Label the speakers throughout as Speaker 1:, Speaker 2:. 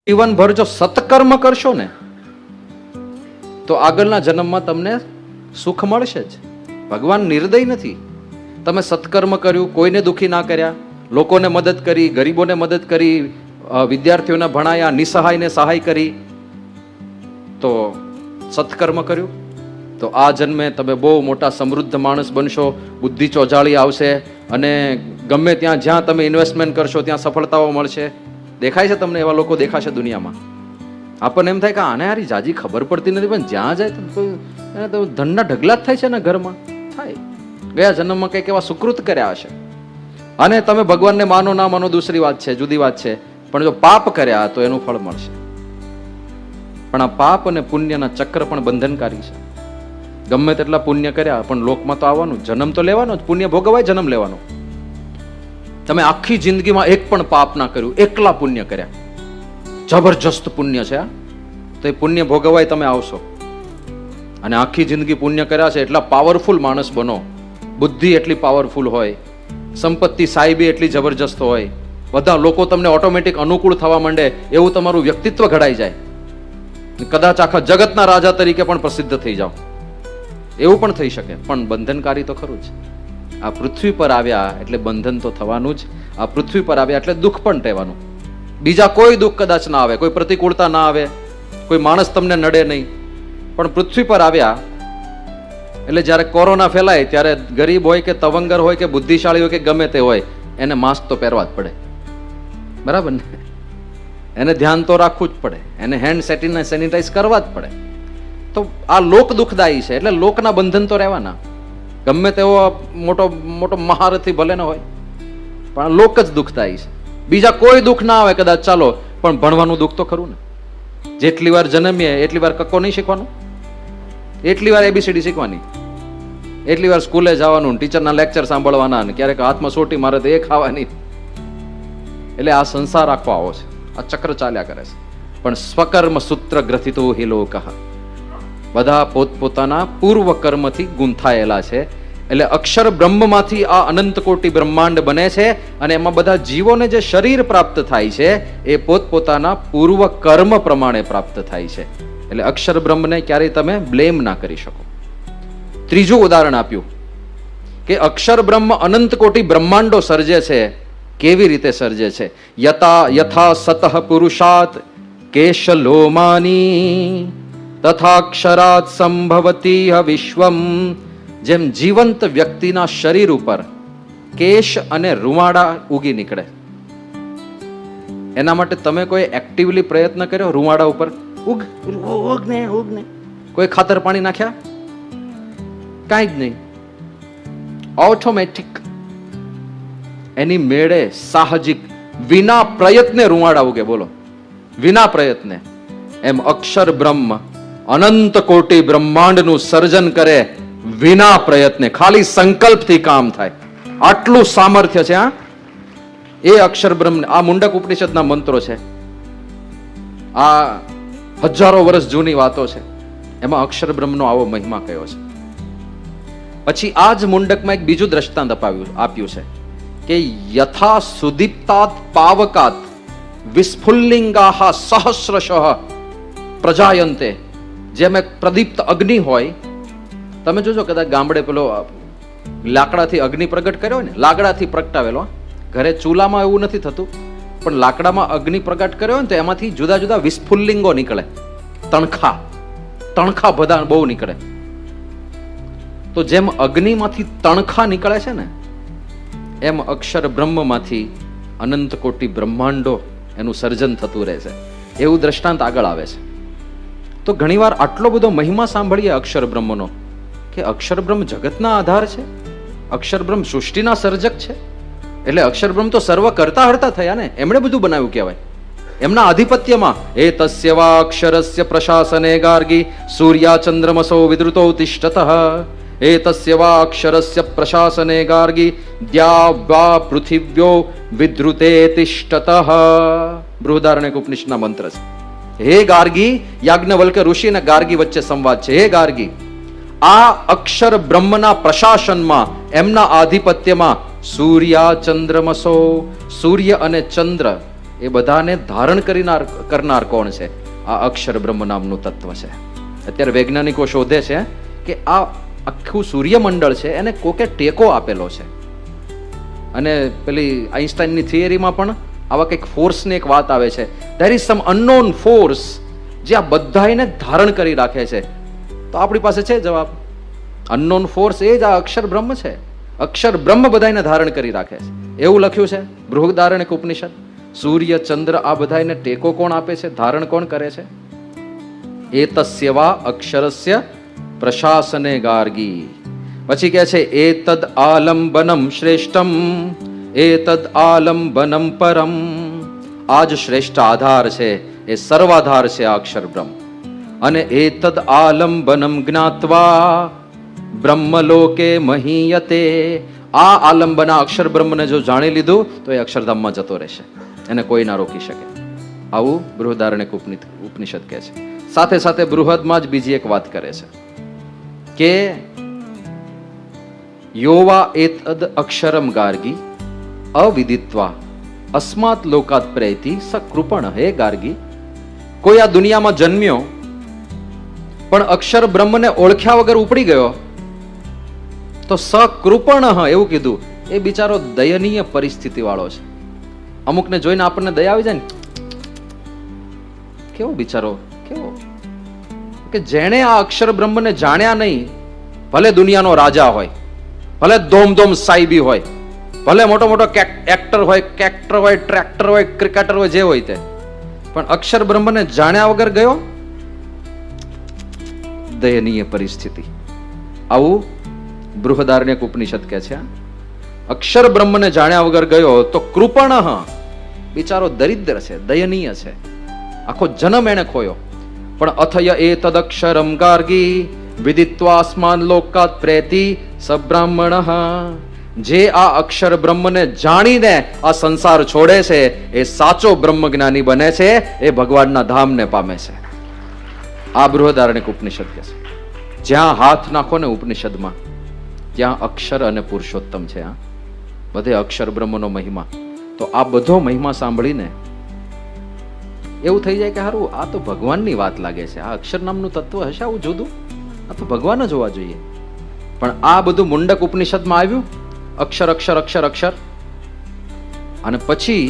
Speaker 1: જીવનભર જો સત્કર્મ કરશો ને તો આગળના જન્મમાં તમને સુખ મળશે જ. ભગવાન નિર્દય નથી. તમે સત્કર્મ કર્યું, કોઈને દુખી ના કર્યા, લોકોને મદદ કરી, ગરીબોને મદદ કરી, વિદ્યાર્થીઓને ભણાયા, નિસહાયને સહાય કરી, તો સત્કર્મ કર્યું તો આ જન્મે તમે બહુ મોટા સમૃદ્ધ માણસ બનશો, બુદ્ધિ ચોજાળી આવશે અને ગમે ત્યાં જ્યાં તમે ઇન્વેસ્ટમેન્ટ કરશો ત્યાં સફળતાઓ મળશે. દેખાય છે તમને એવા લોકો દેખાશે દુનિયામાં. આપણને એમ થાય કે આને યારી જાજી ખબર પડતી નથી, પણ જ્યાં જાય તો ધનના ઢગલા જ થાય છે ને ઘરમાં થાય. ગયા જન્મમાં કંઈક એવા સુકૃત કર્યા હશે. અને તમે ભગવાનને માનો ના માનો દૂસરી વાત છે, જુદી વાત છે, પણ જો પાપ કર્યા તો એનું ફળ મળશે. પણ આ પાપ અને પુણ્યના ચક્ર પણ બંધનકારી છે. ગમે તેટલા પુણ્ય કર્યા પણ લોકમાં તો આવવાનું, જન્મ તો લેવાનો જ, પુણ્ય ભોગવાય જન્મ લેવાનો. તમે આખી જિંદગીમાં એક પણ પાપ ના કર્યું, એકલા પુણ્ય કર્યા, જબરજસ્ત પુણ્ય છે, તો એ પુણ્ય ભોગવાય તમે આવશો. અને આખી જિંદગી પુણ્ય કર્યા છે એટલા પાવરફુલ માણસ બનો, બુદ્ધિ એટલી પાવરફુલ હોય, સંપત્તિ સાહેબી એટલી જબરજસ્ત હોય, બધા લોકો તમને ઓટોમેટિક અનુકૂળ થવા માંડે એવું તમારું વ્યક્તિત્વ ઘડાઈ જાય, કદાચ આખા જગતના રાજા તરીકે પણ પ્રસિદ્ધ થઈ જાઓ, એવું પણ થઈ શકે. પણ બંધનકારી તો ખરું જ. આ પૃથ્વી પર આવ્યા એટલે બંધન તો થવાનું જ. આ પૃથ્વી પર આવ્યા એટલે દુઃખ પણ રહેવાનું. બીજા કોઈ દુઃખ કદાચ ના આવે, કોઈ પ્રતિકૂળતા ના આવે, કોઈ માણસ તમને નડે નહીં, પણ પૃથ્વી પર આવ્યા એટલે જ્યારે કોરોના ફેલાય ત્યારે ગરીબ હોય કે તવંગર હોય કે બુદ્ધિશાળી હોય કે ગમે તે હોય, એને માસ્ક તો પહેરવા જ પડે, બરાબર ને? એને ધ્યાન તો રાખવું જ પડે, એને હેન્ડ સેનિટાઈઝ કરવા જ પડે. તો આ લોક દુઃખદાયી છે એટલે લોકના બંધન તો રહેવાના. ગમે તેવો મોટો મોટો મહારથી ભલે ન હોય, પણ લોક જ દુઃખદાયી છે. બીજા કોઈ દુઃખ ના આવે કદાચ ચાલો, પણ ભણવાનું દુઃખ તો ખરું ને. જેટલી વાર જન્મીએ એટલી વાર કક્કો નહીં શીખવાનું, એટલી વાર એબીસીડી શીખવાની, એટલી વાર સ્કૂલે જવાનું, ટીચરના લેક્ચર સાંભળવાના, અને ક્યારેક હાથમાં સોટી મારે તો એ ખાવાની. એટલે આ સંસાર આખો આવો છે, આ ચક્ર ચાલ્યા કરે છે. પણ સ્વકર્મ સૂત્ર ગ્રથિતો હિ લોકઃ, બધા પોતપોતાના પૂર્વ કર્મથી ગૂંથાયેલા છે. એટલે અક્ષર બ્રહ્મમાંથી આ અનંત કોટી બ્રહ્માંડ બને છે, અને એમાં બધા જીવોને જે શરીર પ્રાપ્ત થાય છે એ પોતપોતાના પૂર્વ કર્મ પ્રમાણે પ્રાપ્ત થાય છે. એટલે અક્ષર બ્રહ્મને ક્યારેય તમે બ્લેમ ના કરી શકો. ત્રીજું ઉદાહરણ આપ્યું કે અક્ષર બ્રહ્મ અનંત કોટી બ્રહ્માંડો સર્જે છે. કેવી રીતે સર્જે છે? યથા સતઃ પુરુષાત કેશલોમાની તથાક્ષરાત સંભવતી વિશ્વમ. જેમ જીવંત વ્યક્તિના શરીર ઉપર કેશ અને રૂવાડા ઉગી નીકળે, એના માટે તમે કોઈ એક્ટિવલી પ્રયત્ન કર્યો? રૂવાડા ઉપર ઉગને કોઈ ખાતર પાણી નાખ્યા? કાંઈ જ નહીં, ઓટોમેટિક એની મેળે સાહજિક વિના પ્રયત્ને રૂવાડા ઉગે. બોલો, વિના પ્રયત્ને. એમ અક્ષર બ્રહ્મ અનંત કોટી બ્રહ્માંડનું સર્જન કરે વિના પ્રયત્ને, ખાલી સંકલ્પથી કામ થાય. આટલું સામર્થ્ય છે આ એ અક્ષર બ્રહ્મ. આ મુંડક ઉપનિષદના મંત્રો છે, આ હજારો વર્ષ જૂની વાતો છે, એમાં અક્ષર બ્રહ્મનો આવો મહિમા કયો છે. પછી આ જ મુંડકમાં એક બીજું દ્રષ્ટાંત આપ્યું છે કે યથા સુદીપ્તાત પાવકાત વિસ્ફુલ્લિંગાહ સહસ્રશઃ પ્રજાયંતે. જેમ એક પ્રદીપ્ત અગ્નિ હોય, તમે જોજો કદાચ ગામડે પેલો લાકડાથી અગ્નિ પ્રગટ કર્યો ને, લાકડાથી પ્રગટાવેલો, ઘરે ચૂલામાં એવું નથી થતું, પણ લાકડામાં અગ્નિ પ્રગટ કર્યો ને તો એમાંથી જુદા જુદા વિસ્ફુલ્લિંગો નીકળે, તણખા બધા બહુ નીકળે. તો જેમ અગ્નિમાંથી તણખા નીકળે છે ને, એમ અક્ષર બ્રહ્મમાંથી અનંત કોટી બ્રહ્માંડો એનું સર્જન થતું રહે છે. એવું દ્રષ્ટાંત આગળ આવે છે. તો ઘણીવાર આટલો બધો મહિમા સાંભળીએ અક્ષર બ્રહ્મનો કે અક્ષર બ્રહ્મ જગતના આધાર છે, અક્ષર બ્રહ્મ સૃષ્ટિના સર્જક છે. એટલે અક્ષર બ્રહ્મ તો સર્વ કરતા હરતા થયા ને, એમણે બધું બનાવ્યું કહેવાય. એમના આધિપત્યમાં એ તસ્ય વા અક્ષરસ્ય પ્રશાસને ગાર્ગી સૂર્યા ચંદ્રમસો વિદ્રુતો તિષ્ઠતઃ. એ તસ્ય વા અક્ષરસ્ય પ્રશાસને ગાર્ગી દ્યા વા પૃથિવ્યો વિદ્રુતે તિષ્ઠતઃ. બૃહદારણ્યક ઉપનિષદના મંત્ર છે. હે ગાર્ગી, યાજ્ઞવલ્ક્ય ઋષિ અને ગાર્ગી વચ્ચે સંવાદ છે. હે ગાર્ગી, આ અક્ષર બ્રહ્મના પ્રશાસનમાં, એમના આધિપત્યમાં સૂર્યા ચંદ્રમસો, સૂર્ય અને ચંદ્ર એ બધાને ધારણ કરનાર કોણ છે? આ અક્ષર બ્રહ્મ નામનું તત્વ છે. અત્યારે વૈજ્ઞાનિકો શોધે છે કે આ આખું સૂર્યમંડળ છે એને કોકે ટેકો આપેલો છે. અને પેલી આઈન્સ્ટાઈનની થિયરીમાં પણ આવા કંઈક ફોર્સની એક વાત આવે છે. There is sum unknown force જે આ બધાને ધારણ કરી રાખે છે. તો આપણી પાસે છે જવાબ. અનનોન ફોર્સ એ જ આ અક્ષર બ્રહ્મ છે. અક્ષર બ્રહ્મ બધાને ધારણ કરી રાખે છે. એવું લખ્યું છે બૃહદારણ્યક ઉપનિષદ. સૂર્ય ચંદ્ર આ બધાને ટેકો કોણ આપે છે? ધારણ કોણ કરે છે? એતસ્ય વા અક્ષરસ્ય પ્રશાસને ગાર્ગી. પછી કહે છે એતદ આલંબનમ શ્રેષ્ઠમ એતદ આલંબનમ પરમ. આ જ શ્રેષ્ઠ આધાર છે, એ સર્વાધાર છે આ અક્ષર બ્રહ્મ. અને એતદ આલંબનમ જ્ઞાત્વા બ્રહ્મલોકે મહીયતે. આ આલંબન અક્ષર બ્રહ્મને જો જાણી લીધું તો એ અક્ષરધામમાં જતો રહેશે, એને કોઈ ના રોકી શકે. આવું બૃહદારણ્યક ઉપનિષદ કહે છે. સાથે સાથે બૃહદમાં જ બીજી એક વાત કરે છે કે યોવા એતદ અક્ષરમ ગાર્ગી અવિદિત્વા અસ્માત લોકાત પ્રેતિ સકૃપણ. હે ગાર્ગી, કોઈ આ દુનિયામાં જન્મ્યો પણ અક્ષર બ્રહ્મને ઓળખ્યા વગર ઉપડી ગયો તો સકૃપણ એવું કીધું. એ બિચારો દયનીય પરિસ્થિતિ વાળો છે. અમુકને જોઈને આપણને દયા આવી જાય ને, કેવો બિચારો, કેવો કે જેણે આ અક્ષર બ્રહ્મને જાણ્યા નહીં, ભલે દુનિયાનો રાજા હોય, ભલે ધોમધોમ સાહેબી હોય, ભલે મોટો મોટો એક્ટર હોય, કેક્ટર હોય, ટ્રેક્ટર હોય, ક્રિકેટર હોય, જે હોય તે, પણ અક્ષર બ્રહ્મને જાણ્યા વગર ગયો, દયનીય પરિસ્થિતિ. આવું બૃહદારણ્યક ઉપનિષદ કહે છે. અક્ષર બ્રહ્મને જાણ્યા વગર ગયો તો કૃપણ, બિચારો દરિદ્ર છે, દયનીય છે, આખો જન્મ એને ખોયો. પણ અથય એતદ અક્ષરમ ગાર્ગી વિદિત્વાસ્માન લોકાત પ્રેતિ સબ્રાહ્મણ. જે આ અક્ષર બ્રહ્મને જાણીને આ સંસાર છોડે છે એ સાચો બ્રહ્મ જ્ઞાની બને છે, એ ભગવાનના ધામને પામે છે. આ બૃહદારણ્યક ઉપનિષદ કહે છે. જ્યાં હાથ નાખો ને ઉપનિષદમાં, ત્યાં અક્ષર અને પુરુષોત્તમ છે. બધે અક્ષર બ્રહ્મનો મહિમા. તો આ બધો મહિમા સાંભળીને એવું થઈ જાય કે હારું, આ તો ભગવાનની વાત લાગે છે. આ અક્ષર નામનું તત્વ હશે આવું જુદું, આ તો ભગવાન જ હોવા જોઈએ. પણ આ બધું મુંડક ઉપનિષદમાં આવ્યું, અક્ષર અક્ષર અક્ષર અક્ષર. અને પછી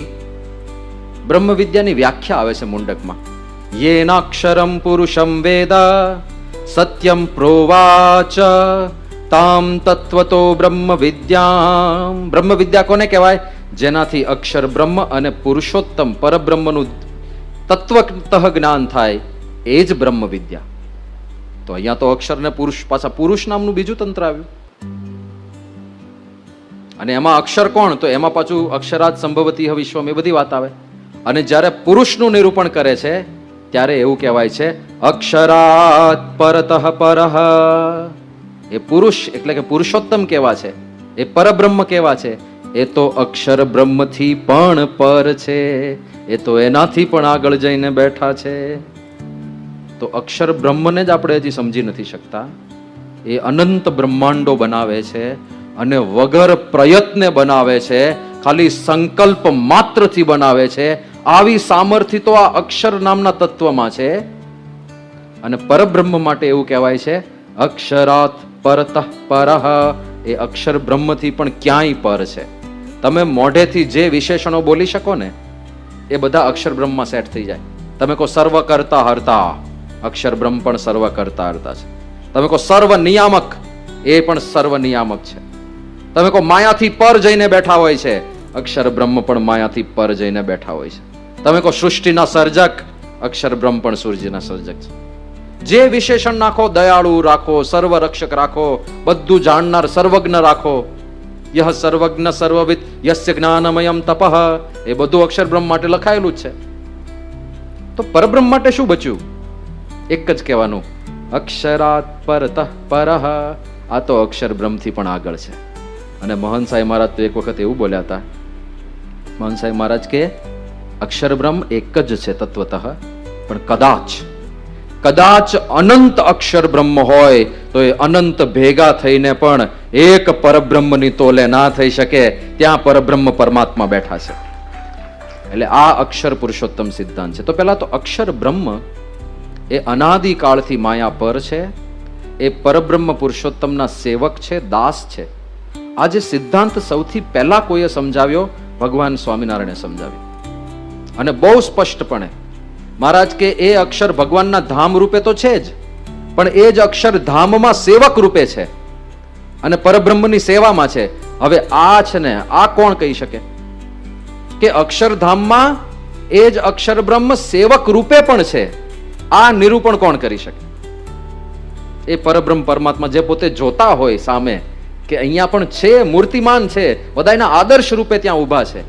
Speaker 1: બ્રહ્મ વિદ્યાની વ્યાખ્યા આવે છે મુંડકમાં. યેનાક્ષરમ પુરુષમ વેદ સત્યમ પ્રોવાચ તામ તત્વતો બ્રહ્મ વિદ્યા. બ્રહ્મ વિદ્યા કોને કહેવાય? જેનાથી અક્ષર બ્રહ્મ અને પુરુષોત્તમ પરબ્રહ્મનું તત્વતઃ જ્ઞાન થાય, એ જ બ્રહ્મ વિદ્યા. તો અહીંયા તો અક્ષર ને પુરુષ, પાછા પુરુષ નામનું બીજું તંત્ર આવ્યું. અને એમાં અક્ષર કોણ? તો એમાં પાછું અક્ષરાત સંભવતી વિશ્વમ, એ બધી વાત આવે. અને જ્યારે પુરુષનું નિરૂપણ કરે છે ત્યારે એવું કહેવાય છે અક્ષરાત પરતઃ પરહ. એ પુરુષ એટલે કે પુરુષોત્તમ કેવા છે, એ પરબ્રહ્મ કેવા છે? એ તો અક્ષર બ્રહ્મથી પણ પર છે, એ તો એનાથી પણ આગળ જઈને બેઠા છે. તો અક્ષર બ્રહ્મને જ આપણે હજી સમજી નથી શકતા. એ અનંત બ્રહ્માંડો બનાવે છે અને વગર પ્રયત્ને બનાવે છે, ખાલી સંકલ્પ માત્રથી બનાવે છે. આવી સામર્થ્ય તો આ અક્ષર નામના તત્વમાં છે. અને પરબ્રહ્મ માટે એવું કહેવાય છે અક્ષરાત પરતઃ પરહ. એ અક્ષર બ્રહ્મથી પણ ક્યાંય પર છે. તમે મોઢેથી જે વિશેષણો બોલી શકો ને, એ બધા અક્ષર બ્રહ્મમાં સેટ થઈ જાય. તમે કહો સર્વ કરતા હરતા, અક્ષર બ્રહ્મ પણ સર્વ કરતા હરતા છે. તમે કહો સર્વ નિયામક, એ પણ સર્વ નિયામક છે. તમે કહો માયાથી પર જઈને બેઠા હોય છે, અક્ષર બ્રહ્મ પણ માયાથી પર જઈને બેઠા હોય છે. તમે કહો સૃષ્ટિના સર્જક, અક્ષર બ્રહ્મ પણ સૂર્યના સર્જક છે. જે વિશેષણ નાખો, દયાળુ રાખો, સર્વ રક્ષક રાખો, બધું જાણનાર, સર્વજ્ઞ રાખો. યહ સર્વજ્ઞ સર્વવિદ યસ્ય જ્ઞાનમયમ તપઃ, એ બધું અક્ષર બ્રહ્મ માટે લખાયેલું જ છે. તો પરબ્રહ્મ માટે શું બચ્યું? એક જ કહેવાનું, અક્ષરાત પરતઃ પરહ. આ તો અક્ષર બ્રહ્મથી પણ આગળ છે. અને મોહન સાંઈ મહારાજ તો એક વખત એવું બોલ્યા હતા. મોહન સાંઈ મહારાજ કે અક્ષર બ્રહ્મ એક જ છે તત્વતઃ, પણ કદાચ અનંત અક્ષર બ્રહ્મ હોય તો એ અનંત ભેગા થઈને પણ એક પરબ્રહ્મની તોલે ના થઈ શકે. ત્યાં પરબ્રહ્મ પરમાત્મા બેઠા છે. એટલે આ અક્ષર પુરુષોત્તમ સિદ્ધાંત છે. તો પહેલા તો અક્ષર બ્રહ્મ એ અનાદિકાળથી માયા પર છે, એ પરબ્રહ્મ પુરુષોત્તમના સેવક છે, દાસ છે. આ જે સિદ્ધાંત સૌથી પહેલા કોઈએ સમજાવ્યો, ભગવાન સ્વામિનારાયણે સમજાવ્યો. અને બહુ સ્પષ્ટપણે મહારાજ કે એ અક્ષર ભગવાનના ધામ રૂપે તો છે જ, પણ એ જ અક્ષર ધામમાં સેવક રૂપે છે અને પરબ્રહ્મની સેવામાં છે. હવે આ છે ને, આ કોણ કહી શકે કે અક્ષરધામમાં એ જ અક્ષર બ્રહ્મ સેવક રૂપે પણ છે? આ નિરૂપણ કોણ કરી શકે? એ પરબ્રહ્મ પરમાત્મા જે પોતે જોતા હોય સામે કે અહીંયા પણ છે, મૂર્તિમાન છે, બધાના આદર્શ રૂપે ત્યાં ઊભા છે,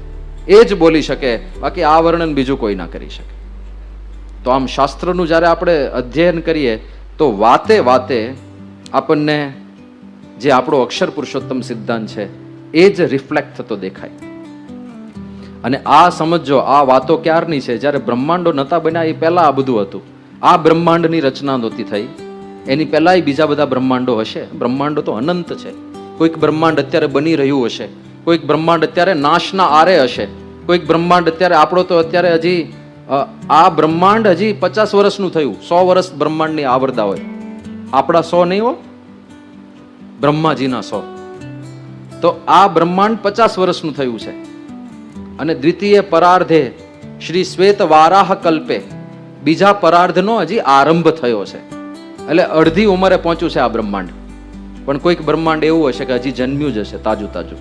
Speaker 1: એ જ બોલી શકે. બાકી આ વર્ણન બીજું કોઈ ના કરી શકે. તો આમ શાસ્ત્રનું જ્યારે આપણે અધ્યયન કરીએ તો વાતે વાતે આપણને જે આપણો અક્ષર પુરુષોત્તમ સિદ્ધાંત છે એ જ રિફ્લેક્ટ થતો દેખાય. અને આ સમજો, આ વાતો ક્યારની છે? જ્યારે બ્રહ્માંડો નતા બન્યા એ પહેલા આ બધું હતું. આ બ્રહ્માંડની રચના નહોતી થઈ, એની પહેલા બીજા બધા બ્રહ્માંડો હશે. બ્રહ્માંડો તો અનંત છે. કોઈક બ્રહ્માંડ અત્યારે બની રહ્યું હશે, કોઈક બ્રહ્માંડ અત્યારે નાશના આરે હશે, કોઈક બ્રહ્માંડ અત્યારે, આપણો તો અત્યારે હજી આ બ્રહ્માંડ હજી 50 વર્ષનું થયું. 100 વર્ષ બ્રહ્માંડની આવરદા હોય. આપણા 100 નહીં હો, બ્રહ્માજીના 100. તો આ બ્રહ્માંડ 50 વર્ષનું થયું છે. અને દ્વિતીય પરાર્ધે શ્રી શ્વેત વારાહ કલ્પે બીજા પરાર્ધનો હજી આરંભ થયો છે. એટલે અડધી ઉંમરે પહોંચ્યું છે આ બ્રહ્માંડ. પણ કોઈક બ્રહ્માંડ એવું હશે કે હજી જન્મ્યું જ હશે તાજું તાજું.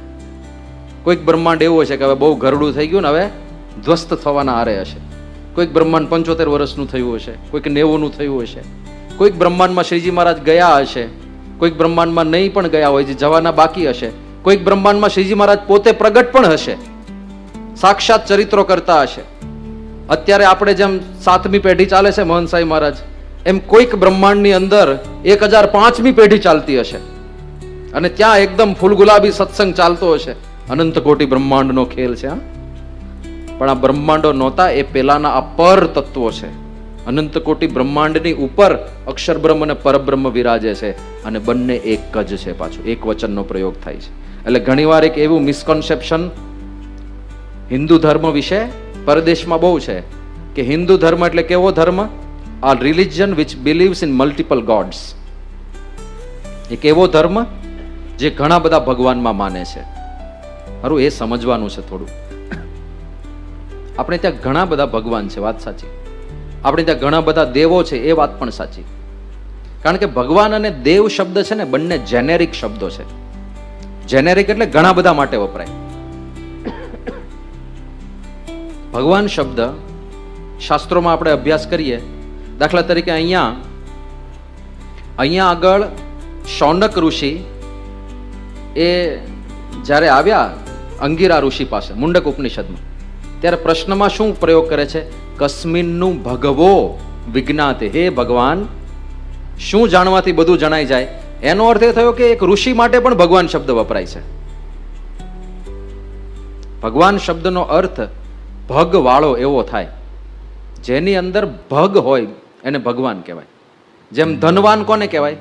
Speaker 1: કોઈક બ્રહ્માંડ એવું હશે કે હવે બહુ ઘરડું થઈ ગયું ને હવે ધ્વસ્ત થવાના આરે હશે. કોઈક બ્રહ્માંડ 75 વર્ષનું થયું હશે, કોઈક 90નું થયું હશે. કોઈક બ્રહ્માંડમાં શ્રીજી મહારાજ ગયા હશે, કોઈક બ્રહ્માંડમાં નહીં પણ ગયા હોય, જે જવાના બાકી હશે. કોઈક બ્રહ્માંડમાં શ્રીજી મહારાજ પોતે પ્રગટ પણ હશે, સાક્ષાત ચરિત્રો કરતા હશે. અત્યારે આપણે જેમ 7મી પેઢી ચાલે છે મહંત સાઈ મહારાજ, એમ કોઈક બ્રહ્માંડની અંદર 1005મી પેઢી ચાલતી હશે. અને ત્યાં એકદમ ફૂલગુલાબી સત્સંગ ચાલતો હશે. અનંત કોટી બ્રહ્માંડનો ખેલ છે. પણ આ બ્રહ્માંડો નહોતા, એ પેલાના આ પર તત્વો છે. અનંત કોટી બ્રહ્માંડની ઉપર અક્ષર બ્રહ્મ અને પરબ્રહ્મ વિરાજે છે. અને બંને એક જ છે. પાછું એક વચનનો પ્રયોગ થાય છે. એટલે ઘણીવાર એક એવું મિસકોન્સેપ્શન હિન્દુ ધર્મ વિશે પરદેશમાં બહુ છે કે હિન્દુ ધર્મ એટલે કેવો ધર્મ? આ religion which believes in multiple gods. એક એવો ધર્મ જે ઘણા બધા ભગવાનમાં માને છે. હારું, એ સમજવાનું છે થોડું. આપણે ત્યાં ઘણા બધા ભગવાન છે, વાત સાચી. આપણે ત્યાં ઘણા બધા દેવો છે, એ વાત પણ સાચી. કારણ કે ભગવાન અને દેવ શબ્દ છે ને, બંને જેનેરિક શબ્દો છે. જેનેરિક એટલે ઘણા બધા માટે વપરાય. ભગવાન શબ્દ શાસ્ત્રોમાં આપણે અભ્યાસ કરીએ, દાખલા તરીકે અહીંયા આગળ શૌનક ઋષિ એ જ્યારે આવ્યા અંગિરા ઋષિ પાસે મુંડક ઉપનિષદમાં, ત્યારે પ્રશ્નમાં શું પ્રયોગ કરે છે? કસ્મિન્નું ભગવો વિજ્ઞાતે. હે ભગવાન, શું જાણવાથી બધું જણાઈ જાય? એનો અર્થ એ થયો કે એક ઋષિ માટે પણ ભગવાન શબ્દ વપરાય છે. ભગવાન શબ્દનો અર્થ ભગ વાળો એવો થાય. જેની અંદર ભગ હોય એને ભગવાન કહેવાય. જેમ ધનવાન કોને કહેવાય?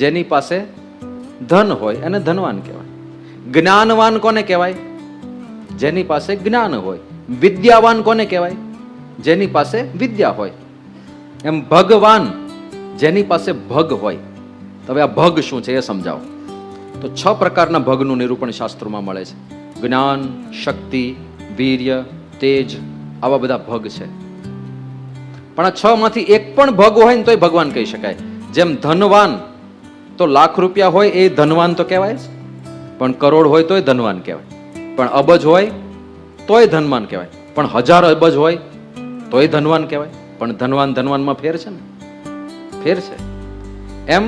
Speaker 1: જેની પાસે ધન હોય એને ધનવાન કહેવાય. જ્ઞાનવાન કોને કહેવાય? જેની પાસે જ્ઞાન હોય. વિદ્યાવાન કોને કહેવાય? જેની પાસે વિદ્યા હોય. એમ ભગવાન જેની પાસે ભગ હોય. હવે આ ભગ શું છે એ સમજાવો. તો 6 પ્રકારના ભગનું નિરૂપણ શાસ્ત્રોમાં મળે છે. જ્ઞાન, શક્તિ, વીર્ય, તેજ, આવા બધા ભગ છે. પણ આ 6 માંથી એક પણ ભગ હોય ને તોય ભગવાન કહી શકાય. જેમ ધનવાન તો લાખ રૂપિયા હોય એ ધનવાન તો કહેવાય જ, પણ કરોડ હોય તોય ધનવાન કહેવાય, પણ અબજ હોય તોય ધનવાન કહેવાય, પણ 1000 અબજ હોય તોય ધનવાન કહેવાય. પણ ધનવાનમાં ફેર છે ને, ફેર છે. એમ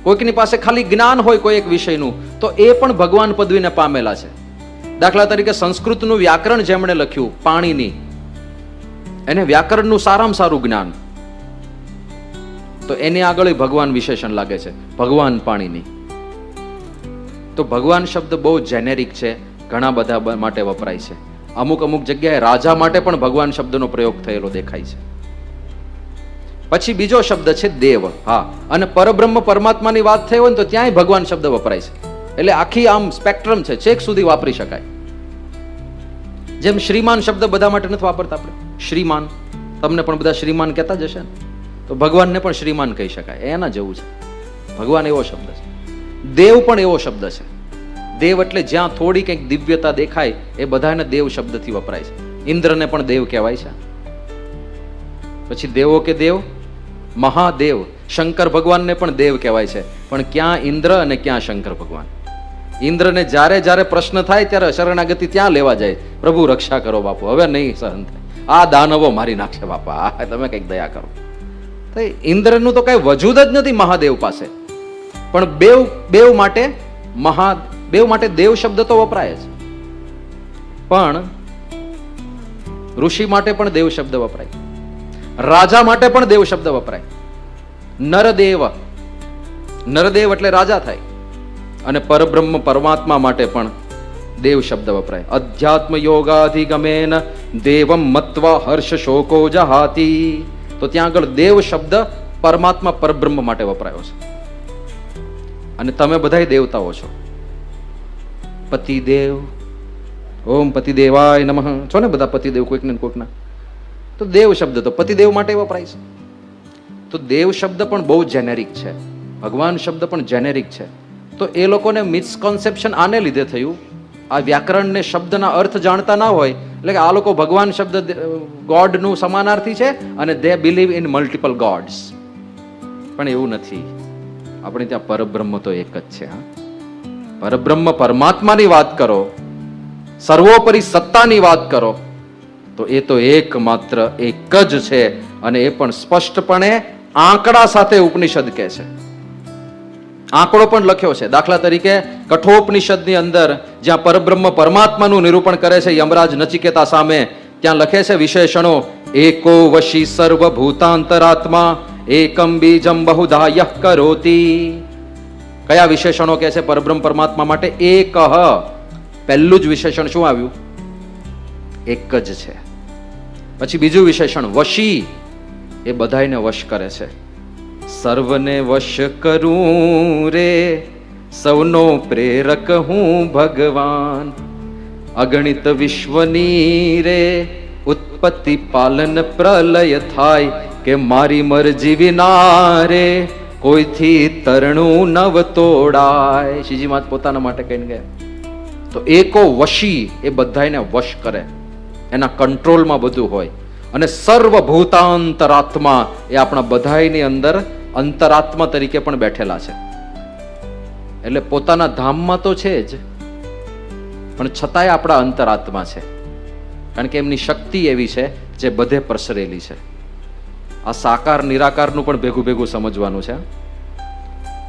Speaker 1: કોઈકની પાસે ખાલી જ્ઞાન હોય કોઈ એક વિષયનું તો એ પણ ભગવાન પદવીને પામેલા છે. દાખલા તરીકે સંસ્કૃતનું વ્યાકરણ જેમણે લખ્યું, પાણીની, એને વ્યાકરણનું સારામાં સારું જ્ઞાન, તો એની આગળ ભગવાન વિશેષણ લાગે છે, ભગવાન પાણીની. તો ભગવાન શબ્દ બહુ જેનેરિક છે, ઘણા બધા માટે વપરાય છે. અમુક જગ્યાએ રાજા માટે પણ ભગવાન શબ્દનો પ્રયોગ થયેલો દેખાય છે. પછી બીજો શબ્દ છે દેવ. હા, અને પરબ્રહ્મ પરમાત્માની વાત થઈ હોય ને તો ત્યાંય ભગવાન શબ્દ વપરાય છે. એટલે આખી આમ સ્પેક્ટ્રમ છે, છેક સુધી વાપરી શકાય. જેમ શ્રીમાન શબ્દ બધા માટે નથી વાપરતા આપણે, શ્રીમાન, તમને પણ બધા શ્રીમાન કહેતા જ હશે ને, તો ભગવાનને પણ શ્રીમાન કહી શકાય, એના જેવું છે. ભગવાન એવો શબ્દ છે. દેવ પણ એવો શબ્દ છે. દેવ એટલે જ્યાં થોડી કંઈક દિવ્યતા દેખાય એ બધાને દેવ શબ્દથી વપરાય છે. ઇન્દ્રને પણ દેવ કહેવાય છે. પછી દેવો કે દેવ, મહાદેવ, શંકર ભગવાનને પણ દેવ કહેવાય છે. પણ ક્યાં ઇન્દ્ર અને ક્યાં શંકર ભગવાન? ઇન્દ્રને જ્યારે જ્યારે પ્રશ્ન થાય ત્યારે શરણાગતિ ત્યાં લેવા જાય, પ્રભુ રક્ષા કરો બાપુ, હવે નહીં સહન થાય, આ દાનવો મારી નાખશે બાપા, તમે કંઈક દયા કરો. તો ઇન્દ્રનું તો કઈ વજૂદ જ નથી મહાદેવ પાસે. પણ બેવ માટે દેવ શબ્દ તો વપરાય છે. પણ ઋષિ માટે પણ દેવ શબ્દ વપરાય, રાજા માટે પણ દેવ શબ્દ વપરાય. નરદેવ એટલે રાજા થાય. અને પરબ્રહ્મ પરમાત્મા માટે પણ દેવ શબ્દ વપરાય. અધ્યાત્મ યોગાધિગમેન દેવમ મત્વા હર્ષ શોકો જહાતિ. તો ત્યાં આગળ દેવ શબ્દ પરમાત્મા પરબ્રહ્મ માટે વપરાયો છે. અને તમે બધાય દેવતાઓ છો. પતિદેવ, ઓમ પતિદેવાય નમઃ છો ને બધા પતિદેવ, કોઈક ને કોઈકના. તો દેવ શબ્દ તો પતિદેવ માટે વપરાય છે. તો દેવ શબ્દ પણ બહુ જેનેરિક છે, ભગવાન શબ્દ પણ જેનેરિક છે. તો એ લોકોને મિસકોન્સેપ્શન આને લીધે થયું, આ વ્યાકરણને શબ્દના અર્થ જાણતા ના હોય, એટલે કે આ લોકો ભગવાન શબ્દ ગોડનું સમાનાર્થી છે અને દે બિલીવ ઇન મલ્ટિપલ ગોડ્સ. પણ એવું નથી. આપણે ત્યાં પરબ્રહ્મ તો એક જ છે. પરબ્રહ્મ પરમાત્માની વાત કરો, સર્વોપરી સત્તાની વાત કરો, તો એ તો એકમાત્ર એક જ છે. અને એ પણ સ્પષ્ટપણે આંકડા સાથે ઉપનિષદ કહે છે. આંકડો પણ લખ્યો છે. દાખલા તરીકે કઠોપનિષદની અંદર જ્યાં પરબ્રહ્મ પરમાત્માનું નિરૂપણ કરે છે યમરાજ નચિકેતા સામે, ત્યાં લખે છે વિશેષણો: એકો વશી સર્વભૂતાંતરાત્મા એકમ બીજમ બહુધા યહ કરોતિ. કયા વિશેષણો કહે છે પરબ્રહ્મ પરમાત્મા માટે? એક. પહેલું જ વિશેષણ શું આવ્યું? એક જ છે. પછી બીજું વિશેષણ વશી, એ બધાયને વશ કરે છે. સર્વને વશ કરું રે, સૌનો પ્રેરક હું ભગવાન. અગણિત વિશ્વની રે ઉત્પત્તિ પાલન પ્રલય થાય, કે મારી મરજી વિના રે કોઈથી તરણું નવ તોડાય. શ્રીજી મહારાજ પોતાના માટે કહીને ગયા. તો એકો વશી, એ બધાયને વશ કરે, એના કંટ્રોલમાં બધું હોય. અને સર્વભૂતાંતરાત્મા, એ આપણા બધાયની અંદર અંતરાત્મા તરીકે પણ બેઠેલા છે. એટલે પોતાના ધામમાં તો છે જ, પણ છતાંય આપણા અંતરાત્મા છે. કારણ કે એમની શક્તિ એવી છે જે બધે પ્રસરેલી છે. આ સાકાર નિરાકારનું પણ ભેગું ભેગું સમજવાનું છે.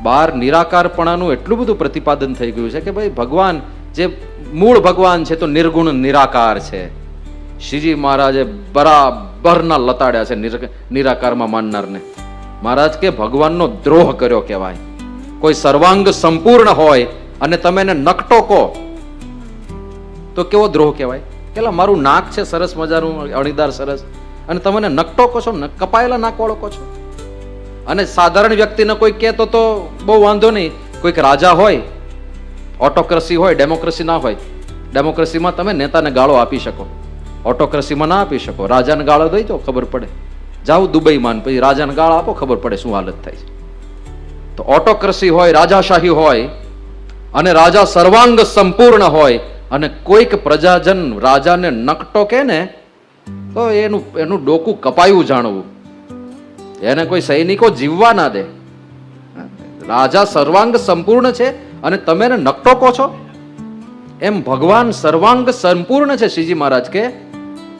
Speaker 1: બહાર નિરાકારપણાનું એટલું બધું પ્રતિપાદન થઈ ગયું છે કે ભાઈ ભગવાન જે મૂળ ભગવાન છે તો નિર્ગુણ નિરાકાર છે. શ્રીજી મહારાજે બરાબરના લતાડ્યા છે નિરાકારમાં માનનારને. મહારાજ કે ભગવાનનો દ્રોહ કર્યો કહેવાય. કોઈ સર્વાંગ સંપૂર્ણ હોય અને તમે એને નકટો કહો તો કેવો દ્રોહ કહેવાય? પેલા મારું નાક છે સરસ મજાનું અણીદાર સરસ, અને તમે એને નકટો કહો છો, કપાયેલા નાક વાળો કહો છો. અને સાધારણ વ્યક્તિને કોઈ કહેતો તો બહુ વાંધો નહીં. કોઈક રાજા હોય, ઓટોક્રેસી હોય, ડેમોક્રેસી ના હોય. ડેમોક્રેસીમાં તમે નેતાને ગાળો આપી શકો, ઓટોક્રેસીમાં ના આપી શકો. રાજાને ગાળો દઈ દો, ખબર પડે. જાઓ દુબઈમાં, પછી રાજાને ગાળો આપો, ખબર પડે શું હાલત થાય છે. તો ઓટોક્રેસી હોય, રાજાશાહી હોય, અને રાજા સર્વાંગ સંપૂર્ણ હોય, અને કોઈક પ્રજાજન રાજાને નકટો કે ને તો એનું ડોકું કપાયું જાણવું. એને કોઈ સૈનિકો જીવવા ના દે. રાજા સર્વાંગ સંપૂર્ણ છે અને તમે એને નકટો કહો છો? એમ ભગવાન સર્વાંગ સંપૂર્ણ છે શ્રીજી મહારાજ કે,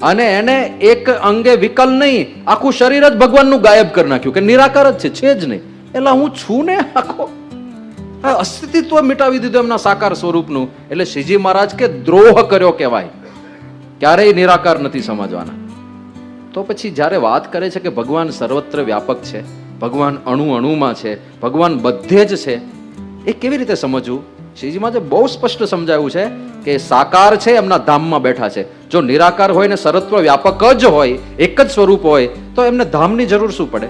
Speaker 1: અને એને એક અંગે વિકલ નહીં, આખું શરીર જ ભગવાનનું ગાયબ કરી નાખ્યું, કે નિરાકાર જ છે જ નહીં. એટલે હું છું ને આખો અસ્તિત્વ મિટાવી દીધું એમના સાકાર સ્વરૂપનું. એટલે શ્રીજી મહારાજ કે દ્રોહ કર્યો કહેવાય. ક્યારેય નિરાકાર નથી સમજવાના. તો પછી જ્યારે વાત કરે છે કે ભગવાન સર્વત્ર વ્યાપક છે, ભગવાન અણુ અણુમાં છે, ભગવાન બધે જ છે, એ કેવી રીતે સમજવું? શ્રીજી મહારાજે બહુ સ્પષ્ટ સમજાવ્યું છે કે સાકાર છે એમના ધામમાં બેઠા છે. જો નિરાકાર હોય ને સર્વત્ર વ્યાપક જ હોય, એક જ સ્વરૂપ હોય, તો એમને ધામની જરૂર શું પડે?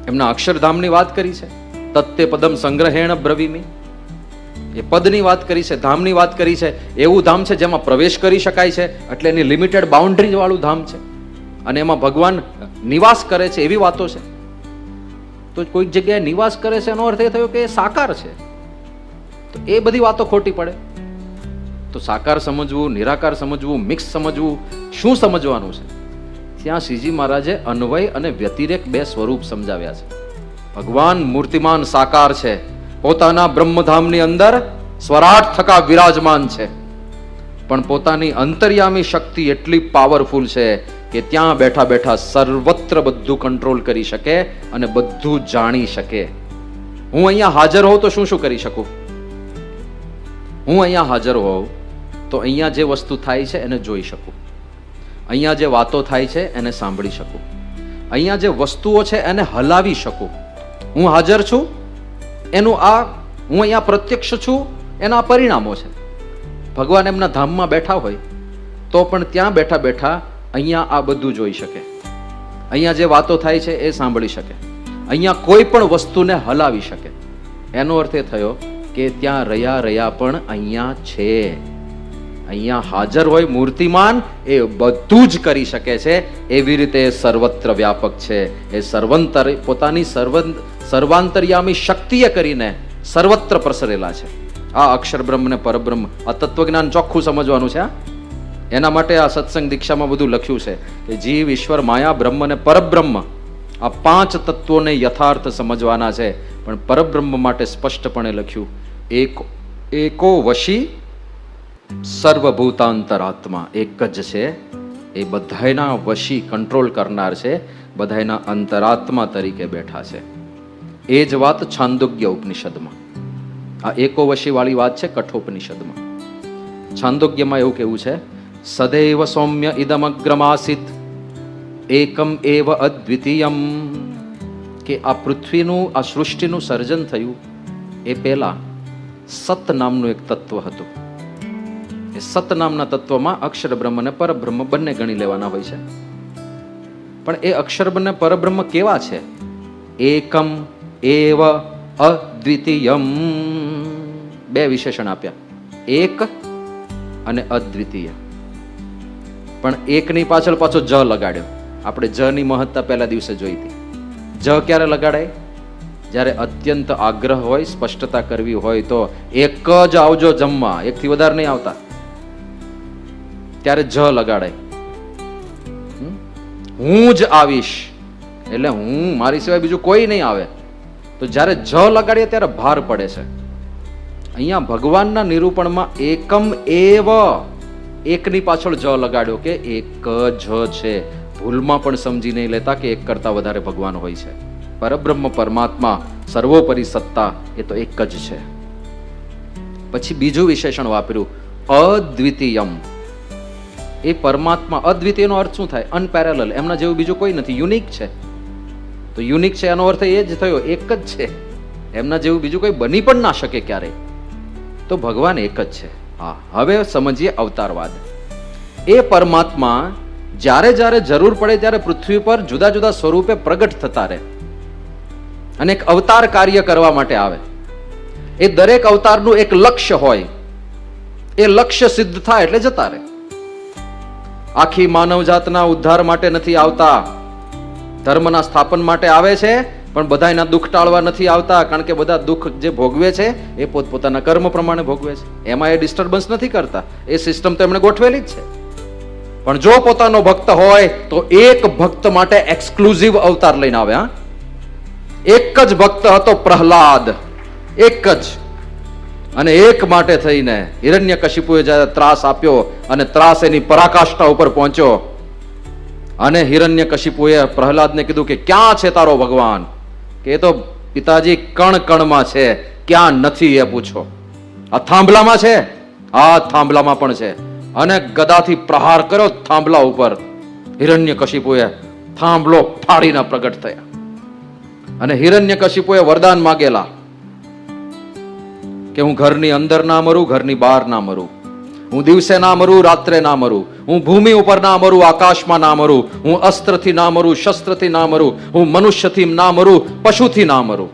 Speaker 1: એમના અક્ષરધામની વાત કરી છે. તત્તે પદમ સંગ્રહેણ બ્રવીમી. એ પદની વાત કરી છે, ધામની વાત કરી છે. એવું ધામ છે જેમાં પ્રવેશ કરી શકાય છે, એટલે એની લિમિટેડ બાઉન્ડ્રી વાળું ધામ છે, અને એમાં ભગવાન નિવાસ કરે છે, એવી વાતો છે. તો કોઈક જગ્યાએ નિવાસ કરે છે એનો અર્થ એ થયો કે એ સાકાર છે, તો એ બધી વાતો ખોટી પડે. તો સાકાર સમજવું, નિરાકાર સમજવું, મિક્સ સમજવું, શું સમજવાનું છે? ત્યાં શ્રીજી મહારાજે અન્વય અને વ્યતિરેક બે સ્વરૂપ સમજાવ્યા છે. ભગવાન મૂર્તિમાન સાકાર છે, પોતાના બ્રહ્મધામની અંદર સ્વરાટ થકા વિરાજમાન છે, પણ પોતાની અંતર્યામી શક્તિ એટલી પાવરફુલ છે કે ત્યાં બેઠા બેઠા સર્વત્ર બધું કંટ્રોલ કરી શકે અને બધું જાણી શકે. હું અહીંયા હાજર હોઉં તો શું શું કરી શકું? હું અહીંયા હાજર હોઉં તો અહીંયા જે વસ્તુ થાય છે એને જોઈ શકું, અહીંયા જે વાતો થાય છે એને સાંભળી શકું, અહીંયા જે વસ્તુઓ છે એને હલાવી શકું. હું હાજર છું એનું આ, હું અહીંયા પ્રત્યક્ષ છું એના પરિણામો છે. ભગવાન એમના ધામમાં બેઠા હોય તો પણ ત્યાં બેઠા બેઠા અહીંયા આ બધું જોઈ શકે, અહીંયા જે વાતો થાય છે એ સાંભળી શકે, અહીંયા કોઈ પણ વસ્તુને હલાવી શકે. એનો અર્થ એ થયો કે ત્યાં રહ્યા રહ્યા પણ અહીંયા છે, અહીંયા હાજર હોય મૂર્તિમાન, એ બધું જ કરી શકે છે. એવી રીતે સર્વત્ર વ્યાપક છે. એ પોતાની સર્વાંતર્યામી શક્તિએ કરીને સર્વત્ર પ્રસરેલા છે. આ અક્ષર બ્રહ્મ ને પરબ્રહ્મ, આ તત્વજ્ઞાન ચોખ્ખું સમજવાનું છે. એના માટે આ સત્સંગ દીક્ષામાં બધું લખ્યું છે કે જીવ, ઈશ્વર, માયા, બ્રહ્મ અને પરબ્રહ્મ, આ પાંચ તત્વોને યથાર્થ સમજવાના છે. પણ પરબ્રહ્મ માટે સ્પષ્ટપણે લખ્યું એકો વશી સર્વભૂતાંતરાત્મા, એક જ છે, એ બધાયના વશી કંટ્રોલ કરનાર છે, બધાયના અંતરાત્મા તરીકે બેઠા છે. એ જ વાત છાંદોગ્ય ઉપનિષદમાં, આ એકો વશી વાળી વાત છે કઠોપનિષદમાં. છાંદોગ્યમાં એવું કેવું છે, સદૈવ સૌમ્ય ઇદમગ્રમાસિત એકમ એવ અદ્વિતીયમ, કે આ પૃથ્વીનું, આ સૃષ્ટિનું સર્જન થયું એ પહેલા સત નામનું એક તત્વ હતું. એ સત નામના તત્વમાં અક્ષર બ્રહ્મ અને પરબ્રહ્મ બંને ગણી લેવાના હોય છે. પણ એ અક્ષર અને પરબ્રહ્મ કેવા છે? એકમ એવ અદ્વિતીયમ, બે વિશેષણ આપ્યા, એક અને અદ્વિતીય. પણ એકની પાછળ પાછો જ લગાડ્યો. આપણે જ ની મહત્તા પહેલા દિવસે જોઈ હતી. જ ક્યારે લગાડાય? જ્યારે અત્યંત આગ્રહ હોય, સ્પષ્ટતા કરવી હોય તો એક જ આવજો જમવા, એકથી વધારે નહીં આવતા, ત્યારે જ લગાડાય. હું જ આવીશ એટલે હું, મારી સિવાય બીજું કોઈ નહીં આવે. તો જ્યારે જ લગાડીએ ત્યારે ભાર પડે છે. અહીંયા ભગવાનના નિરૂપણમાં એકમ એવ, એકની પાછળ જ લગાડ્યો કે એક જ છે. ભૂલમાં પણ સમજી નહીં લેતા કે એક કરતા વધારે ભગવાન હોય છે. પરબ્રહ્મ પરમાત્મા સર્વોપરી સત્તા એ તો એક જ છે. પછી બીજું વિશેષણ વાપર્યું અદ્વિતીયમ. એ પરમાત્મા, અદ્વિતીયનો અર્થ શું થાય? અનપેરેલલ, એમના જેવું બીજું કોઈ નથી, યુનિક છે. તો યુનિક છે એનો અર્થ એ જ થયો એક જ છે, એમના જેવું બીજું કોઈ બની પણ ના શકે ક્યારેય. તો ભગવાન એક જ છે. હા, હવે સમજીએ અવતારવાદ. એ પરમાત્મા જ્યારે જ્યારે જરૂર પડે ત્યારે પૃથ્વી પર જુદા જુદા સ્વરૂપે પ્રગટ થતા રહે અને એક અવતાર કાર્ય કરવા માટે આવે. એ દરેક અવતારનું એક લક્ષ્ય હોય, એ લક્ષ્ય સિદ્ધ થાય એટલે જતા રહે. આખી માનવ જાતના ઉદ્ધાર માટે નથી આવતા, ધર્મના સ્થાપન માટે આવે છે, પણ બધાના દુઃખ ટાળવા નથી આવતા, કારણ કે બધા દુઃખ જે ભોગવે છે એ પોતપોતાના કર્મ પ્રમાણે ભોગવે છે. એમાં એ ડિસ્ટર્બન્સ નથી કરતા, એ સિસ્ટમ તો એમણે ગોઠવેલી જ છે. પણ જો પોતાનો ભક્ત હોય તો એક ભક્ત માટે એક્સક્લુઝિવ અવતાર લઈને આવે. હા, એક જ ભક્ત હતો પ્રહલાદ, એક જ, અને એક માટે થઈને હિરણ્યકશિપુએ જ્યારે ત્રાસ આપ્યો અને ત્રાસ એની પરાકાષ્ઠા ઉપર પહોંચ્યો, અને હિરણ્યકશિપુએ પ્રહલાદને કીધું કે ક્યાં છે તારો ભગવાન? કે એ તો પિતાજી કણ કણમાં છે, ક્યાં નથી એ પૂછો. આ થાંભલામાં છે? આ થાંભલામાં પણ છે. અને ગદાથી પ્રહાર કર્યો થાંભલા ઉપર. હિરણ્યકશિપુએ થાંભલો ફાડીને પ્રગટ થયા. અને હિરણ્યકશિપુએ વરદાન માંગેલા કે હું ઘરની અંદર ના મરું, ઘરની બહાર ના મરું, હું દિવસે ના મરું, રાત્રે ના મરું, હું ભૂમિ ઉપર ના મરું, આકાશમાં ના મરું, હું અસ્ત્રથી ના મરું, શસ્ત્રથી ના મરું, હું મનુષ્યથી ના મરું, પશુથી ના મરું.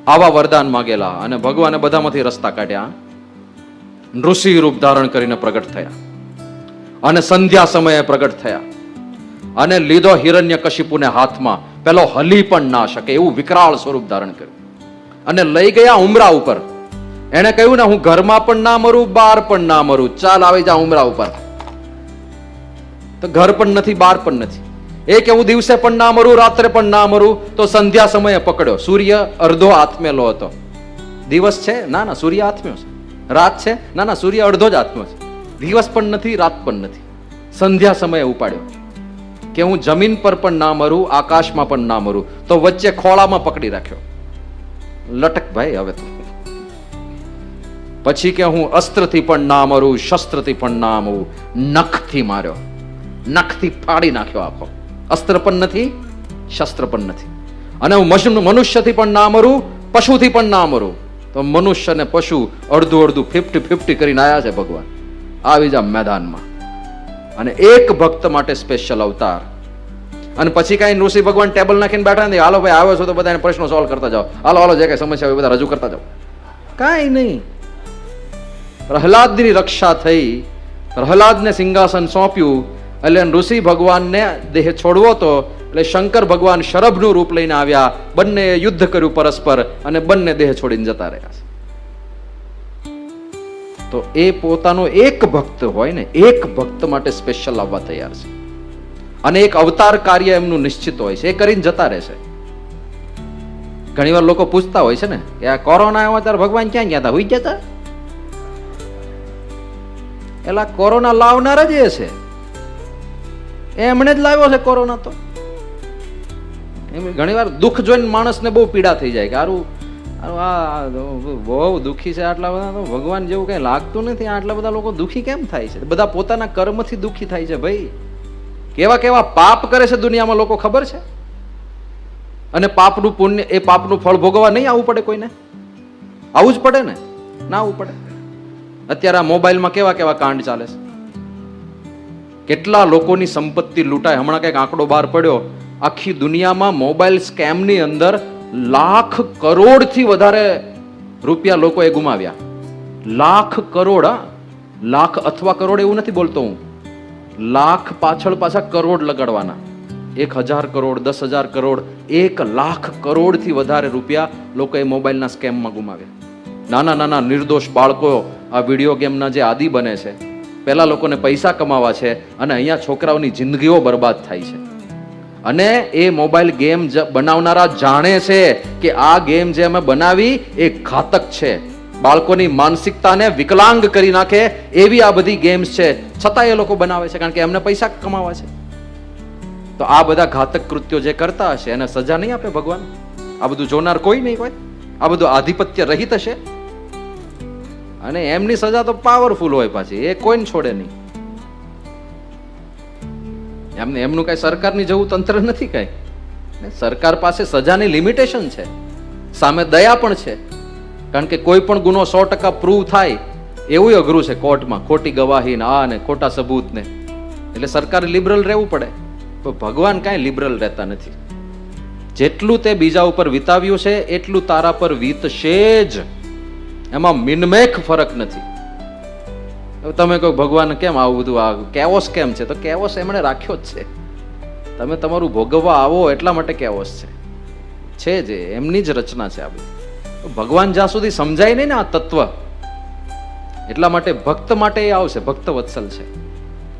Speaker 1: આવા વરદાન માગેલા અને ભગવાને બધામાંથી રસ્તા કાઢ્યા. ઋષિ રૂપ ધારણ કરીને પ્રગટ થયા અને સંધ્યા સમયે પ્રગટ થયા અને લીધો હિરણ્યકશિપુને હાથમાં, પેલો હલી પણ ના શકે એવું વિકરાળ સ્વરૂપ ધારણ કર્યું અને લઈ ગયા ઉમરા ઉપર. એને કહ્યું ને, હું ઘરમાં પણ ના મરું, બહાર પણ ના મરું, ચાલ આવી જા ઉમરા ઉપર. તો ઘર પણ નથી, બહાર પણ નથી. એ કે હું દિવસે પણ ના મરું, રાત્રે પણ ના મરું. તો સંધ્યા સમયે પકડ્યો. સૂર્ય અડધો આત્મેલો હતો. દિવસ છે? ના ના, સૂર્ય આત્મ્યો છે. રાત છે? ના ના, સૂર્ય અડધો જ આત્મ્યો છે. દિવસ પણ નથી, રાત પણ નથી. સંધ્યા સમયે ઉપાડ્યો કે હું જમીન પર પણ ના મરું, આકાશમાં પણ ના મરું. તો વચ્ચે ખોળામાં પકડી રાખ્યો. લટક ભાઈ હવે તો. પછી કે હું અસ્ત્રથી પણ ના મરું, શસ્ત્રથી પણ ના મરું. નખથી માર્યો, નખથી ફાડી નાખ્યો આખો. અસ્ત્ર પણ નથી, શસ્ત્ર પણ નથી. અને હું મનુષ્યથી પણ ના મરું, પશુથી પણ ના મરું. તો મનુષ્ય ને પશુ અડધું અડધું 50-50 કરીને આવ્યા છે ભગવાન. આવી જા મેદાનમાં. અને એક ભક્ત માટે સ્પેશિયલ અવતાર. અને પછી કઈ ઋષિ ભગવાન ટેબલ નાખીને બેઠા નથી, હાલો ભાઈ આવ્યો છો તો બધા પ્રશ્નો સોલ્વ કરતા જાઓ, હાલો હાલો જે કઈ સમસ્યા હોય બધા રજૂ કરતા જાઓ. કાંઈ નહીં. પ્રહલાદની રક્ષા થઈ. પ્રહલાદને સિંહાસન સોંપ્યું એટલે ઋષિ ભગવાનને દેહ છોડવો તો એટલે શંકર ભગવાન શરભનું રૂપ લઈને આવ્યા. બંને યુદ્ધ કર્યું પરસ્પર અને બંને દેહ છોડીને જતા રહ્યા. તો એ પોતાનો એક ભક્ત હોય ને, એક ભક્ત માટે સ્પેશિયલ આવવા તૈયાર છે. અને એક અવતાર કાર્ય એમનું નિશ્ચિત હોય છે, એ કરીને જતા રહેશે. ઘણી વાર લોકો પૂછતા હોય છે ને કે આ કોરોના આવ્યો ત્યારે ભગવાન ક્યાં ગયા હતા? હુઈ ગયા હતા? એટલે કોરોના લાવનાર જ એ છે. એમણે જ લાવ્યો છે કોરોના. તો ઘણી વાર દુઃખ જોઈને માણસને બહુ પીડા થઈ જાય કે આરું બહુ દુઃખી છે આટલા બધા. તો ભગવાન જેવું કઈ લાગતું નથી. આટલા બધા લોકો દુઃખી કેમ થાય છે? બધા પોતાના કર્મથી દુઃખી થાય છે ભાઈ. કેવા કેવા પાપ કરે છે દુનિયામાં લોકો, ખબર છે? અને પાપનું પુણ્ય, એ પાપનું ફળ ભોગવવા નહીં આવવું પડે કોઈને? આવવું જ પડે ને? ના આવવું પડે? અત્યારે આ મોબાઈલમાં કેવા કેવા કાંડ ચાલે છે. કેટલા લોકોની સંપત્તિ લૂંટાય. હમણાં કઈક આંકડો બહાર પડ્યો, આખી દુનિયામાં મોબાઈલ સ્કેમની અંદર લાખ કરોડથી વધારે રૂપિયા લોકોએ ગુમાવ્યા. લાખ કરોડ. લાખ અથવા કરોડ એવું નથી બોલતો હું. લાખ પાછળ પાછા કરોડ લગાડવાના. 1000 કરોડ, 10,000 કરોડ, 1 લાખ કરોડથી વધારે રૂપિયા લોકોએ મોબાઈલના સ્કેમમાં ગુમાવ્યા. નાના નાના નિર્દોષ બાળકો આ વિડીયો ગેમના જે આદિ બને છે. પહેલા લોકોને પૈસા કમાવા છે અને અહીંયા છોકરાઓની જિંદગીઓ બરબાદ થાય છે. અને એ મોબાઈલ ગેમ બનાવનારા જાણે છે કે આ ગેમ જે અમે બનાવી એ ઘાતક છે, બાળકોની માનસિકતાને વિકલાંગ કરી નાખે એવી આ બધી ગેમ્સ છે. છતાં એ લોકો બનાવે છે કારણ કે એમને પૈસા કમાવા છે. તો આ બધા ઘાતક કૃત્યો જે કરતા હશે એને સજા નહીં આપે ભગવાન? આ બધું જોનાર કોઈ નહીં હોય? આ બધું આધિપત્ય રહિત હશે? અને એમની સજા તો પાવરફુલ હોય પાછી, એ કોઈને છોડે નહીં. એમનું કઈ સરકારની જેવું તંત્ર નથી કઈ. સરકાર પાસે સજાની લિમિટેશન છે, સામે દયા પણ છે. કારણ કે કોઈ પણ ગુનો 100% પ્રૂવ થાય એવું અઘરું છે કોર્ટમાં, ખોટી ગવાહી ને આ ને ખોટા સબૂત ને. એટલે સરકારે લિબરલ રહેવું પડે. તો ભગવાન કાંઈ લિબરલ રહેતા નથી. જેટલું તે બીજા ઉપર વિતાવ્યું છે એટલું તારા પર વીતશે જ. એમાં મિનમેક ફરક નથી. તમે કહો ભગવાન કેમ આવું બધું, આ કેઓસ કેમ છે? તો કેઓસ એમણે રાખ્યો જ છે. તમે તમારું ભોગવવા આવો એટલા માટે કેઓસ છે જ. એમની જ રચના છે આ બધી. ભગવાન જ્યાં સુધી સમજાય નહીં ને આ તત્વ, એટલા માટે ભક્ત માટે એ આવશે. ભક્ત વત્સલ છે.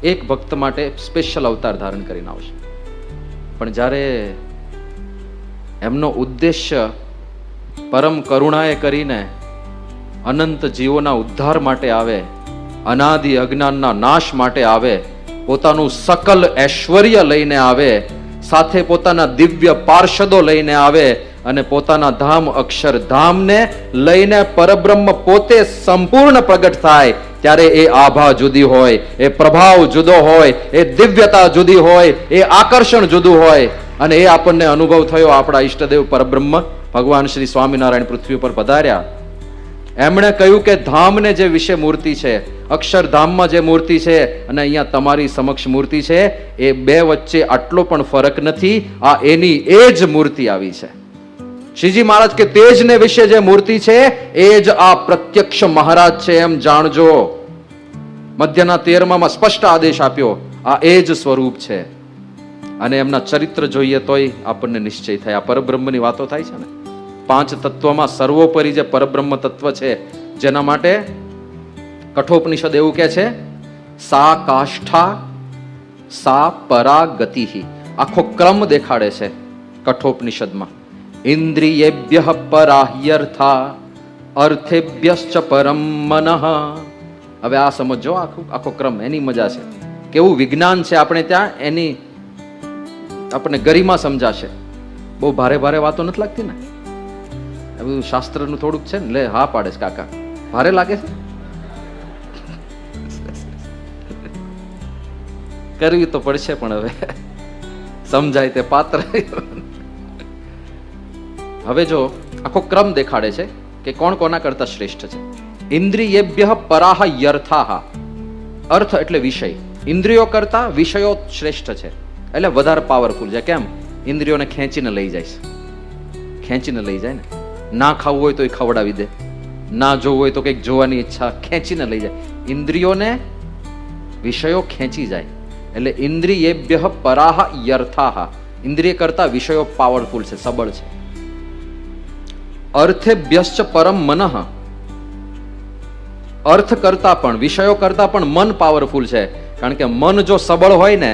Speaker 1: એક ભક્ત માટે સ્પેશિયલ અવતાર ધારણ કરીને આવશે. પણ જ્યારે એમનો ઉદ્દેશ્ય પરમ કરુણાએ કરીને અનંત જીવોના ઉદ્ધાર માટે આવે, અનાદિ અજ્ઞાનના નાશ માટે આવે, પોતાનું સકલ ઐશ્વર્ય લઈને આવે, સાથે પોતાના દિવ્ય પાર્ષદો લઈને આવે અને પોતાના ધામ અક્ષરધામને લઈને પરબ્રહ્મ પોતે સંપૂર્ણ પ્રગટ થાય, ત્યારે એ આભા જુદી હોય, એ પ્રભાવ જુદો હોય, એ દિવ્યતા જુદી હોય, એ આકર્ષણ જુદું હોય. અને એ આપણને અનુભવ થયો આપણા ઈષ્ટદેવ પરબ્રહ્મ ભગવાન શ્રી સ્વામિનારાયણ પૃથ્વી પર પધાર્યા. એમણે કહ્યું કે ધામને જે વિશે મૂર્તિ છે, અક્ષરધામમાં જે મૂર્તિ છે અને અહીંયા તમારી સમક્ષ મૂર્તિ છે, એ બે વચ્ચે આટલો પણ ફરક નથી. આ એની એ જ મૂર્તિ આવી છે. શ્રીજી મહારાજ કે તેજને વિશે જે મૂર્તિ છે એ જ આ પ્રત્યક્ષ મહારાજ છે એમ જાણજો. મધ્યના 13માં સ્પષ્ટ આદેશ આપ્યો, આ એ જ સ્વરૂપ છે. અને એમના ચરિત્ર જોઈએ તોય આપણને નિશ્ચય થાય. આ પરબ્રહ્મની વાતો થાય છે ને, 5 તત્વમાં સર્વોપરી જે પરબ્રહ્મ તત્વ છે, જેના માટે કઠોપનિષદ એવું કહે છે, સા કાષ્ઠા સા પરાગતિ. આખો ક્રમ દેખાડે છે કઠોપનિષદમાં. ઇન્દ્રિયેભ્યઃ પરાહ્યર્થા અર્થેભ્યશ્ચ પરમ મનઃ. હવે આ સમજો, આખો ક્રમ, એની મજા છે. કેવું વિજ્ઞાન છે આપણે ત્યાં, એની આપણને ગરિમા સમજાશે. બહુ ભારે ભારે વાતો નથી લાગતી ને? બધું શાસ્ત્રનું થોડુંક છે ને. લે હા પાડે છે કાકા, ભારે લાગે છે? કરવી તો પડશે, પણ હવે સમજાય તે પાત્ર. હવે જો આખો ક્રમ દેખાડે છે કે કોણ કોના કરતા શ્રેષ્ઠ છે. ઇન્દ્રિયેભ્યઃ પરાહ યર્થાહ. અર્થ એટલે વિષય. ઇન્દ્રિયો કરતા વિષયો શ્રેષ્ઠ છે, એટલે વધારે પાવરફુલ છે. કેમ? ઇન્દ્રિયોને ખેંચીને લઈ જાય છે. ખેંચીને લઈ જાય ને. ના ખાવું હોય તો એ ખવડાવી દે, ના જોવું હોય તો કંઈક જોવાની ઈચ્છા, ખેંચીને લઈ જાય. ઇન્દ્રિયોને વિષયો ખેંચી જાય. એટલે ઇન્દ્રિયેભ્યઃ પરાહ યર્થાહ. ઇન્દ્રિય કરતા વિષયો પાવરફુલ છે, સબળ છે. અર્થેભ્યશ્ચ પરમ મનઃ. અર્થ કરતા પણ, વિષયો કરતા પણ મન પાવરફુલ છે. કારણ કે મન જો સબળ હોય ને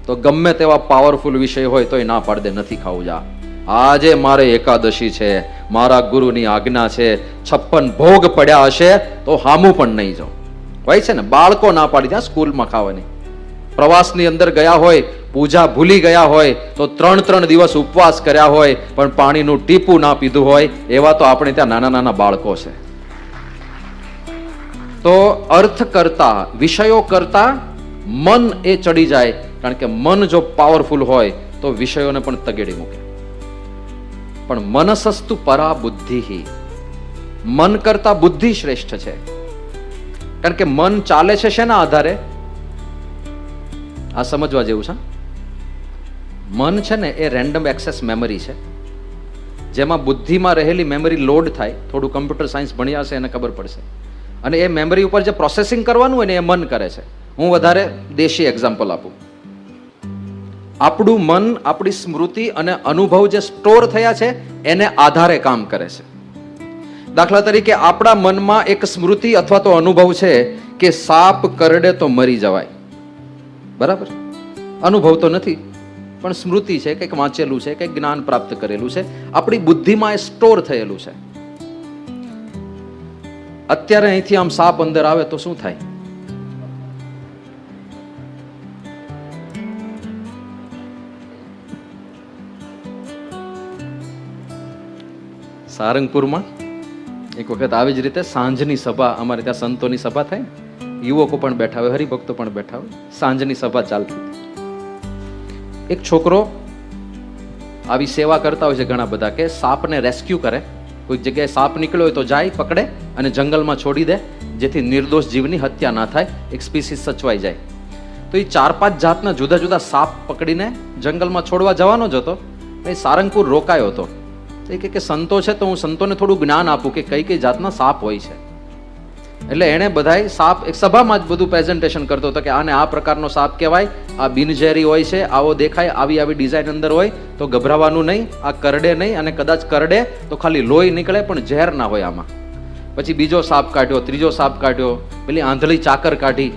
Speaker 1: તો ગમે તેવા પાવરફુલ વિષય હોય તો એ ના પાડ દે, નથી ખાવું. જા, આજે મારે એકાદશી છે, મારા ગુરુની આજ્ઞા છે, 56 ભોગ પડ્યા હશે તો હામું પણ નહીં જાઉં. હોય છે ને, બાળકો ના પાડી ત્યાં સ્કૂલમાં ખાવાની. પ્રવાસની અંદર ગયા હોય, પૂજા ભૂલી ગયા હોય તો 3 દિવસ ઉપવાસ કર્યા હોય પણ પાણીનું ટીપું ના પીધું હોય, એવા તો આપણે ત્યાં નાના નાના બાળકો છે. તો અર્થ કરતા, વિષયો કરતા મન એ ચડી જાય. કારણ કે મન જો પાવરફુલ હોય તો વિષયોને પણ તગેડી મૂકે. પણ મનસસ્તુ પરા બુદ્ધિ. મન કરતા બુદ્ધિ શ્રેષ્ઠ છે. કારણ કે મન ચાલે છે શેના આધારે? આ સમજવા જેવું છે. મન છે ને એ રેન્ડમ એક્સેસ મેમરી છે, જેમાં બુદ્ધિમાં રહેલી મેમરી લોડ થાય. થોડું કમ્પ્યુટર સાયન્સ ભણ્યા હશે એને ખબર પડશે. અને એ મેમરી ઉપર જે પ્રોસેસિંગ કરવાનું હોય ને એ મન કરે છે. હું વધારે દેશી એક્ઝામ્પલ આપું. આપણું મન આપણી સ્મૃતિ અને અનુભવ જે સ્ટોર થયા છે એને આધારે કામ કરે છે. દાખલા તરીકે આપણા મનમાં એક સ્મૃતિ અથવા તો અનુભવ છે કે સાપ કરડે તો મરી જવાય. બરાબર? અનુભવ તો નથી, પણ સ્મૃતિ છે, કંઈક વાંચેલું છે, કંઈક જ્ઞાન પ્રાપ્ત કરેલું છે, આપણી બુદ્ધિમાં એ સ્ટોર થયેલું છે. અત્યારે અહીંથી આમ સાપ અંદર આવે તો શું થાય? સારંગપુરમાં એક વખત આવી જ રીતે સાંજની સભા, અમારે ત્યાં સંતોની સભા થાય, યુવકો પણ બેઠા હોય, હરિભક્તો પણ બેઠા હોય, સાંજની સભા ચાલતી. એક છોકરો આવી સેવા કરતા હોય છે ઘણા બધા, કે સાપને રેસ્ક્યુ કરે. કોઈક જગ્યાએ સાપ નીકળ્યો હોય તો જાય, પકડે અને જંગલમાં છોડી દે, જેથી નિર્દોષ જીવની હત્યા ના થાય, એક સ્પીસીસ સચવાઈ જાય. તો એ 4-5 જાતના જુદા જુદા સાપ પકડીને જંગલમાં છોડવા જવાનો જ હતો. એ સારંગપુર રોકાયો હતો. એ કે સંતો છે તો હું સંતોને થોડું જ્ઞાન આપું કે કઈ કઈ જાતના સાપ હોય છે. એટલે એણે બધાય સાપ એક સભામાં જ બધું પ્રેઝન્ટેશન કરતો હતો કે આને આ પ્રકારનો સાપ કહેવાય, આ બિનઝેરી હોય છે, આવો દેખાય, આવી આવી ડિઝાઇન અંદર હોય, તો ગભરાવાનું નહીં, આ કરડે નહીં, અને કદાચ કરડે તો ખાલી લોહી નીકળે પણ ઝેર ના હોય આમાં. પછી બીજો સાપ કાઢ્યો, ત્રીજો સાપ કાઢ્યો, પેલી આંધળી ચાકર કાઢી,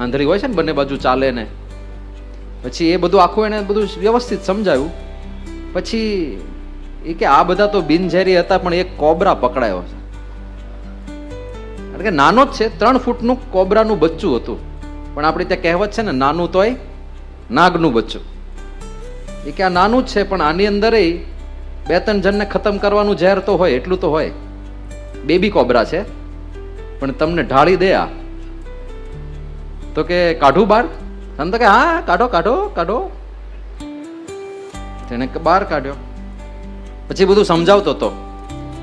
Speaker 1: આંધળી હોય છે ને બંને બાજુ ચાલે ને. પછી એ બધું આખું એને બધું વ્યવસ્થિત સમજાવ્યું. પછી એ કે આ બધા તો બિનઝેરી હતા પણ એક કોબરા પકડાયો છે. કે નાનો જ છે, 3 ફૂટનું કોબરાનું બચ્ચું હતું. પણ આપણે ત્યાં કહેવત છે ને, નાનું તોય નાગનું બચ્ચું. એ કે આ નાનું જ છે પણ આની અંદર 2-3 જણને ખતમ કરવાનું ઝેર તો હોય, એટલું તો હોય. બેબી કોબરા છે પણ તમને ઢાળી દે આ. તો કે કાઢું બહાર? તો કે હા કાઢો કાઢો કાઢો. તેને બહાર કાઢ્યો. પછી બધું સમજાવતો હતો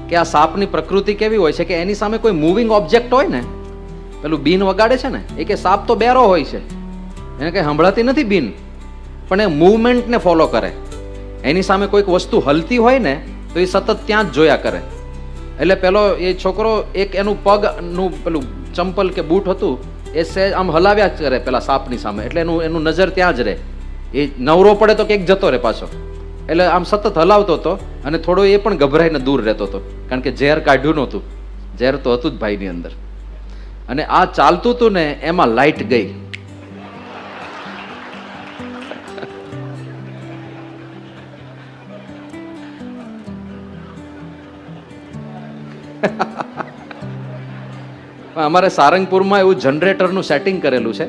Speaker 1: કે આ સાપની પ્રકૃતિ કેવી હોય છે કે એની સામે કોઈ મૂવિંગ ઓબ્જેક્ટ હોય ને, પેલું બીન વગાડે છે ને, એ કે સાપ તો બેરો હોય છે, એને કઈ સંભળાતી નથી બીન, પણ એ મૂવમેન્ટને ફોલો કરે. એની સામે કોઈક વસ્તુ હલતી હોય ને તો એ સતત ત્યાં જ જોયા કરે. એટલે પેલો એ છોકરો એક એનું પગનું પેલું ચંપલ કે બૂટ હતું એ સહેજ આમ હલાવ્યા જ કરે પેલા સાપની સામે, એટલે એનું નજર ત્યાં જ રહે. એ નવરો પડે તો કંઈક જતો રહે પાછો, એટલે આમ સતત હલાવતો હતો અને થોડો એ પણ ગભરાઈને દૂર રહેતો હતો, કારણ કે ઝેર કાઢ્યું નહોતું. ઝેર તો હતું જ ભાઈની અંદર. અને આ ચાલતું હતું ને એમાં લાઈટ ગઈ. અમારે સારંગપુરમાં એવું જનરેટરનું સેટિંગ કરેલું છે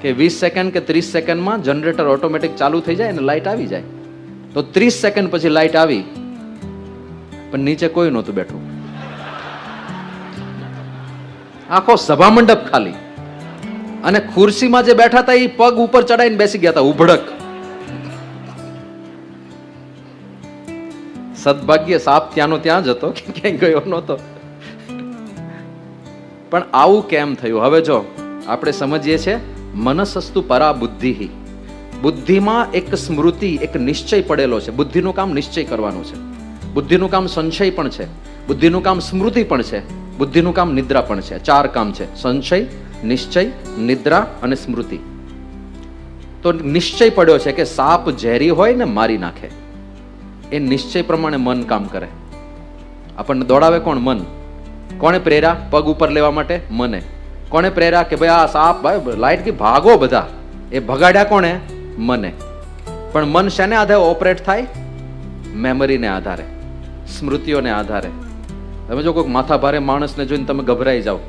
Speaker 1: કે 20 સેકન્ડ કે 30 સેકન્ડમાં જનરેટર ઓટોમેટિક ચાલુ થઈ જાય અને લાઇટ આવી જાય. તો 30 સેકન્ડ પછી લાઇટ આવી, પણ નીચે કોઈ નહોતું બેઠું. આખો સભા મંડપ ખાલી, અને ખુરશીમાં જે બેઠા હતા એ પગ ઉપર ચડાઈને બેસી ગયા હતા ઉભડક. સદભાગ્ય સાપ ત્યાંનો ત્યાં જ હતો, ક્યાંય ગયો નહોતો. પણ આવું કેમ થયું? હવે જો આપણે સમજીએ છીએ, મનસસ્તુ પરા બુદ્ધિ. બુદ્ધિમાં એક સ્મૃતિ, એક નિશ્ચય પડેલો છે. બુદ્ધિનું કામ નિશ્ચય કરવાનું છે. બુદ્ધિનું કામ સંશય પણ છે, બુદ્ધિનું કામ સ્મૃતિ પણ છે, બુદ્ધિનું કામ નિદ્રા પણ છે. 4 કામ છે: સંશય, નિશ્ચય, નિદ્રા અને સ્મૃતિ. તો નિશ્ચય પડ્યો છે કે સાપ ઝેરી હોય ને મારી નાખે. એ નિશ્ચય પ્રમાણે મન કામ કરે. આપણને દોડાવે કોણ? મન. કોણે પ્રેર્યા પગ ઉપર લેવા માટે? મને. કોણે પ્રેર્યા કે ભાઈ આ સાપ ભાઈ લાઈટ કી ભાગો બધા? એ ભગાડ્યા કોણે? મને. પણ મન શેને આધારે ઓપરેટ થાય? મેમરીને આધારે, સ્મૃતિઓને આધારે. તમે જો કોઈક માથા ભારે માણસને જોઈને તમે ગભરાઈ જાઓ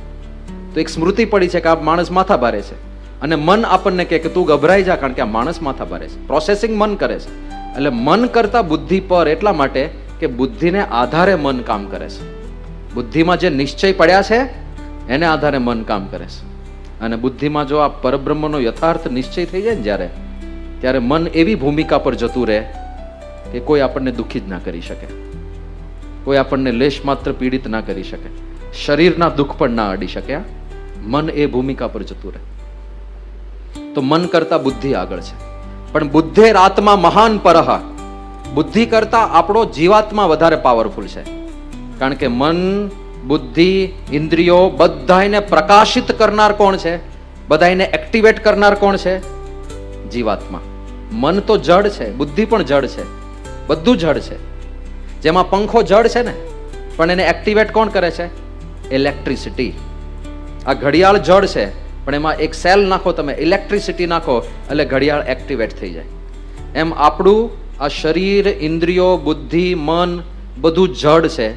Speaker 1: તો એક સ્મૃતિ પડી છે કે આ માણસ માથા ભારે છે, અને મન આપણને કહે કે તું ગભરાઈ જા કારણ કે આ માણસ માથા ભારે છે. પ્રોસેસિંગ મન કરે છે. એટલે મન કરતા બુદ્ધિ પર એટલા માટે કે બુદ્ધિને આધારે મન કામ કરે છે. બુદ્ધિમાં જે નિશ્ચય પડ્યા છે એને આધારે મન કામ કરે છે. અને બુદ્ધિમાં જો આ પરબ્રહ્મનો યથાર્થ નિશ્ચય થઈ જાય ને ત્યારે મન એવી ભૂમિકા પર જતું રહે કે કોઈ આપણને દુઃખી જ ના કરી શકે, કોઈ આપણને લેશ માત્ર પીડિત ના કરી શકે, શરીરના દુઃખ પણ ના અડી શકે. મન એ ભૂમિકા પર જતું રહે. તો મન કરતા બુદ્ધિ આગળ છે. પણ બુદ્ધેર આત્મા મહાન પરહ. બુદ્ધિ કરતા આપણો જીવાત્મા વધારે પાવરફુલ છે. કારણ કે મન, બુદ્ધિ, ઇન્દ્રિયો બધાને પ્રકાશિત કરનાર કોણ છે? બધાને એક્ટિવેટ કરનાર કોણ છે? જીવાત્મા. મન તો જડ છે, બુદ્ધિ પણ જડ છે, બધું જડ છે. જેમાં પંખો જડ છે ને, પણ એને એક્ટિવેટ કોણ કરે છે? ઇલેક્ટ્રિસિટી. આ ઘડિયાળ જડ છે, પણ એમાં એક સેલ નાખો તમે, ઇલેક્ટ્રિસિટી નાખો એટલે ઘડિયાળ એક્ટિવેટ થઈ જાય. એમ આપણું આ શરીર, ઇન્દ્રિયો, બુદ્ધિ, મન બધું જડ છે,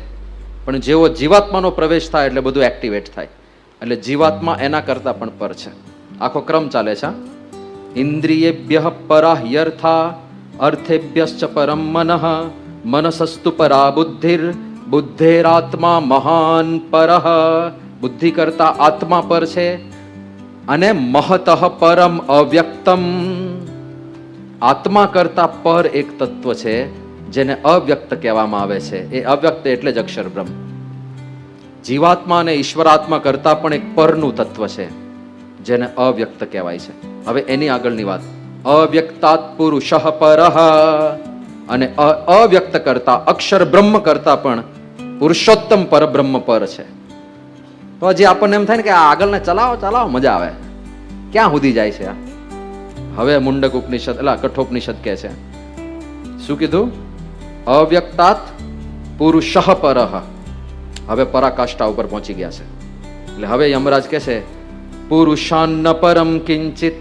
Speaker 1: પણ જેવો જીવાત્માનો પ્રવેશ થાય એટલે બધું એક્ટિવેટ થાય. એટલે જીવાત્મા એના કરતા પણ પર છે. આખો ક્રમ ચાલે છે. ઇન્દ્રિયેભ્યઃ પરા યર્થા અર્થેભ્યશ્ચ પરમ મનઃ મનસસ્તુ પરા બુદ્ધિર બુદ્ધેરાત્મા મહાન પરઃ. બુદ્ધિ કરતા આત્મા પર છે. અને મહતઃ પરમ અવ્યક્તમ. આત્મા કરતા પર એક તત્વ છે જેને અવ્યક્ત કહેવામાં આવે છે. એ અવ્યક્ત એટલે જ અક્ષર બ્રહ્મ. જીવાત્મા અને ઈશ્વરાત્મા કરતા પણ એક પરનું તત્વ છે જેને અવ્યક્ત કહેવાય છે. હવે એની આગળની વાત, અવ્યક્તાત પુરુષઃ પરઃ. અને અવ્યક્ત કરતા, અક્ષર બ્રહ્મ કરતા પણ પુરુષોત્તમ પરબ્રહ્મ પર છે. તો હજી આપણને એમ થાય ને કે આ આગળને ચલાવો મજા આવે, ક્યાં સુધી જાય છે આ? હવે મુંડક ઉપનિષદ કઠોપનિષદ કહે છે, શું કીધું? અવ્યક્તાત પુરુષઃ પરઃ. હવે પરાકાષ્ઠા ઉપર પહોંચી ગયા છે. એટલે હવે યમરાજ કહે છે, પુરુષાન્ન પરમ કિંચિત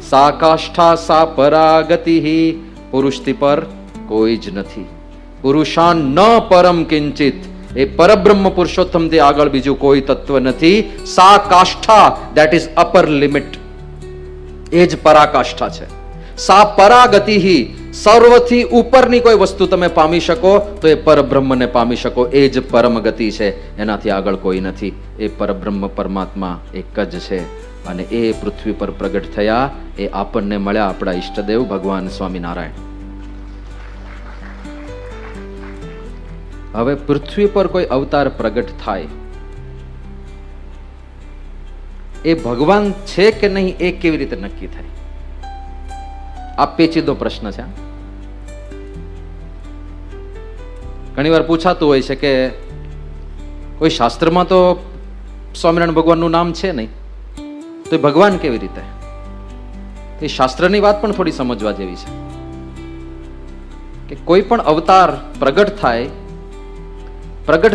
Speaker 1: સા કાષ્ઠા સા પરાગતિ. પુરુષથી પર કોઈ જ નથી. પુરુષાન ન પરમ કિંચિત. એ પરબ્રહ્મ પુરુષોત્તમથી આગળ બીજું કોઈ તત્વ નથી. સા કાષ્ઠા, ધેટ ઇઝ અપર લિમિટ, એ જ પરાકાષ્ઠા છે. સા પરાગતિ, સર્વથી ઉપરની કોઈ વસ્તુ તમે પામી શકો તો એ પરબ્રહ્મને પામી શકો. એ જ પરમ ગતિ છે, એનાથી આગળ કોઈ નથી. એ પરબ્રહ્મ પરમાત્મા એક જ છે. અને એ પૃથ્વી પર પ્રગટ થયા. એ આપણને મળ્યા આપણા ઈષ્ટદેવ ભગવાન સ્વામિનારાયણ. હવે પૃથ્વી પર કોઈ અવતાર પ્રગટ થાય, એ ભગવાન છે કે નહીં એ કેવી રીતે નક્કી થાય? આ પેચીદો પ્રશ્ન છે. ઘણીવાર પૂછાતું હોય છે કે કોઈ શાસ્ત્રમાં તો સ્વામિનારાયણ ભગવાનનું નામ છે નહીં, તો એ ભગવાન કેવી રીતે? એ શાસ્ત્રની વાત પણ થોડી સમજવા જેવી છે કે કોઈ પણ અવતાર પ્રગટ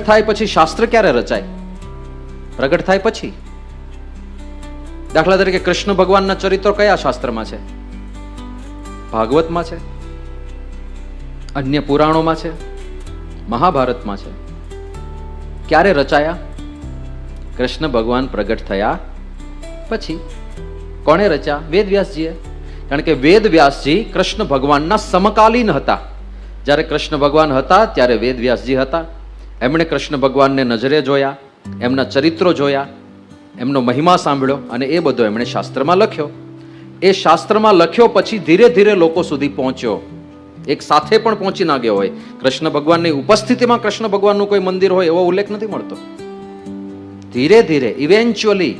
Speaker 1: થાય પછી શાસ્ત્ર ક્યારે રચાય? પ્રગટ થાય પછી. દાખલા તરીકે કૃષ્ણ ભગવાનના ચરિત્રો કયા શાસ્ત્રમાં છે? ભાગવતમાં છે, અન્ય પુરાણોમાં છે, મહાભારતમાં છે. ક્યારે રચાયા? કૃષ્ણ ભગવાન પ્રગટ થયા પછી. કોણે રચ્યા? વેદવ્યાસજીએ. કારણ કે વેદવ્યાસજી કૃષ્ણ ભગવાનના સમકાલીન હતા. જ્યારે કૃષ્ણ ભગવાન હતા ત્યારે વેદવ્યાસજી હતા. એમણે કૃષ્ણ ભગવાનને નજરે જોયા, એમના ચરિત્રો જોયા, એમનો મહિમા સાંભળ્યો અને એ બધો એમણે શાસ્ત્રમાં લખ્યો. એ શાસ્ત્રમાં લખ્યો પછી ધીરે ધીરે લોકો સુધી પહોંચ્યો. એક સાથે પણ પહોંચી ના ગયો હોય. કૃષ્ણ ભગવાનની ઉપસ્થિતિમાં કૃષ્ણ ભગવાનનું કોઈ મંદિર હોય એવો ઉલ્લેખ નથી મળતો. ધીરે ધીરે ઇવેન્ચ્યુઅલી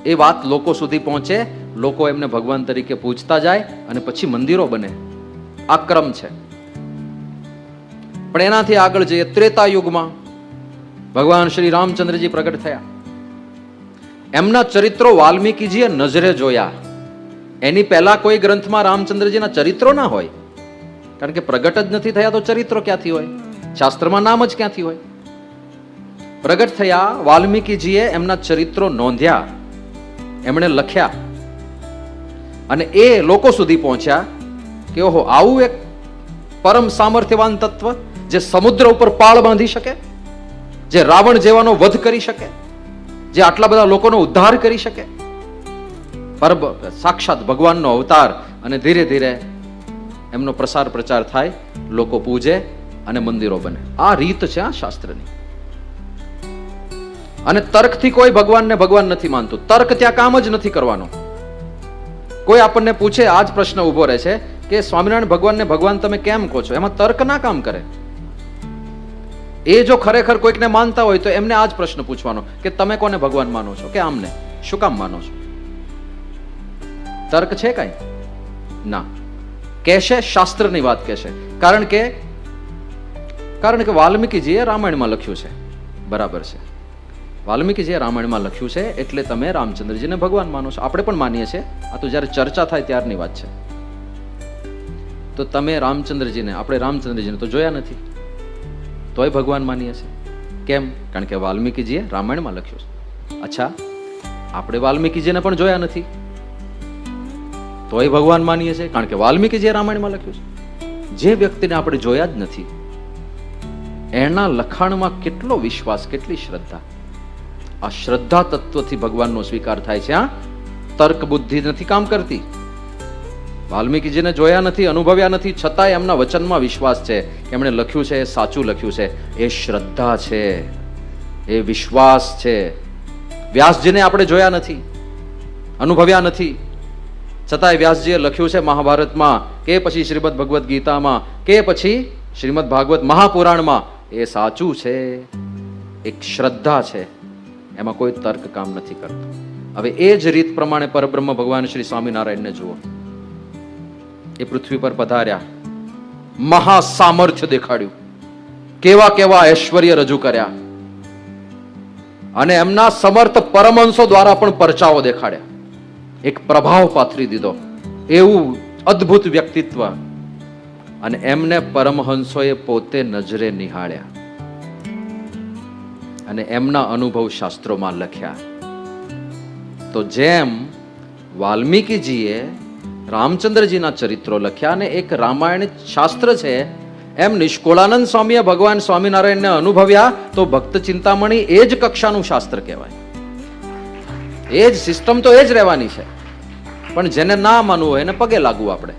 Speaker 1: એ વાત લોકો સુધી પહોંચે, લોકો એમને ભગવાન તરીકે પૂજતા જાય અને પછી મંદિરો બને. આ ક્રમ છે. પણ એનાથી આગળ જઈએ, ત્રેતા યુગમાં ભગવાન શ્રી રામચંદ્રજી પ્રગટ થયા. એમના ચરિત્રો વાલ્મીકીજીએ નજરે જોયા. એની પહેલા કોઈ ગ્રંથમાં રામચંદ્રજીના ચરિત્રો ના હોય, કારણ કે પ્રગટ જ નથી થયા તો ચરિત્રો ક્યાંથી હોય? શાસ્ત્રમાં નામ જ ક્યાંથી હોય? પ્રગટ થયા, વાલ્મીકીજીએ એમના ચરિત્રો નોંધ્યા, એમણે લખ્યા અને એ લોકો સુધી પહોંચ્યા કે ઓહો, આવું એક પરમ સામર્થ્યવાન તત્વ જે સમુદ્ર ઉપર પાળ બાંધી શકે, જે રાવણ જેવાનો વધ કરી શકે, જે આટલા બધા લોકોનો ઉદ્ધાર કરી શકે, સાક્ષાત ભગવાનનો અવતાર. અને ધીરે ધીરે એમનો પ્રસાર પ્રચાર થાય, લોકો પૂજે અને મંદિરો બને. આ રીત છે આ શાસ્ત્રની. અને તર્કથી કોઈ ભગવાનને ભગવાન નથી માનતું. તર્ક ત્યાં કામ જ નથી કરવાનો. કોઈ આપણને પૂછે, આ જ પ્રશ્ન ઉભો રહે છે કે સ્વામિનારાયણ ભગવાનને ભગવાન તમે કેમ કહો છો? એમાં તર્ક ના કામ કરે. એ જો ખરેખર કોઈકને માનતા હોય તો એમને આ જ પ્રશ્ન પૂછવાનો કે તમે કોને ભગવાન માનો છો, કે આમને શું કામ માનો છો? તર્ક છે કઈ? ના. કહેશે શાસ્ત્રની વાત કહેશે. કારણ કે વાલ્મીકીજીએ રામાયણમાં લખ્યું છે. બરાબર છે, વાલ્મીકીજીએ રામાયણમાં લખ્યું છે એટલે તમે રામચંદ્રજીને ભગવાન માનો છો. આપણે પણ માનીએ છીએ. આ તો જ્યારે ચર્ચા થાય ત્યારની વાત છે. તો તમે રામચંદ્રજીને, આપણે રામચંદ્રજીને તો જોયા નથી, તોય ભગવાન માનીએ છીએ. કેમ? કારણ કે વાલ્મીકીજીએ રામાયણમાં લખ્યું છે. અચ્છા, આપણે વાલ્મીકીજીને પણ જોયા નથી, તોય ભગવાન માનીએ છીએ કારણ કે વાલ્મીકીજીએ રામાયણમાં લખ્યું છે. જે વ્યક્તિને આપણે જોયા જ નથી એના લખાણમાં કેટલો વિશ્વાસ, કેટલી શ્રદ્ધા. આ શ્રદ્ધા તત્વથી ભગવાનનો સ્વીકાર થાય છે. આ તર્ક બુદ્ધિ નથી કામ કરતી. વાલ્મીકીજીને જોયા નથી, અનુભવ્યા નથી, છતાંય એમના વચનમાં વિશ્વાસ છે કે એમણે લખ્યું છે એ સાચું લખ્યું છે. એ શ્રદ્ધા છે, એ વિશ્વાસ છે. વ્યાસજીને આપણે જોયા નથી, અનુભવ્યા નથી, છતાંય વ્યાસજીએ લખ્યું છે મહાભારતમાં કે પછી શ્રીમદ ભગવદ્ ગીતામાં કે પછી શ્રીમદ ભાગવત મહાપુરાણમાં. એ સાચું છે. એક શ્રદ્ધા છે, એમાં કોઈ તર્ક કામ નથી કરતું. હવે એ જ રીત પ્રમાણે પરબ્રહ્મ ભગવાન શ્રી સ્વામિનારાયણને જુઓ. એ પૃથ્વી પર પધાર્યા, મહાસામર્થ્ય દેખાડ્યું, કેવા કેવા ઐશ્વર્ય રજૂ કર્યા અને એમના સમર્થ પરમહંસો દ્વારા પણ પરચાઓ દેખાડ્યા. એક પ્રભાવ પાથરી દીધો. એવું અદ્ભુત વ્યક્તિત્વ. અને એમને પરમહંસોએ પોતે નજરે નિહાળ્યા અને એમના અનુભવ શાસ્ત્રોમાં લખ્યા. તો જેમ વાલ્મીકીજીએ રામચંદ્રજીના ચરિત્રો લખ્યા અને એક રામાયણ શાસ્ત્ર છે, એમ નિષ્કુળાનંદ સ્વામીએ ભગવાન સ્વામિનારાયણને અનુભવ્યા. તો ભક્ત ચિંતામણી એ જ કક્ષાનું શાસ્ત્ર કહેવાય. એ જ સિસ્ટમ તો એ જ રહેવાની છે. પણ જેને ના માનવું હોય એને પગે લાગવું. આપણે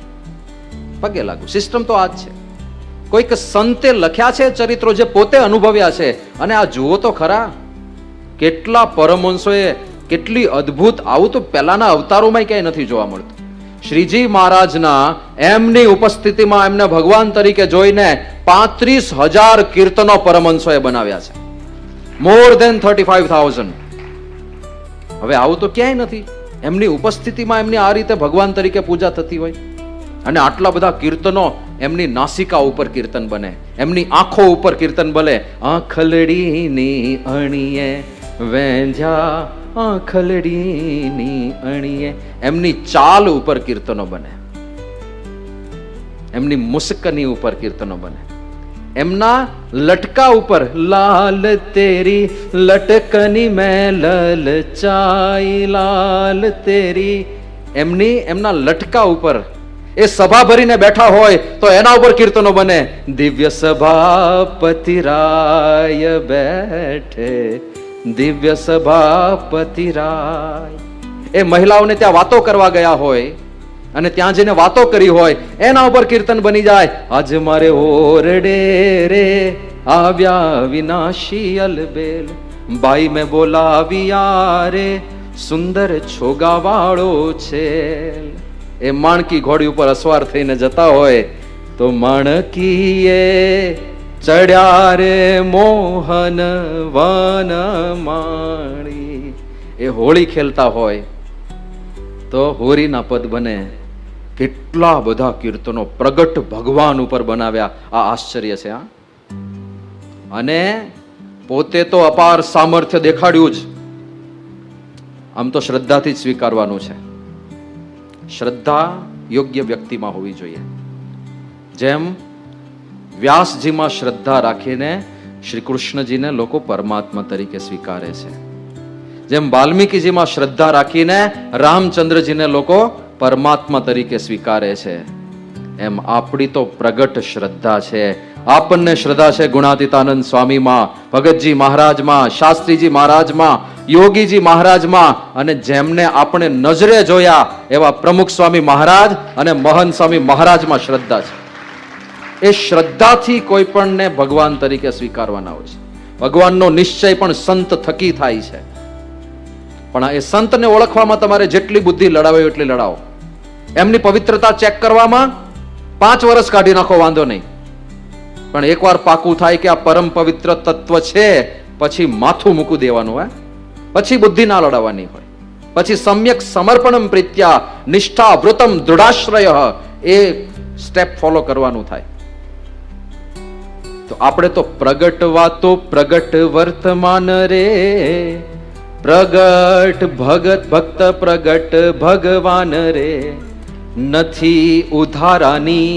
Speaker 1: પગે લાગવું. સિસ્ટમ તો આ જ છે. કોઈક સંતે લખ્યા છે ચરિત્રો જે પોતે અનુભવ્યા છે. અને આ જુઓ તો ખરા, કેટલા પરમહંસોએ કેટલી અદ્ભુત. આવું તો પહેલાના અવતારોમાં ક્યાંય નથી જોવા મળતું. શ્રીજી મહારાજના એમની ઉપસ્થિતિમાં એમને ભગવાન તરીકે જોઈને 35,000 કીર્તનો પરમહંસોએ બનાવ્યા છે. More than 35,000. હવે આવું તો ક્યાંય નથી. એમની ઉપસ્થિતિમાં એમની આ રીતે ભગવાન તરીકે પૂજા થતી હોય અને આટલા બધા કીર્તનો એમની નાસિકા ઉપર કીર્તન બને, એમની આંખો ઉપર કીર્તન બને. આંખલડીની અણીએ વેંધ્યા, આંખલડીની અણીએ. એમની ચાલ ઉપર કીર્તનો બને, એમની મુસ્કની ઉપર કીર્તનો બને, એમના લટકા ઉપર લાલ તેરી લટકની મેં લલચાઈ, લાલ તેરી. એમના લટકા ઉપર એ સભા ભરીને બેઠા હોય તો એના ઉપર કીર્તનો બને. દિવ્ય સભાપતિ રાય બેઠે, દિવ્ય સભાપતિ રાય. એ મહિલાઓને ત્યાં વાતો કરવા ગયા હોય અને ત્યાં જઈને વાતો કરી હોય એના ઉપર કીર્તન બની જાય. આજ મારે ઓરડે રે આવ્યા વિનાશી અલબેલ, બાઈ મેં બોલાવ્યા રે સુંદર છોગાવાળો છે. એ માણકી ઘોડી ઉપર અસવાર થઈને જતા હોય તો માણકીએ ચડ્યા રે મોહન વન માણી. એ હોળી ખેલતા હોય તો હોરીના પદ બને. કેટલા બધા કીર્તનો પ્રગટ ભગવાન ઉપર બનાવ્યા. આ આશ્ચર્ય છે. અને પોતે તો અપાર સામર્થ્ય દેખાડ્યું જ. આમ તો શ્રદ્ધાથી જ સ્વીકારવાનું છે. શ્રદ્ધા યોગ્ય વ્યક્તિમાં હોવી જોઈએ. જેમ વ્યાસજીમાં શ્રદ્ધા રાખીને શ્રી કૃષ્ણજીને લોકો પરમાત્મા તરીકે સ્વીકારે છે, જેમ વાલ્મીકીજીમાં શ્રદ્ધા રાખીને રામચંદ્રજીને લોકો પરમાત્મા તરીકે સ્વીકારે છે, એમ આપણી તો પ્રગટ શ્રદ્ધા છે. આપણને શ્રદ્ધા છે ગુણાતીતાનંદ સ્વામીમાં, ભગતજી મહારાજમાં, શાસ્ત્રીજી મહારાજમાં, યોગીજી મહારાજમાં, અને જેમને આપણે નજરે જોયા એવા પ્રમુખ સ્વામી મહારાજ અને મહંત સ્વામી મહારાજમાં શ્રદ્ધા છે. એ શ્રદ્ધાથી કોઈ પણને ભગવાન તરીકે સ્વીકારવાના હોય છે. ભગવાનનો નિશ્ચય પણ સંત થકી થાય છે. પણ એ સંતને ઓળખવામાં તમારે જેટલી બુદ્ધિ લડાવે એટલી લડાવો. એમની પવિત્રતા ચેક કરવામાં 5 વર્ષ કાઢી નાખો, વાંધો નહીં. પણ એકવાર પાકું થાય કે આ પરમ પવિત્ર તત્વ છે, પછી માથું મૂકી દેવાનું. પછી બુદ્ધિ ના લડાવવાની હોય. પછી સમ્યક સમર્પણમ પ્રીત્યા નિષ્ઠા વૃતમ દૃઢાશ્રય, એ સ્ટેપ ફોલો કરવાનું થાય. તો આપણે તો પ્રગટ વાતો પ્રગટ વર્તમાન રે, પ્રગટ ભગત ભક્ત પ્રગટ ભગવાન રે, નથી ઉધારાની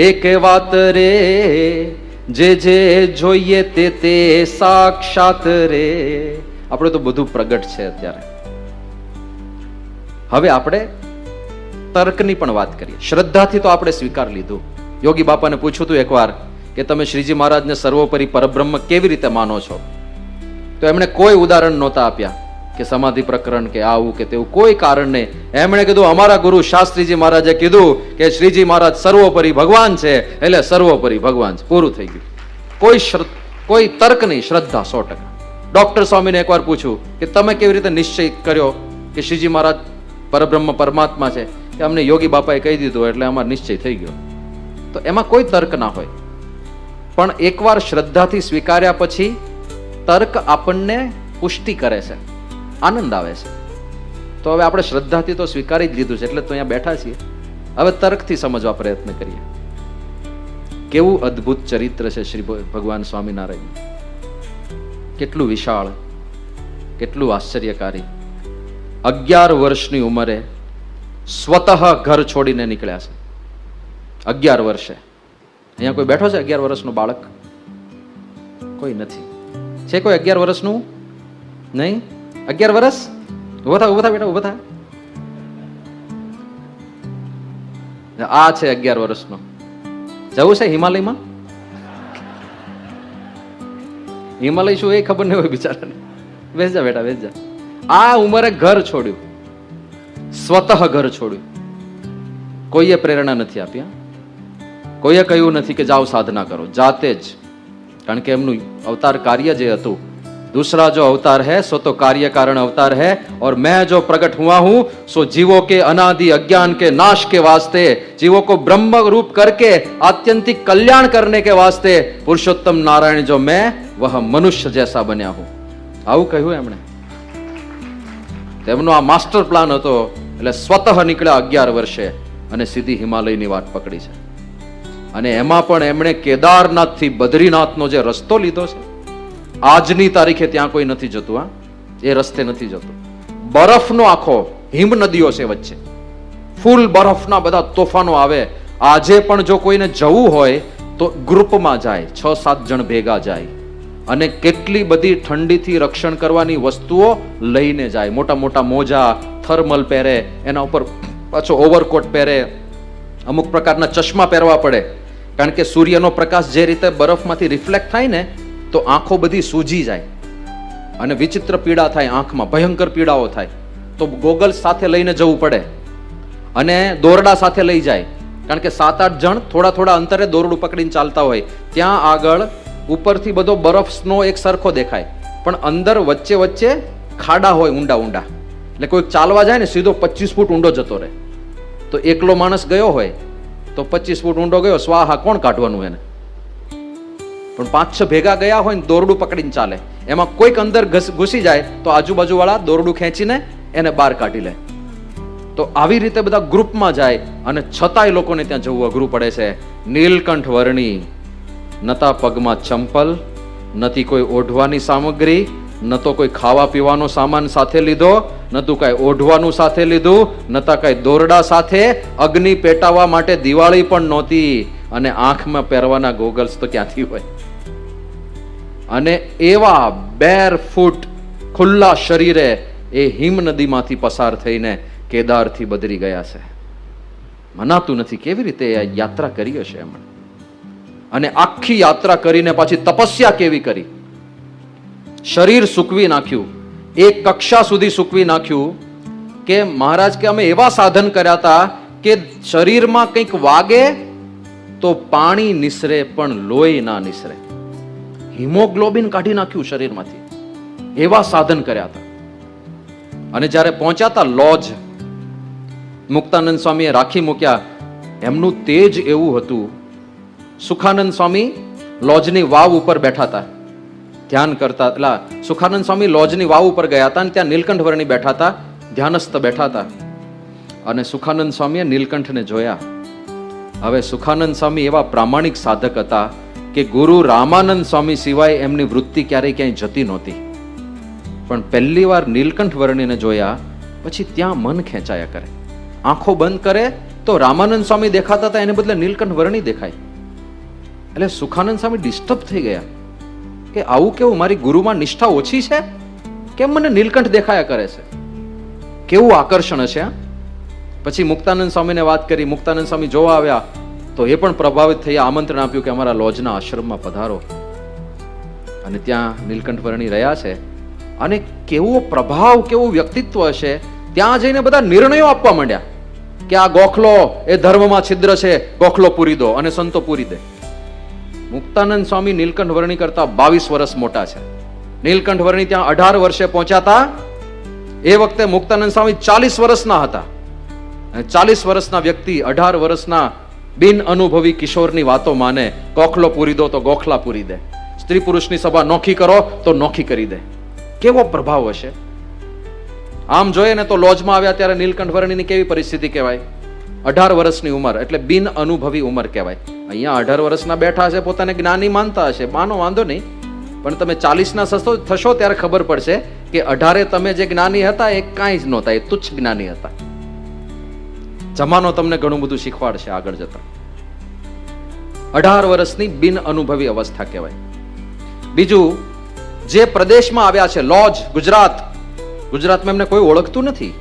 Speaker 1: એક વાત રે, જે જે જોઈએ તે સાક્ષાત રે. આપણે તો બધું પ્રગટ છે અત્યારે. હવે આપણે તર્કની પણ વાત કરીએ. શ્રદ્ધાથી તો આપણે સ્વીકાર લીધું. યોગી બાપાને પૂછ્યું હતું એકવાર કે તમે શ્રીજી મહારાજને સર્વોપરી પરબ્રહ્મ કેવી રીતે માનો છો? તો એમણે કોઈ ઉદાહરણ નહોતા આપ્યા કે સમાધિ પ્રકરણ કે આવું કે તેવું, કોઈ કારણ નહીં. એમણે કીધું અમારા ગુરુ શાસ્ત્રીજી મહારાજે કીધું કે શ્રીજી મહારાજ સર્વોપરી ભગવાન છે, એટલે સર્વોપરી ભગવાન છે, પૂરું થઈ ગયું. કોઈ તર્ક નહીં, શ્રદ્ધા 100%. ડોક્ટર સ્વામીને એકવાર પૂછ્યું કે તમે કેવી રીતે નિશ્ચય કર્યો કે શ્રીજી મહારાજ પરબ્રહ્મ પરમાત્મા છે? કે અમને યોગી બાપાએ કહી દીધું એટલે અમારો નિશ્ચય થઈ ગયો. તો એમાં કોઈ તર્ક ના હોય. પણ એકવાર શ્રદ્ધાથી સ્વીકાર્યા પછી તર્ક આપણને પુષ્ટિ કરે છે, આનંદ આવે છે. તો હવે આપણે શ્રદ્ધાથી તો સ્વીકારી જ લીધું છે, એટલે તો અહીંયા બેઠા છીએ. હવે તર્કથી સમજવા પ્રયત્ન કરીએ. કેવું અદ્ભુત ચરિત્ર છે શ્રી ભગવાન સ્વામિનારાયણ. કેટલું વિશાળ, કેટલું આશ્ચર્યકારી. 11 વર્ષની ઉંમરે સ્વતઃ ઘર છોડીને નીકળ્યા છે. 11 વર્ષે. અહીંયા કોઈ બેઠો છે 11 વર્ષનું બાળક? કોઈ નથી. છે કોઈ 11 વર્ષનું? નહીં. 11 વર્ષ? ઉભા થા બેટા, ઉભા થા. આ છે 11 વર્ષનો. જવું છે હિમાલયમાં? હિમાલય શું એ ખબર નહીં હોય બિચારાને. બેસ જા બેટા, બેસ જા. આ ઉંમરે ઘર છોડ્યું, સ્વતઃ ઘર છોડ્યું. કોઈએ પ્રેરણા નથી આપી. કોઈએ કહ્યું નથી કે જાઓ સાધના કરો, જાતે જ. કારણ કે એમનું અવતાર કાર્ય જે હતું, दूसरा जो अवतार है सो तो कार्य कारण अवतार है और मैं जो प्रकट हुआ हूं सो जीवों के अनादि अज्ञान के नाश के वास्ते, जीवों को ब्रह्म रूप करके आत्यंतिक कल्याण करने के वास्ते पुरुषोत्तम नारायण जो मैं वह मनुष्य जैसा बन्या हूं. આવું કહ્યું એમણે. તેમનો આ માસ્ટર પ્લાન હતો. એટલે સ્વતઃ નીકળ્યા 11 વર્ષે અને સીધી હિમાલયની વાટ પકડી છે. અને એમાં પણ એમણે કેદારનાથથી બદ્રીનાથનો જે રસ્તો લીધો છે, આજની તારીખે ત્યાં કોઈ નથી જતું. એ રસ્તે નથી જતું. બરફનો આખો હિમ નદીઓ છે વચ્ચે, ફૂલ બરફના બધા તોફાનો આવે. આજે પણ જો કોઈને જવું હોય તો ગ્રુપમાં જાય, 6-7 જણ ભેગા જાય, અને કેટલી બધી ઠંડીથી રક્ષણ કરવાની વસ્તુઓ લઈને જાય. મોટા મોટા મોજા, થર્મલ પહેરે, એના ઉપર પાછો ઓવરકોટ પહેરે, અમુક પ્રકારના ચશ્મા પહેરવા પડે, કારણ કે સૂર્યનો પ્રકાશ જે રીતે બરફમાંથી રિફ્લેક્ટ થાય ને, તો આંખો બધી સૂજી જાય અને વિચિત્ર પીડા થાય, આંખમાં ભયંકર પીડાઓ થાય. તો ગોગલ્સ સાથે લઈને જવું પડે અને દોરડા સાથે લઈ જાય, કારણ કે 7-8 જણ થોડા થોડા અંતરે દોરડું પકડીને ચાલતા હોય. ત્યાં આગળ ઉપરથી બધો બરફ, સ્નો એક સરખો દેખાય, પણ અંદર વચ્ચે વચ્ચે ખાડા હોય ઊંડા ઊંડા. એટલે કોઈ ચાલવા જાય ને સીધો 25 ફૂટ ઊંડો જતો રહે. તો એકલો માણસ ગયો હોય તો 25 ફૂટ ઊંડો ગયો, સ્વાહા, કોણ કાઢવાનું એને? પણ 5-6 ભેગા ગયા હોય ને દોરડું પકડીને ચાલે, એમાં કોઈક અંદર ઘૂસી જાય તો આજુબાજુ વાળા દોરડું ખેંચીને એને બહાર કાઢી લે. તો આવી રીતે બધા ગ્રુપમાં જાય, અને છતાંય લોકોને ત્યાં જવું અઘરું પડે છે. નીલકંઠ વર્ણી, નતા પગમાં ચંપલ, નથી કોઈ ઓઢવાની સામગ્રી, ન તો કોઈ ખાવા પીવાનો સામાન સાથે લીધો, નતું કઈ ઓઢવાનું સાથે લીધું, નતા કઈ દોરડા સાથે, અગ્નિ પેટાવવા માટે દિવાળી પણ નહોતી, અને આંખમાં પહેરવાના ગોગલ્સ તો ક્યાંથી હોય. અને એવા બેર ફૂટ ખુલ્લા શરીરે એ હિમ નદીમાંથી પસાર થઈને કેદારથી બદરી ગયા છે. મનાતું નથી કેવી રીતે આ યાત્રા કરી હશે એમણે. અને આખી યાત્રા કરીને પાછી તપસ્યા કેવી કરી. શરીર સૂકવી નાખ્યું, એક કક્ષા સુધી સૂકવી નાખ્યું કે મહારાજ કે અમે એવા સાધન કર્યા હતા કે શરીરમાં કંઈક વાગે તો પાણી નિસરે પણ લોહી ના નિસરે. હિમોગ્લોબિન કાઢી નાખ્યું શરીરમાંથી, એવા સાધન કર્યા હતા. અને જ્યારે પહોંચ્યા હતા લોજ, મુક્તાનંદ સ્વામીએ રાખી મૂક્યા. એમનું તેજ એવું હતું. સુખાનંદ સ્વામી લોજની વાવ ઉપર બેઠા હતા, ધ્યાન કરતા. એટલે સુખાનંદ સ્વામી લોજની વાવ ઉપર ગયા હતા, અને ત્યાં નીલકંઠ વર્ણી બેઠા હતા, ધ્યાનસ્થ બેઠા હતા. અને સુખાનંદ સ્વામીએ નીલકંઠને જોયા. હવે સુખાનંદ સ્વામી એવા પ્રામાણિક સાધક હતા કે ગુરુ રામાનંદ સ્વામી સિવાય એમની વૃત્તિ ક્યારેય ક્યાંય જતી નહોતી. પણ પહેલી વાર નીલકંઠ વર્ણીને જોયા પછી ત્યાં મન ખેંચાયા કરે. આંખો બંધ કરે તો રામાનંદ સ્વામી દેખાતા હતા, એને બદલે નીલકંઠ વર્ણી દેખાય. એટલે સુખાનંદ સ્વામી ડિસ્ટર્બ થઈ ગયા કે આવું કેવું, મારી ગુરુમાં નિષ્ઠા ઓછી છે, કેમ મને નીલકંઠ દેખાયા કરે છે, કેવું આકર્ષણ હશે. પછી મુક્તાનંદ સ્વામીને વાત કરી. મુક્તાનંદ સ્વામી જોવા આવ્યા તો એ પણ પ્રભાવિત થયા, આમંત્રણ આપ્યું કે અમારા લોજના આશ્રમમાં પધારો. અને ત્યાં નીલકંઠ વર્ણી રહ્યા છે. અને કેવો પ્રભાવ, કેવું વ્યક્તિત્વ હશે. ત્યાં જઈને બધા નિર્ણયો આપવા માંડ્યા કે આ ગોખલો એ ધર્મમાં છિદ્ર છે, ગોખલો પૂરી દો, અને સંતો પૂરી દે. મુક્તાનંદ સ્વામી નીલકંઠ વર્ણી કરતા 22 વર્ષ મોટા છે. નીલકંઠ વર્ણી ત્યાં 18 વર્ષે પહોંચ્યા. એ વખતે મુક્તાનંદ સ્વામી 40 વર્ષના હતા. 40 વર્ષના વ્યક્તિ 18 વર્ષના બિન અનુભવી કિશોરની વાતો માને. ગોખલો પૂરી દો તો ગોખલા પૂરી દે, સ્ત્રી પુરુષની સભા નોખી કરો તો નોખી કરી દે. કેવો પ્રભાવ હશે. આમ જોઈએ ને તો લોજમાં આવ્યા ત્યારે નીલકંઠ વર્ણીની કેવી પરિસ્થિતિ કહેવાય. 18 વર્ષની ઉંમર એટલે બિન અનુભવી ઉંમર કહેવાય. અહીંયા 18 વર્ષના બેઠા છે, પોતાને જ્ઞાની માનતા હશે, માનો વાંધો નહીં, પણ તમે 40ના થશો ત્યારે ખબર પડશે કે 18 તમે જે જ્ઞાની હતા એ કાંઈ જ નહોતા, એ તુચ્છ જ્ઞાની હતા. જમાનો તમને ઘણું બધું શીખવાડશે આગળ જતા. 18 વર્ષની બિન અનુભવી અવસ્થા કહેવાય. બીજું, જે પ્રદેશમાં આવ્યા છે લોજ, ગુજરાત, ગુજરાતમાં એમને કોઈ ઓળખતું નથી.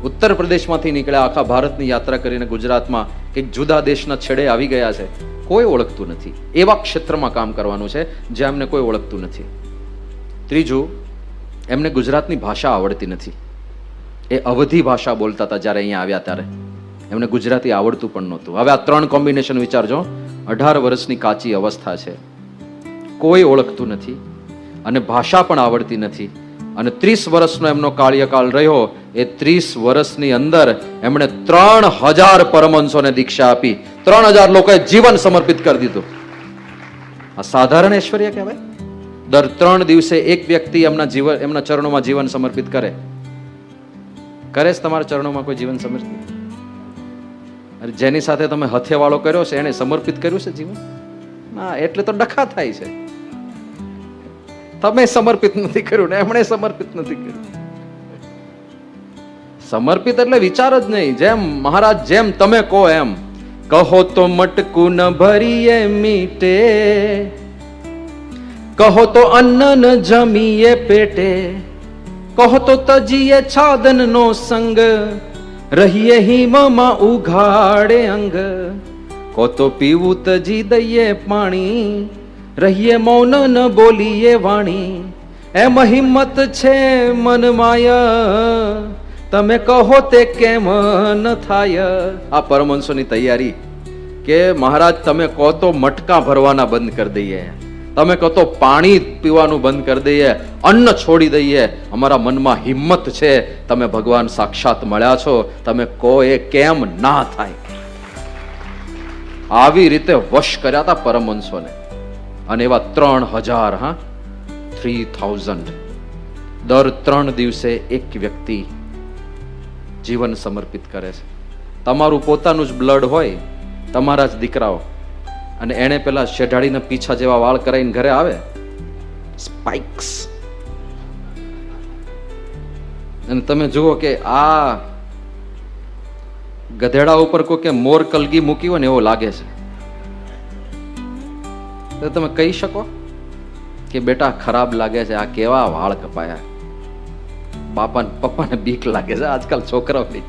Speaker 1: ઉત્તર પ્રદેશમાંથી નીકળ્યા, આખા ભારતની યાત્રા કરીને ગુજરાતમાં એક જુદા દેશના છેડે આવી ગયા છે. કોઈ ઓળખતું નથી. એવા ક્ષેત્રમાં કામ કરવાનું છે જ્યાં એમને કોઈ ઓળખતું નથી. ત્રીજું, એમને ગુજરાતની ભાષા આવડતી નથી. એ અવધી ભાષા બોલતા હતા જ્યારે અહીંયા આવ્યા ત્યારે. એમને ગુજરાતી આવડતું પણ નહોતું. હવે આ 3 કોમ્બિનેશન વિચારજો. 18 વર્ષની કાચી અવસ્થા છે, કોઈ ઓળખતું નથી, અને ભાષા પણ આવડતી નથી. અને 30 વર્ષનો એમનો કાર્યકાળ રહ્યો. એ 30 વર્ષની અંદર એમણે 3000 પરમહંસોને દીક્ષા આપી. 3000 લોકોએ જીવન સમર્પિત કરી દીધું. આ સાધારણ ઐશ્વર્ય કહેવાય? દર 3 દિવસે એક વ્યક્તિ એમના ચરણોમાં જીવન સમર્પિત કરે. કરે છે તમારા ચરણોમાં કોઈ જીવન સમર્પિત? અરે જેની સાથે તમે હથેવાળો કર્યો છે એને સમર્પિત કર્યું છે જીવન? ના, એટલે તો ડખા થાય છે. તમે સમર્પિત નથી કર્યું ને એમણે સમર્પિત નથી કર્યું. સમર્પિત એટલે વિચાર જ નહીં. જેમ મહારાજ જેમ તમે કહો એમ. કહો તો મટકું ન ભરીએ મીટે, કહો તો અન્ન ન જમીએ પેટે, કહો તો તજીએ છાદન નો સંગ, રહીએ હિમમાં ઉઘાડે અંગ, કહો તો પીવું તજી દઈએ પાણી, રહીએ મૌન ન બોલીએ વાણી. એમ હિંમત છે મન માયા, તમે કહો તે કેમ ન થાય. આ પરમહંસોની તૈયારી કે મહારાજ તમે કહો તો મટકા ભરવાના બંધ કરી દઈએ, તમે કહો તો પાણી પીવાનું બંધ કરી દઈએ, અન્ન છોડી દઈએ. અમારા મનમાં હિંમત છે, તમે ભગવાન સાક્ષાત મળ્યા છો, તમે કહો એ કેમ ના થાય. આવી રીતે વશ કર્યા હતા પરમહંસોને. અને એવા 3000, 3000 દર 3 દિવસે એક વ્યક્તિ જીવન સમર્પિત કરે છે. તમારું પોતાનું જ બ્લડ હોય, તમારા જ દીકરાઓ, અને એને પેલા શેઢાડીના પીછા જેવા વાળ કરાઈને ઘરે આવે, સ્પાઇક્સ, અને તમે જુઓ કે આ ગધેડા ઉપર કોઈ કે મોર કલગી મૂકી હોય ને એવો લાગે છે. તો તમે કહી શકો કે બેટા ખરાબ લાગે છે, આ કેવા વાળ કપાયા. બાપા પપ્પાને બીક લાગે છે આજકાલ છોકરાઓની.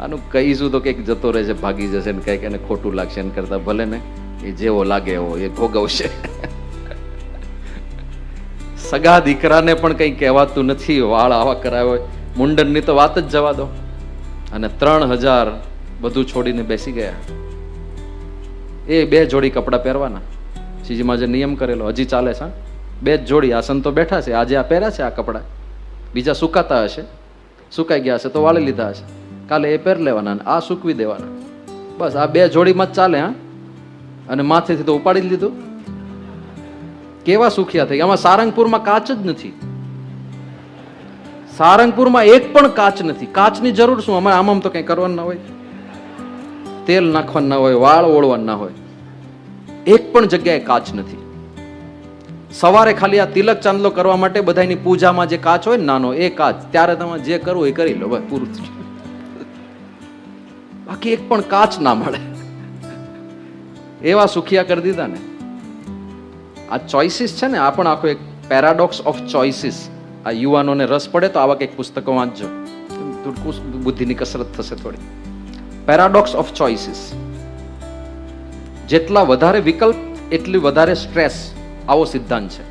Speaker 1: આનું કહીશું તો કંઈક જતો રહેશે, ભાગી જશે ને કંઈક એને ખોટું લાગશે. એને કરતા ભલે ને એ જેવો લાગે એવો એ ભોગવશે. સગા દીકરાને પણ કંઈ કહેવાતું નથી, વાળ આવા કરાયો હોય. મુંડનની તો વાત જ જવા દો. અને 3000 બધું છોડીને બેસી ગયા. એ 2 જોડી કપડાં પહેરવાના. શ્રીજીમાં જે નિયમ કરેલો હજી ચાલે છે. 2 જ જોડી. આ સંતો બેઠા છે, આજે આ પહેર્યા છે આ કપડાં, બીજા સુકાતા હશે, સુકાઈ ગયા હશે તો વાળી લીધા હશે, કાલે એ પહેર લેવાના, આ સૂકવી દેવાના. બસ આ 2 જોડીમાં જ ચાલે. અને માથેથી તો ઉપાડી જ લીધું. કેવા સુખિયા થઈ. આમાં સારંગપુરમાં કાચ જ નથી. સારંગપુરમાં એક પણ કાચ નથી. કાચની જરૂર શું? અમારે આમ તો કઈ કરવાનું ના હોય, તેલ નાખવાનું ના હોય, વાળ ઓળવાનું ના હોય. એક પણ જગ્યાએ કાચ નથી. સવારે ખાલી આ તિલક ચાંદલો કરવા માટે બધાની પૂજામાં જે કાચ હોય ને નાનો, એ કાચ, ત્યારે તમે જે કરવું એ કરી લો, બસ પૂરું. બાકી એક પણ કાચ ના મળે. એવા સુખિયા કરી દીધા ને. આ ચોઇસીસ છે ને, આ પણ આખો એક પેરાડોક્સ ઓફ ચોઇસીસ. આ યુવાનોને રસ પડે તો આવા કંઈક પુસ્તકો વાંચજો, બુદ્ધિની કસરત થશે થોડી. Paradox of choices. જેટલા વધારે વિકલ્પ એટલી વધારે સ્ટ્રેસ, આવો સિદ્ધાંત છે.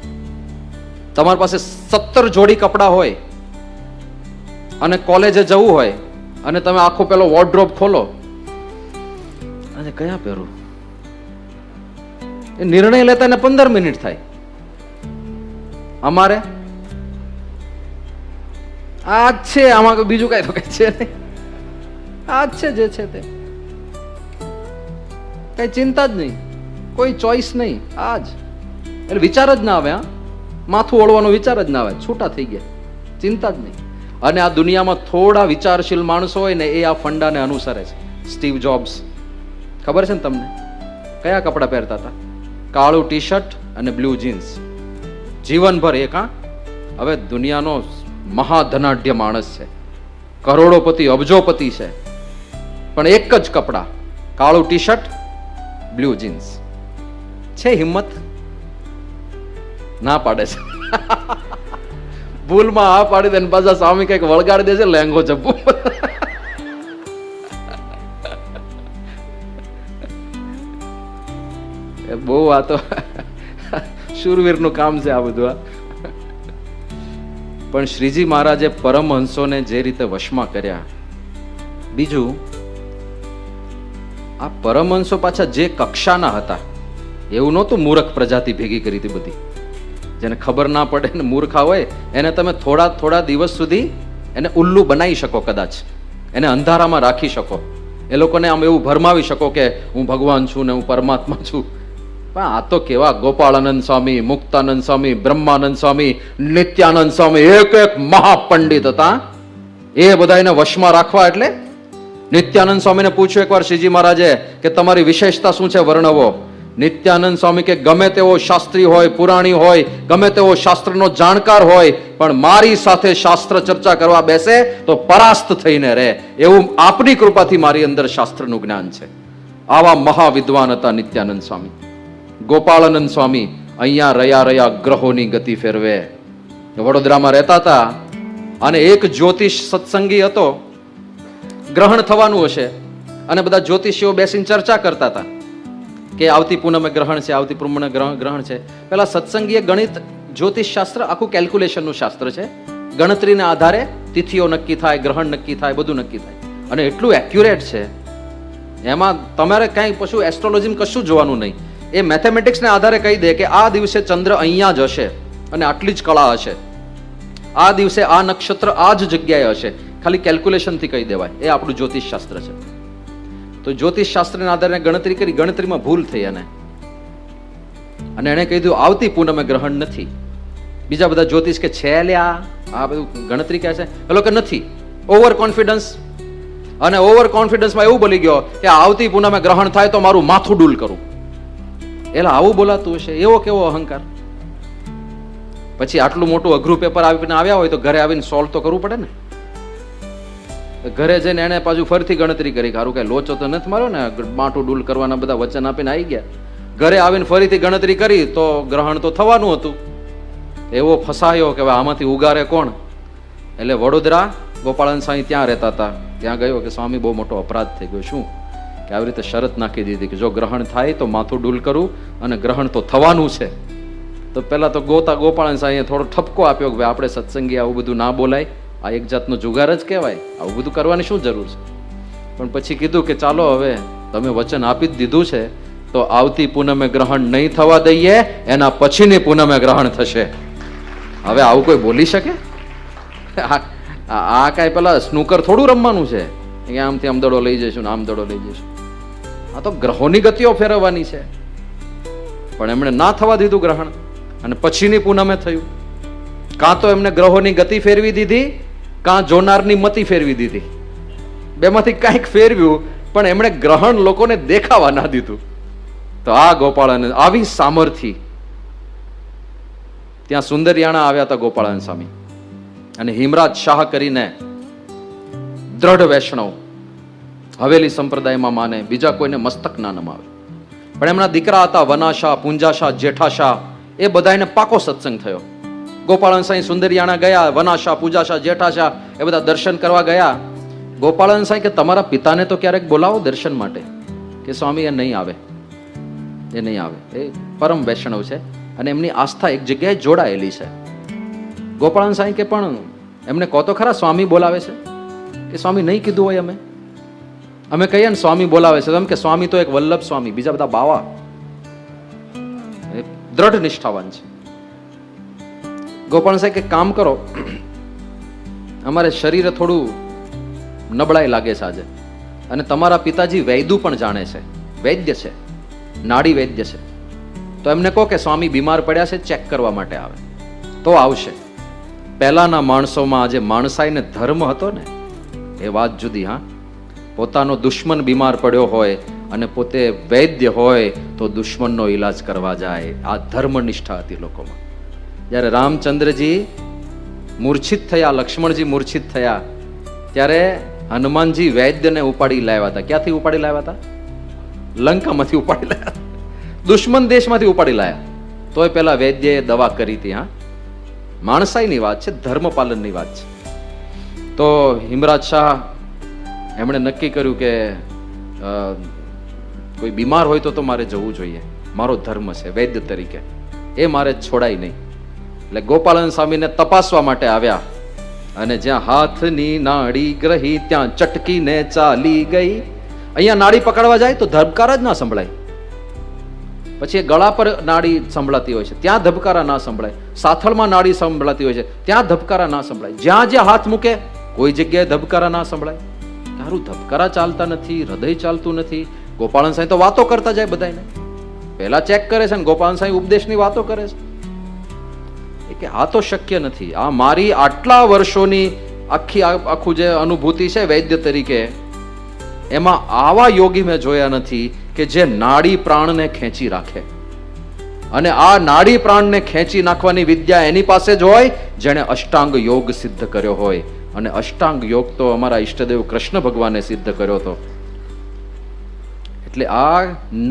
Speaker 1: તમારી પાસે 17 જોડી કપડા હોય અને કોલેજે જવું હોય, અને તમે આખો પેલો વોર્ડરોબ ખોલો અને કયા પહેરું, એ નિર્ણય લેતા ને 15 મિનિટ થાય. અમારે આ જ છે, આમાં બીજું કઈ તો કઈ છે નહીં. આ જ છે જે છે તે, કઈ ચિંતા જ નહીં, કોઈ ચોઈસ નહીં. આ જ એટલે વિચાર જ ના આવે. માથું ઓળવાનો વિચાર જ ના આવે. છૂટા થઈ ગયા, ચિંતા જ નહીં. અને આ દુનિયામાં થોડા વિચારશીલ માણસો હોય ને, એ આ ફંડાને અનુસરે છે. સ્ટીવ જોબ્સ, ખબર છે ને તમને? કયા કપડા પહેરતા હતા? કાળું ટી શર્ટ અને બ્લુ જીન્સ. જીવનભર એક. હવે દુનિયાનો મહાધનાઢ્ય માણસ છે, કરોડોપતિ, અબજોપતિ છે, પણ એક જ કપડા, કાળું ટી શર્ટ, બ્લુ જીન્સ. છે હિંમત? ના પાડે છે. ભૂલમાં આ પાડી દે, પાછા સ્વામી કઈક વળગાડી દે છે, લેંગો જબ્બુ. બહુ આ તો શૂરવીરનું કામ છે આ બધું. પણ શ્રીજી મહારાજે પરમહંસોને જે રીતે વશમાં કર્યા. બીજું, આ પરમહંસો પાછા જે કક્ષાના હતા એવું નહોતું મૂર્ખ પ્રજાતિ ભેગી કરી હતી બધી. જેને ખબર ના પડે ને મૂર્ખા હોય એને તમે થોડા દિવસ સુધી એને ઉલ્લુ બનાવી શકો, કદાચ એને અંધારામાં રાખી શકો, એ લોકોને આમ એવું ભરમાવી શકો કે હું ભગવાન છું ને હું પરમાત્મા છું. પણ આ તો કેવા ગોપાળાનંદ સ્વામી, મુક્તાનંદ સ્વામી, બ્રહ્માનંદ સ્વામી, નિત્યાનંદ સ્વામી, એક મહાપંડિત હતા. એ બધા એને વશમાં રાખવા એટલે નિત્યાનંદ સ્વામીને પૂછ્યું એકવાર શ્રીજી મહારાજે કે તમારી વિશેષતા શું છે, વર્ણવો. નિત્યાનંદ સ્વામી કે ગમે તેવો શાસ્ત્રી હોય, પુરાણી હોય, ગમે તેવો શાસ્ત્રનો જાણકાર હોય, પણ મારી સાથે શાસ્ત્ર ચર્ચા કરવા બેસે તો પરાસ્ત થઈને રહે, એવું આપની કૃપાથી મારી અંદર શાસ્ત્રનું જ્ઞાન છે. આવા મહાવિદ્વાન હતા નિત્યાનંદ સ્વામી. ગોપાળાનંદ સ્વામી અહીંયા રહ્યા ગ્રહોની ગતિ ફેરવે. વડોદરામાં રહેતા હતા અને એક જ્યોતિષ સત્સંગી હતો. ગ્રહણ થવાનું હશે અને બધા જ્યોતિષીઓ બેસીને ચર્ચા કરતા હતા કે આવતી પૂનમે ગ્રહણ છે, આવતી પૂનમે ગ્રહણ છે. પેલા સત્સંગીએ ગણિત, જ્યોતિષ શાસ્ત્ર આખું કેલ્ક્યુલેશનનું શાસ્ત્ર છે. ગણતરીના આધારે તિથિઓ નક્કી થાય, ગ્રહણ નક્કી થાય, બધું નક્કી થાય અને એટલું એક્યુરેટ છે. એમાં તમારે કાંઈ પછી એસ્ટ્રોલોજીમાં કશું જોવાનું નહીં. એ મેથેમેટિક્સને આધારે કહી દે કે આ દિવસે ચંદ્ર અહીંયા જ હશે અને આટલી જ કળા હશે, આ દિવસે આ નક્ષત્ર આ જ જગ્યાએ હશે. ખાલી કેલ્ક્યુલેશનથી કહી દેવાય. એ આપણું જ્યોતિષ શાસ્ત્ર છે. તો જ્યોતિષ શાસ્ત્રના આધારે ગણતરી કરી, ગણતરીમાં ભૂલ થઈ અને એણે કહી દીધું આવતી પૂનમે ગ્રહણ નથી. બીજા બધા જ્યોતિષ કે છે લ્યા, આ બધું ગણતરી કહે છે, પેલો કે નથી. ઓવર કોન્ફિડન્સ, અને ઓવર કોન્ફિડન્સમાં એવું બોલી ગયો કે આવતી પૂનમે ગ્રહણ થાય તો મારું માથું ડૂલ કરું. એટલે આવું બોલાતું હશે, એવો કેવો અહંકાર. પછી આટલું મોટું અઘરું પેપર આવીને આવ્યા હોય તો ઘરે આવીને સોલ્વ તો કરવું પડે ને. ઘરે જઈને એને પાછું ફરીથી ગણતરી કરી, સારું કઈ લોચો તો નથી માર્યો ને, માટું ડૂલ કરવાના બધા વચન આપીને આવી ગયા. ઘરે આવીને ફરીથી ગણતરી કરી તો ગ્રહણ તો થવાનું હતું. એવો ફસાયો કે આમાંથી ઉગારે કોણ. એટલે વડોદરા ગોપાળન સ્વામી ત્યાં રહેતા હતા. ત્યાં ગયો કે સ્વામી બહુ મોટો અપરાધ થઈ ગયો. શું કે આવી રીતે શરત નાખી દીધી કે જો ગ્રહણ થાય તો માથું ડૂલ કરું અને ગ્રહણ તો થવાનું છે. તો પેલા તો ગોપાળન સ્વામીએ થોડો ઠપકો આપ્યો કે ભાઈ આપણે સત્સંગી આવું બધું ના બોલાય, આ એક જાતનો જુગાર જ કહેવાય, આવું બધું કરવાની શું જરૂર છે. પણ પછી કીધું કે ચાલો હવે તમે વચન આપી જ દીધું છે તો આવતી પૂનમે ગ્રહણ નહીં થવા દઈએ, એના પછીની પૂનમે ગ્રહણ થશે. હવે આવું કોઈ બોલી શકે? આ કાંઈ પેલા સ્નૂકર થોડું રમવાનું છે કે આમથી આમ દડો લઈ જઈશું ને આમ દડો લઈ જઈશું. આ તો ગ્રહોની ગતિઓ ફેરવવાની છે. પણ એમણે ના થવા દીધું ગ્રહણ અને પછીની પૂનમે થયું. કાં તો એમને ગ્રહોની ગતિ ફેરવી દીધી, કાં જોનારની મતિ ફેરવી દીધી. બેમાંથી કાંઈક ફેરવ્યું, પણ એમણે ગ્રહણ લોકોને દેખાવા ના દીધું. તો આ ગોપાળાનંદ આવી સામર્થ્ય. ત્યાં સુંદરિયાણા આવ્યા હતા ગોપાળાનંદ સ્વામી અને હિમરાજ શાહ કરીને દ્રઢ વૈષ્ણવ, હવેલી સંપ્રદાયમાં માને, બીજા કોઈને મસ્તક ના નમાવે. પણ એમના દીકરા હતા વનાશા, પુંજાશા, જેઠાશા, એ બધાને પાકો સત્સંગ થયો. ગોપાળન સાંઈ સુંદરિયાણા ગયા, વનાશા, પૂજાશા, જેઠાશા એ બધા દર્શન કરવા ગયા. ગોપાળન સાંઈ કે તમારા પિતાને તો ક્યારેક બોલાવો દર્શન માટે. કે સ્વામી એ નહીં આવે, એ નહીં આવે. એ પરમ વૈષ્ણવ છે અને એમની આસ્થા એક જગ્યાએ જોડાયેલી છે. ગોપાળન સાંઈ કે પણ એમને કહો તો ખરા સ્વામી બોલાવે છે. કે સ્વામી નહીં કીધું હોય અમે કહીએ ને સ્વામી બોલાવે છે, એમ કે સ્વામી તો એક વલ્લભ સ્વામી, બીજા બધા બાવા. દ્રઢ નિષ્ઠાવાન છે. ગોપાલ સાહેબ કે કામ કરો, અમારે શરીરે થોડું નબળાઈ લાગે છે આજે, અને તમારા પિતાજી વૈદું પણ જાણે છે, વૈદ્ય છે, નાડી વૈદ્ય છે. તો એમને કહો કે સ્વામી બીમાર પડ્યા છે, ચેક કરવા માટે આવે તો આવશે. પહેલાના માણસોમાં આજે માણસાઈ ને ધર્મ હતો ને, એ વાત જુદી. હા, પોતાનો દુશ્મન બીમાર પડ્યો હોય અને પોતે વૈદ્ય હોય તો દુશ્મનનો ઈલાજ કરવા જાય. આ ધર્મનિષ્ઠા હતી લોકોમાં. જ્યારે રામચંદ્રજી મૂર્છિત થયા, લક્ષ્મણજી મૂર્છિત થયા, ત્યારે હનુમાનજી વૈદ્યને ઉપાડી લાવ્યા હતા. ક્યાંથી ઉપાડી લાવ્યા હતા? લંકામાંથી ઉપાડી લાવ્યા, દુશ્મન દેશમાંથી ઉપાડી લાવ્યા. તોય પેલા વૈદ્યએ દવા કરી હતી. હા, માણસાઈની વાત છે, ધર્મ પાલનની વાત છે. તો હિમરાજ શાહ એમણે નક્કી કર્યું કે કોઈ બીમાર હોય તો મારે જવું જોઈએ, મારો ધર્મ છે વૈદ્ય તરીકે, એ મારે છોડાય નહીં. એટલે ગોપાલન સ્વામીને તપાસવા માટે આવ્યા અને જ્યાં હાથની નાડી ગ્રહી ત્યાં ચટકીને ચાલી ગઈ. અહીંયા નાડી પકડવા જાય તો ધબકારા જ ના સંભળાય. પછી ગળા પર નાડી સંભળાતી હોય છે, ત્યાં ધબકારા ના સંભળાય. સાથળમાં નાડી સંભળાતી હોય છે, ત્યાં ધબકારા ના સંભળાય. જ્યાં જ્યાં હાથ મૂકે કોઈ જગ્યાએ ધબકારા ના સંભળાય. તારું ધબકારા ચાલતા નથી, હૃદય ચાલતું નથી. ગોપાળન સાંઈ તો વાતો કરતા જાય બધાને, પહેલા ચેક કરે છે ને ગોપાળન સાંઈ ઉપદેશની વાતો કરે છે. કે આ તો શક્ય નથી. આ મારી આટલા વર્ષોની આખું જે અનુભૂતિ છે વૈદ્ય તરીકે, એમાં આવા યોગી મેં જોયા નથી કે જે નાડી પ્રાણને ખેંચી રાખે. અને આ નાડી પ્રાણને ખેંચી નાખવાની વિદ્યા એની પાસે જ હોય જેણે અષ્ટાંગ યોગ સિદ્ધ કર્યો હોય. અને અષ્ટાંગ યોગ તો અમારા ઈષ્ટદેવ કૃષ્ણ ભગવાને સિદ્ધ કર્યો હતો. એટલે આ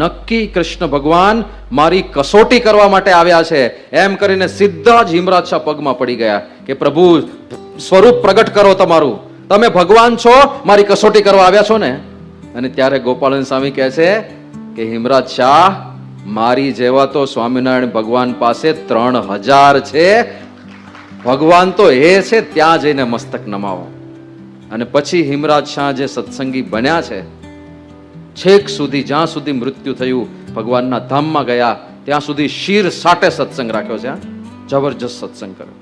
Speaker 1: નક્કી કૃષ્ણ ભગવાન મારી કસોટી કરવા માટે આવ્યા છે એમ કરીને સીધા જ હિમરાજ શાહ પગમાં પડી ગયા કે પ્રભુ સ્વરૂપ પ્રગટ કરો તમારું, તમે ભગવાન છો, મારી કસોટી કરવા આવ્યા છો ને. અને ત્યારે ગોપાલન સ્વામી કહે છે કે હિમરાજ શાહ, મારી જેવા તો સ્વામિનારાયણ ભગવાન પાસે 3000 છે. ભગવાન તો એ છે, ત્યાં જઈને મસ્તક નમાવો. અને પછી હિમરાજ શાહ જે સત્સંગી બન્યા છે, છેક સુધી જ્યાં સુધી મૃત્યુ થયું ભગવાનના ધામમાં ગયા ત્યાં સુધી શીર સાટે સત્સંગ રાખ્યો છે. જબરજસ્ત સત્સંગ કર્યો.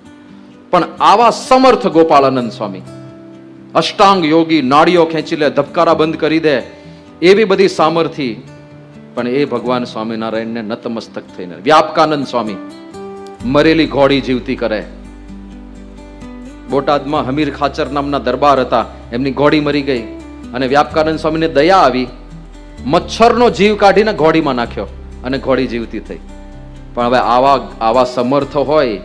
Speaker 1: પણ આવા સમર્થ ગોપાળાનંદ સ્વામી, અષ્ટાંગ યોગી, નાડીઓ ખેંચી લે, ધબકારા બંધ કરી દે, એવી બધી સામર્થ્ય, પણ એ ભગવાન સ્વામિનારાયણને નતમસ્તક થઈને. વ્યાપકાનંદ સ્વામી મરેલી ઘોડી જીવતી કરે. બોટાદમાં હમીર ખાચર નામના દરબાર હતા, એમની ઘોડી મરી ગઈ અને વ્યાપકાનંદ સ્વામીને દયા આવી, મચ્છરનો જીવ કાઢીને ઘોડીમાં નાખ્યો અને ઘોડી જીવતી થઈ. પણ હવે આવા સમર્થ હોય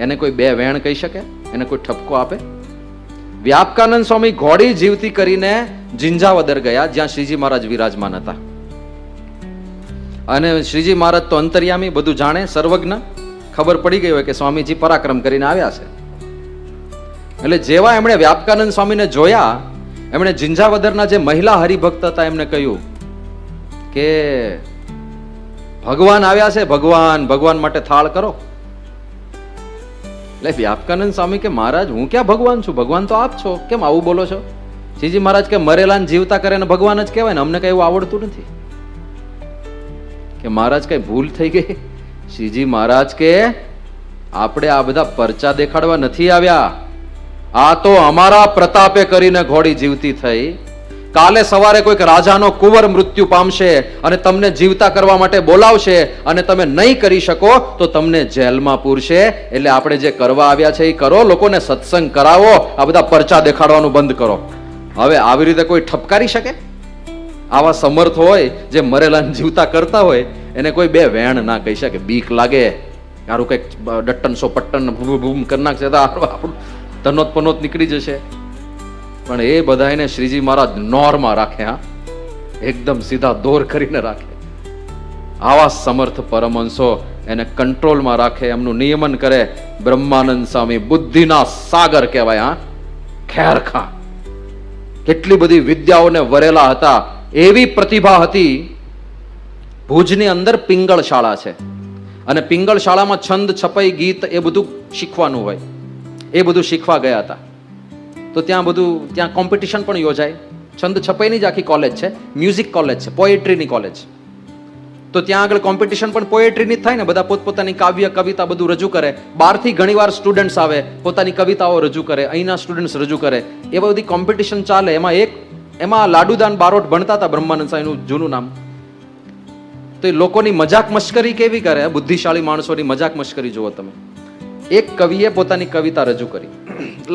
Speaker 1: એને કોઈ બે વેણ કહી શકે? એને કોઈ ઠપકો આપે? વ્યાપકાનંદ સ્વામી ઘોડી જીવતી કરીને જિંજાવદર ગયા જ્યાં શ્રીજી મહારાજ વિરાજમાન હતા. અને શ્રીજી મહારાજ તો અંતર્યામી, બધું જાણે, સર્વજ્ઞ, ખબર પડી ગઈ હોય કે સ્વામીજી પરાક્રમ કરીને આવ્યા છે. એટલે જેવા એમણે વ્યાપકાનંદ સ્વામીને જોયા, એમણે જિંજાવદરના જે મહિલા હરિભક્ત હતા એમને કહ્યું કે ભગવાન આવ્યા છે, ભગવાન, ભગવાન માટે થાળ કરો. એટલે વ્યાપકાનંદ સ્વામી કે મહારાજ હું ક્યાં ભગવાન છું, ભગવાન તો આપ છો, કેમ આવું બોલો છો? શ્રીજી મહારાજ કે મરેલાને જીવતા કરે ને ભગવાન જ કહેવાય ને, અમને કઈ એવું આવડતું નથી. કે મહારાજ કઈ ભૂલ થઈ ગઈ? શ્રીજી મહારાજ કે આપણે આ બધા પરચા દેખાડવા નથી આવ્યા, આ તો અમારા પ્રતાપે કરીને ઘોડી જીવતી થઈ. કાલે સવારે કોઈક રાજાનો કુંવર મૃત્યુ પામશે અને તમને જીવતા કરવા માટે બોલાવશે અને તમે નહીં કરી શકો તો તમને જેલમાં પૂરશે. એટલે આપણે જે કરવા આવ્યા છે એ કરો, લોકોને સત્સંગ કરાવો, આ બધા પરચા દેખાડવાનું બંધ કરો. હવે આવી રીતે કોઈ ઠપકારી શકે? આવા સમર્થ હોય જે મરેલાને જીવતા કરતા હોય એને કોઈ બે વેણ ના કહી શકે. બીક લાગે, યારું કઈક ડટ્ટન સો પટ્ટન ભૂમ કરી નાખશે તો આપણું ધનોત પનોત નીકળી જશે. પણ એ બધાને શ્રીજી મહારાજ નોરમાં રાખે, હા, એકદમ સીધા દોર કરીને રાખે. આવા સમર્થ પરમહંસો એને કંટ્રોલમાં રાખે, એમનું નિયમન કરે. બ્રહ્માનંદ સ્વામી બુદ્ધિના સાગર કહેવાય, હા, ખેરખા, કેટલી બધી વિદ્યાઓને વરેલા હતા, એવી પ્રતિભા હતી. ભુજની અંદર પિંગળ શાળા છે અને પિંગળ શાળામાં છંદ, છપાઈ, ગીત એ બધું શીખવાનું હોય. એ બધું શીખવા ગયા હતા તો ત્યાં કોમ્પિટિશન પણ યોજાય. છંદ છપાઈની જ આખી કોલેજ છે, મ્યુઝિક કોલેજ છે, પોએટ્રીની કોલેજ. તો ત્યાં આગળ કોમ્પિટિશન પણ પોએટ્રીની જ થાય ને, બધા પોતપોતાની કાવ્ય, કવિતા બધું રજૂ કરે. બહારથી ઘણીવાર સ્ટુડન્ટ્સ આવે, પોતાની કવિતાઓ રજૂ કરે, અહીંના સ્ટુડન્ટ્સ રજૂ કરે, એવા બધી કોમ્પિટિશન ચાલે. એમાં લાડુદાન બારોટ ભણતા હતા, બ્રહ્માનંદ સ્વામીનું જૂનું નામ. તો એ લોકોની મજાક મશ્કરી કેવી કરે, બુદ્ધિશાળી માણસોની મજાક મશ્કરી જુઓ તમે. એક કવિએ પોતાની કવિતા રજૂ કરી,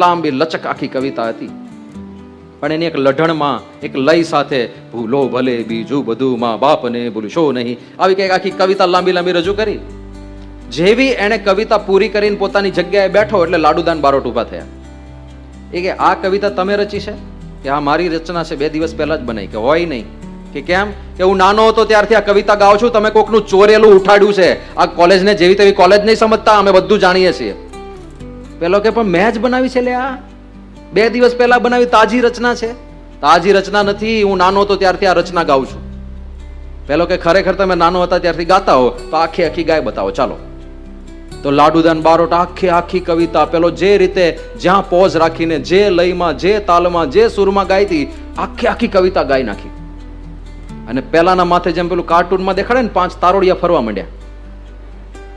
Speaker 1: લાંબી લચક આખી કવિતા હતી, પણ એની એક લઢણમાં એક લય સાથે ભૂલો ભલે બીજું બધું માં બાપને ભૂલશો નહીં, આવી કઈક આખી કવિતા લાંબી લાંબી રજૂ કરી. જેવી એને કવિતા પૂરી કરીને પોતાની જગ્યાએ બેઠો એટલે લાડુદાન બારોટ ઉભા થયા. એ કે આ કવિતા તમે રચી છે? કે આ મારી રચના છે, 2 દિવસ પહેલા જ બનાવી. કે હોય નહીં. કે કેમ? કે હું નાનો હતો ત્યારથી આ કવિતા ગાઉં છું, તમે કોકનું ચોરેલું ઉઠાડ્યું છે. આ કોલેજને જેવી તેવી કોલેજ નહીં સમજતા, અમે બધું જાણીએ છીએ. પેલો કે પણ મેં જ બનાવી છે, લે આ 2 દિવસ પહેલા બનાવી, તાજી રચના છે. તાજી રચના નથી, હું નાનો હતો ત્યારથી આ રચના ગાઉં છું. પેલો કે ખરેખર તમે નાનો હતા ત્યારથી ગાતા હો તો આખી આખી ગાય બતાવો, ચાલો. તો લાડુદાન બારોટ આખી આખી કવિતા પેલો જે રીતે જ્યાં પોઝ રાખીને, જે લયમાં, જે તાલમાં, જે સુરમાં ગાઈ હતી, આખી આખી કવિતા ગાઈ નાખી. અને પેલાના માથે જેમ પેલું કાર્ટૂનમાં દેખાડે ને 5 તારોડિયા ફરવા માંડ્યા.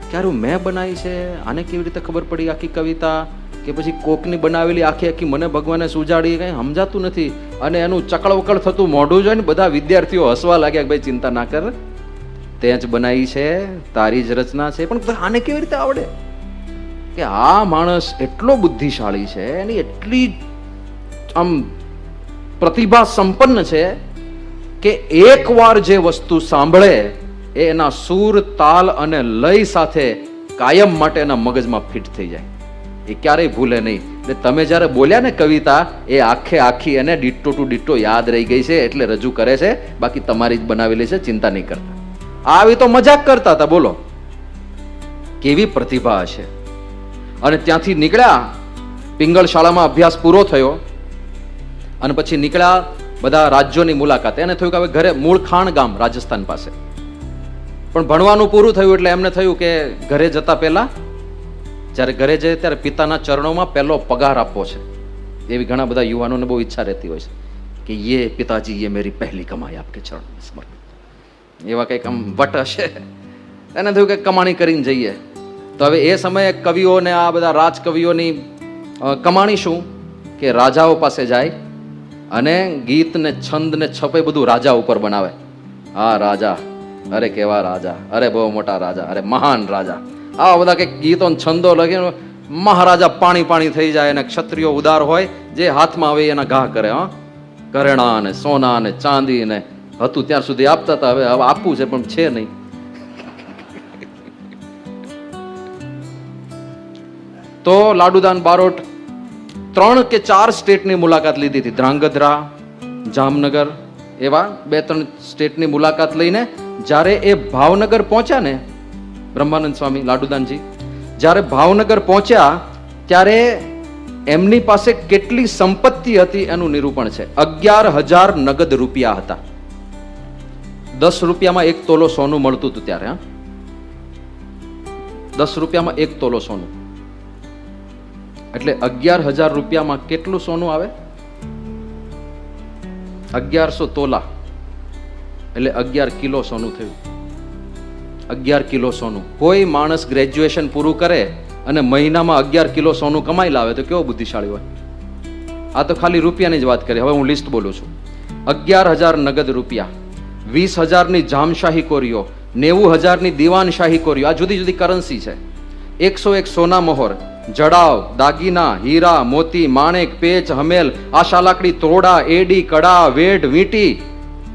Speaker 1: ક્યારું મેં બનાવી છે, આને કેવી રીતે ખબર પડી આખી કવિતા? કે પછી કોકની બનાવેલી આખી આખી મને ભગવાને સુજાડી, કઈ સમજાતું નથી. અને એનું ચકળવકળ થતું મોઢું જોઈને બધા વિદ્યાર્થીઓ હસવા લાગ્યા કે ભાઈ ચિંતા ના કર, તે જ બનાવી છે, તારી જ રચના છે. પણ આને કેવી રીતે આવડે? કે આ માણસ એટલો બુદ્ધિશાળી છે, એની એટલી આમ પ્રતિભા સંપન્ન છે કે એકવાર જે વસ્તુ સાંભળે એ એના સૂર, તાલ અને લય સાથે કાયમ માટે એના મગજમાં ફિટ થઈ જાય, એ ક્યારેય ભૂલે નહીં. એટલે તમે જ્યારે બોલ્યા ને કવિતા, એ આખે આખી એને ડિટ્ટો ટુ ડિટ્ટો યાદ રહી ગઈ છે, એટલે રજૂ કરે છે, બાકી તમારી જ બનાવેલી છે, ચિંતા નહીં કરતા. આવી તો મજાક કરતા હતા, બોલો કેવી પ્રતિભા હશે. અને ત્યાંથી નીકળ્યા, પિંગળ શાળામાં અભ્યાસ પૂરો થયો અને પછી નીકળ્યા બધા રાજ્યોની મુલાકાતે. એને થયું કે હવે ઘરે, મૂળ ખાણ ગામ રાજસ્થાન પાસે, પણ ભણવાનું પૂરું થયું એટલે એમને થયું કે ઘરે જતા પહેલા, જ્યારે ઘરે જાય ત્યારે પિતાના ચરણોમાં પહેલો પગાર આપવો છે. એવી ઘણા બધા યુવાનોને બહુ ઈચ્છા રહેતી હોય છે કે યે પિતાજી, યે મેરી પહેલી કમાઈ આપકે ચરણ મેં સમર્પિત. એવા કંઈક આમ વટ હશે. એને થયું કે કમાણી કરીને જઈએ. તો હવે એ સમયે કવિઓને, આ બધા રાજકવિઓની કમાણી શું કે રાજાઓ પાસે જાય અને ગીત ને છંદ ને છપે બધું રાજા ઉપર બનાવે. હા રાજા, અરે કેવા રાજા, અરે બહુ મોટા રાજા, અરે મહાન રાજા, આવા બધા કંઈક ગીતો ને છંદો લખીને મહારાજા પાણી પાણી થઈ જાય. અને ક્ષત્રિયો ઉદાર હોય, જે હાથમાં આવે એના ઘા કરે. હા, ઘરેણા ને સોના ને ચાંદી ને હતું ત્યાર સુધી આપતા હતા, હવે આપવું છે પણ છે નહીં. તો લાડુદાન બારોટ 3 કે 4 સ્ટેટની મુલાકાત લીધી હતી. ધ્રાંગધ્રા, જામનગર, એવા 2-3 સ્ટેટની મુલાકાત લઈને જ્યારે એ ભાવનગર પહોંચ્યા ને, બ્રહ્માનંદ સ્વામી લાડુદાનજી જ્યારે ભાવનગર પહોંચ્યા ત્યારે એમની પાસે કેટલી સંપત્તિ હતી એનું નિરૂપણ છે. 11,000 નગદ રૂપિયા હતા. 10 રૂપિયામાં 1 તોલો સોનું મળતું હતું ત્યારે. 10 રૂપિયામાં 1 તોલો સોનું, એટલે 11,000 રૂપિયામાં કેટલું સોનું આવે? 1100 તોલા, એટલે 11 કિલો સોનું થયું. 11 કિલો સોનું. કોઈ માણસ ગ્રેજ્યુએશન પૂરું કરે અને મહિનામાં 11 કિલો સોનું કમાઈ લાવે તો કેવો બુદ્ધિશાળી હોય. આ તો ખાલી રૂપિયાની જ વાત કરી. હવે હું લિસ્ટ બોલું છું. 11,000 નગદ રૂપિયા, 20,000ની જામશાહી કોરીઓ, 90,000ની દીવાનશાહી કોરીઓ. આ જુદી જુદી કરન્સી છે. 101 સોના મોહર, જડાવ, દાગીના, હીરા, મોતી, માણેક, પેચ, હમેલ, આશા લાકડી, તોડા, એડી, કડા, વેઢ, વીંટી,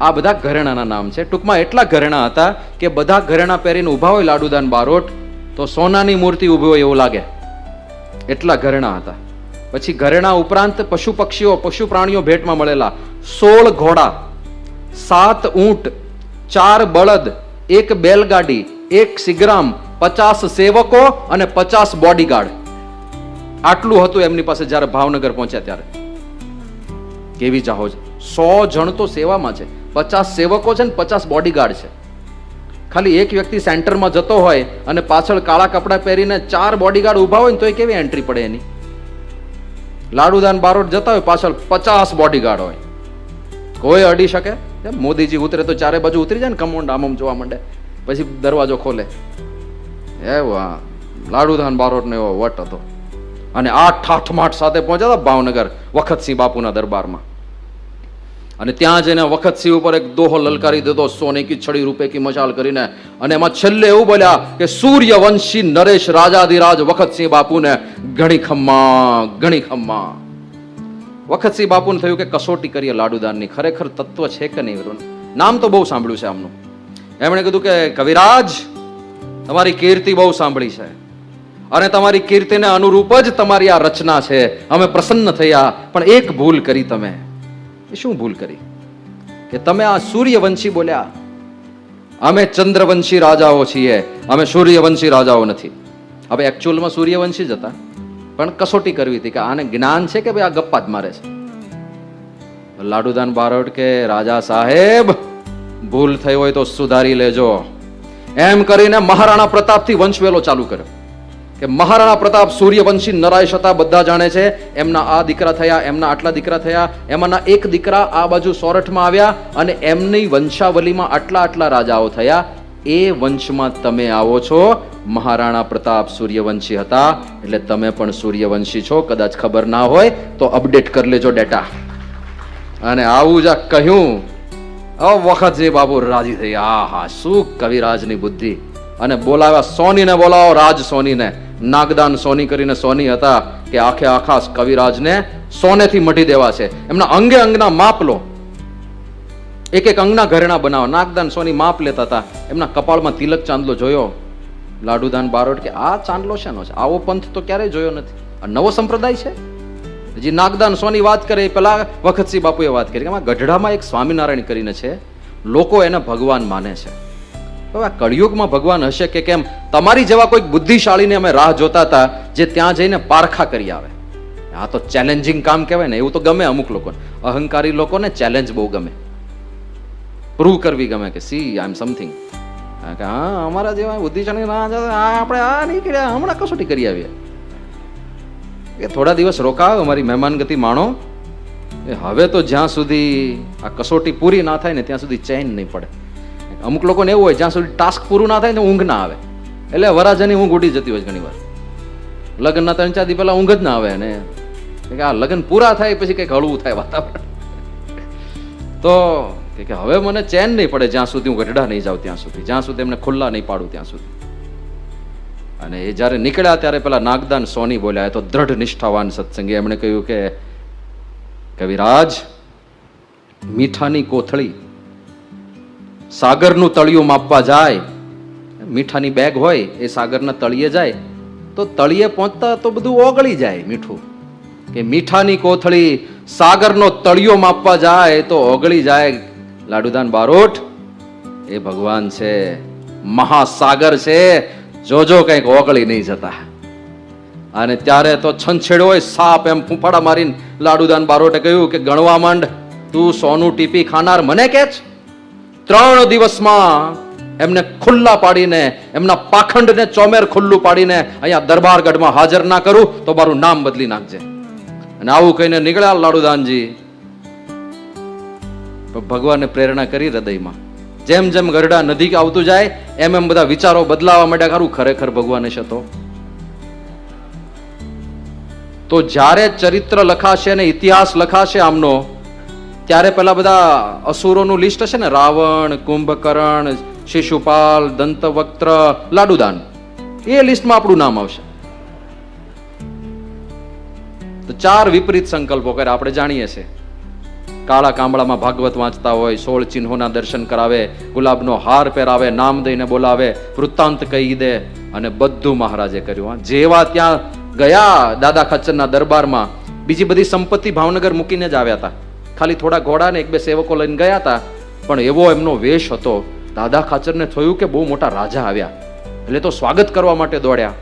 Speaker 1: આ બધા ઘરેણાના નામ છે. ટૂંકમાં એટલા ઘરેણા હતા કે બધા ઘરેણા પહેરીને ઉભા હોય લાડુદાન બારોટ તો સોનાની મૂર્તિ ઊભી હોય એવું લાગે, એટલા ઘરેણા હતા. પછી ઘરેણા ઉપરાંત પશુ પક્ષીઓ, પશુ પ્રાણીઓ ભેટમાં મળેલા. 16 ઘોડા, 7 ઊંટ, 4 બળદ, 1 બેલગાડી, 1 સિગ્રામ, 50 સેવકો અને 50 બોડીગાર્ડ. આટલું હતું એમની પાસે જ્યારે ભાવનગર પહોંચ્યા ત્યારે. કેવી ચાહો છે. 100 જણ તો સેવામાં છે, 50 સેવકો છે ને 50 બોડીગાર્ડ છે. ખાલી એક વ્યક્તિ સેન્ટરમાં જતો હોય અને પાછળ કાળા કપડા પહેરીને 4 બોડીગાર્ડ ઉભા હોય ને તો એ કેવી એન્ટ્રી પડે એની. લાડુદાન બારોટ જતા હોય, પાછળ 50 બોડીગાર્ડ હોય, કોઈ અડી શકે? મોદીજી ઉતરે તો ચારે બાજુ ઉતરી જાય ને, કમોંડ આમ જોવા માંડે, પછી દરવાજો ખોલે. એવા લાડુદાન બારોટનો એવો વટ હતો. અને આ ઠાઠમાઠ સાથે પહોંચ્યા હતા ભાવનગર વખતસિંહ બાપુના દરબારમાં. અને ત્યાં જઈને વખતસિંહ ઉપર એક દોહો લલકારી દીધો, સોને કી છડી રૂપે કી મશાલ કરીને. અને એમાં છેલ્લે એવું બોલ્યા કે સૂર્યવંશી નરેશ રાજાધિરાજ વખતસિંહ બાપુને ઘણી ખમ્મા, ઘણી ખમ્મા. વખતસિંહ બાપુને થયું કે કસોટી કરીએ લાડુદાનની, ખરેખર તત્વ છે કે નહીં. નામ તો બહુ સાંભળ્યું છે આમનું. એમણે કીધું કે કવિરાજ, તમારી કીર્તિ બહુ સાંભળી છે અને તમારી કીર્તિને અનુરૂપ જ તમારી આ રચના છે. અમે પ્રસન્ન થયા, પણ એક ભૂલ કરી તમે. એ શું ભૂલ કરી? કે તમે આ સૂર્યવંશી બોલ્યા. અમે ચંદ્રવંશી રાજાઓ છીએ, અમે સૂર્યવંશી રાજાઓ નથી. હવે એકચ્યુઅલમાં સૂર્યવંશી જ હતા, પણ કસોટી કરવી હતી કે આને જ્ઞાન છે કે ભાઈ આ ગપ્પા જ મારે છે. લાડુદાન બારોટ કે રાજા સાહેબ, ભૂલ થઈ હોય તો સુધારી લેજો. એમ કરીને મહારાણા પ્રતાપથી વંશવેલો ચાલુ કર્યો કે મહારાણા પ્રતાપ સૂર્યવંશી નરાયશ હતા, બધા જાણે છે. એમના આ દીકરા થયા, એમના આટલા દીકરા થયા, એમાંના એક દીકરા આ બાજુ સોરઠમાં આવ્યા અને એમની વંશાવલીમાં આટલા આટલા રાજાઓ થયા. એ વંશમાં તમે આવો છો. મહારાણા પ્રતાપ સૂર્યવંશી હતા, એટલે તમે પણ સૂર્યવંશી છો. કદાચ ખબર ના હોય તો અપડેટ કરી લેજો ડેટા. અને આવું જ કહ્યું, વખતસિંહ બાપુ રાજી થઈ. આહા, શું કવિરાજની બુદ્ધિ. અને બોલાવ્યા સોનીને, બોલાવો રાજ સોનીને. નાગદાન સોની કરીને સોની હતા કે આખે આખા કવિરાજને સોનેથી મઢી દેવા છે. એમના અંગે અંગના માપ લો, એક એક અંગના ઘરેણા બનાવો. નાગદાન સોની માપ લેતા હતા. એમના કપાળમાં તિલક ચાંદલો જોયો લાડુદાન બારોટ કે આ ચાંદલો શેનો છે? આવો પંથ તો ક્યારેય જોયો નથી. આ નવો સંપ્રદાય છે. હજી નાગદાન સોની વાત કરે પેલા વખતસિંહ બાપુએ વાત કરી કે આમાં ગઢડામાં એક સ્વામિનારાયણ કરીને છે, લોકો એને ભગવાન માને છે. હવે આ કળિયુગમાં ભગવાન હશે કે કેમ? તમારી જેવા કોઈક બુદ્ધિશાળીને અમે રાહ જોતા હતા જે ત્યાં જઈને પારખા કરી આવે. આ તો ચેલેન્જિંગ કામ કહેવાય ને, એવું તો ગમે અમુક લોકોને. અહંકારી લોકોને ચેલેન્જ બહુ ગમે, પ્રૂવ કરવી ગમે કે સી આઈ એમ સમથિંગ. હા, અમારા જેવા બુદ્ધિશાળી આપણે આ નહીં કર્યા, હમણાં કસોટી કરી આવીએ. એ થોડા દિવસ રોકાવ, અમારી મહેમાનગતિ માણો. એ હવે તો જ્યાં સુધી આ કસોટી પૂરી ના થાય ને ત્યાં સુધી ચેન નહીં પડે. અમુક લોકોને એવું હોય જ્યાં સુધી ટાસ્ક પૂરું ના થાય ને ઊંઘ ના આવે, એટલે વરાજાની ઊંઘ ઉડી જતી હોય ઘણી વાર. લગ્નના 3-4 દી પહેલા ઊંઘ જ ના આવે ને કે આ લગ્ન પૂરા થાય પછી કંઈક હળવું થાય વાતાવરણ. તો કે હવે મને ચેન નહીં પડે જ્યાં સુધી હું ગઢડા નહીં જાઉં ત્યાં સુધી, જ્યાં સુધી એમને ખુલ્લા નહીં પાડું ત્યાં સુધી. અને એ જયારે નીકળ્યા ત્યારે પેલા નાગદાન સોની બોલ્યા, એ તો દ્રઢ નિષ્ઠાવાન સત્સંગી. એમણે કહ્યું કે કવિરાજ, મીઠાની કોથળી સાગરનું તળિયું માપવા જાય, મીઠાની બેગ હોય એ સાગરના તળિયે જાય તો તળિયે પહોંચતા તો બધું ઓગળી જાય મીઠું. કે મીઠાની કોથળી સાગરનો તળિયો માપવા જાય તો ઓગળી જાય. લાડુદાન બારોટ એ ભગવાન છે, મહાસાગર છે, જોજો કંઈક ઓગળી નહીં જતા. અને ત્યારે તો છંછેડો હોય સાપ એમ ફૂંફાડા મારીને લાડુદાન બારોટે કહ્યું કે ગણવા માંડ, તું સોનું ટીપી ખાનાર મને કે છે? 3 દિવસમાં એમને ખુલ્લા પાડીને, એમના પાખંડને ચોમેર ખુલ્લું પાડીને અહીંયા દરબારગઢમાં હાજર ના કરું તો મારું નામ બદલી નાખજે. અને આવું કહીને નીકળ્યા લાડુદાનજી. ભગવાને પ્રેરણા કરી હૃદયમાં. જેમ જેમ ગરડા નદી આવતું જાય એમ એમ બધા વિચારો બદલાવા માંડ્યા. ખરું ખરેખર ભગવાન છે તો જ્યારે ચરિત્ર લખાશે ને ઇતિહાસ લખાશે આમનો, ત્યારે પેલા બધા અસુરોનું લિસ્ટ હશે ને, રાવણ, કુંભકર્ણ, શિશુપાલ, દંતવક્ત્ર, લાડુદાન, એ લિસ્ટમાં આપણું નામ આવશે. તો 4 વિપરીત સંકલ્પો કરે આપણે જાણીએ છીએ. કાળા કાંબળામાં ભાગવત વાંચતા હોય, 16 ચિહ્નોના દર્શન કરાવે, ગુલાબનો હાર પહેરાવે, નામ દઈને બોલાવે, વૃત્તાંત કહી દે, અને બધું મહારાજે કર્યું. જેવા ત્યાં ગયા દાદા ખાચરના દરબારમાં, બીજી બધી સંપત્તિ ભાવનગર મૂકીને જ આવ્યા હતા. ખાલી થોડા ઘોડા ને 1-2 સેવકો લઈને ગયા હતા. પણ એવો એમનો વેશ હતો, દાદા ખાચરને થયું કે બહુ મોટા રાજા આવ્યા, એટલે તો સ્વાગત કરવા માટે દોડ્યા.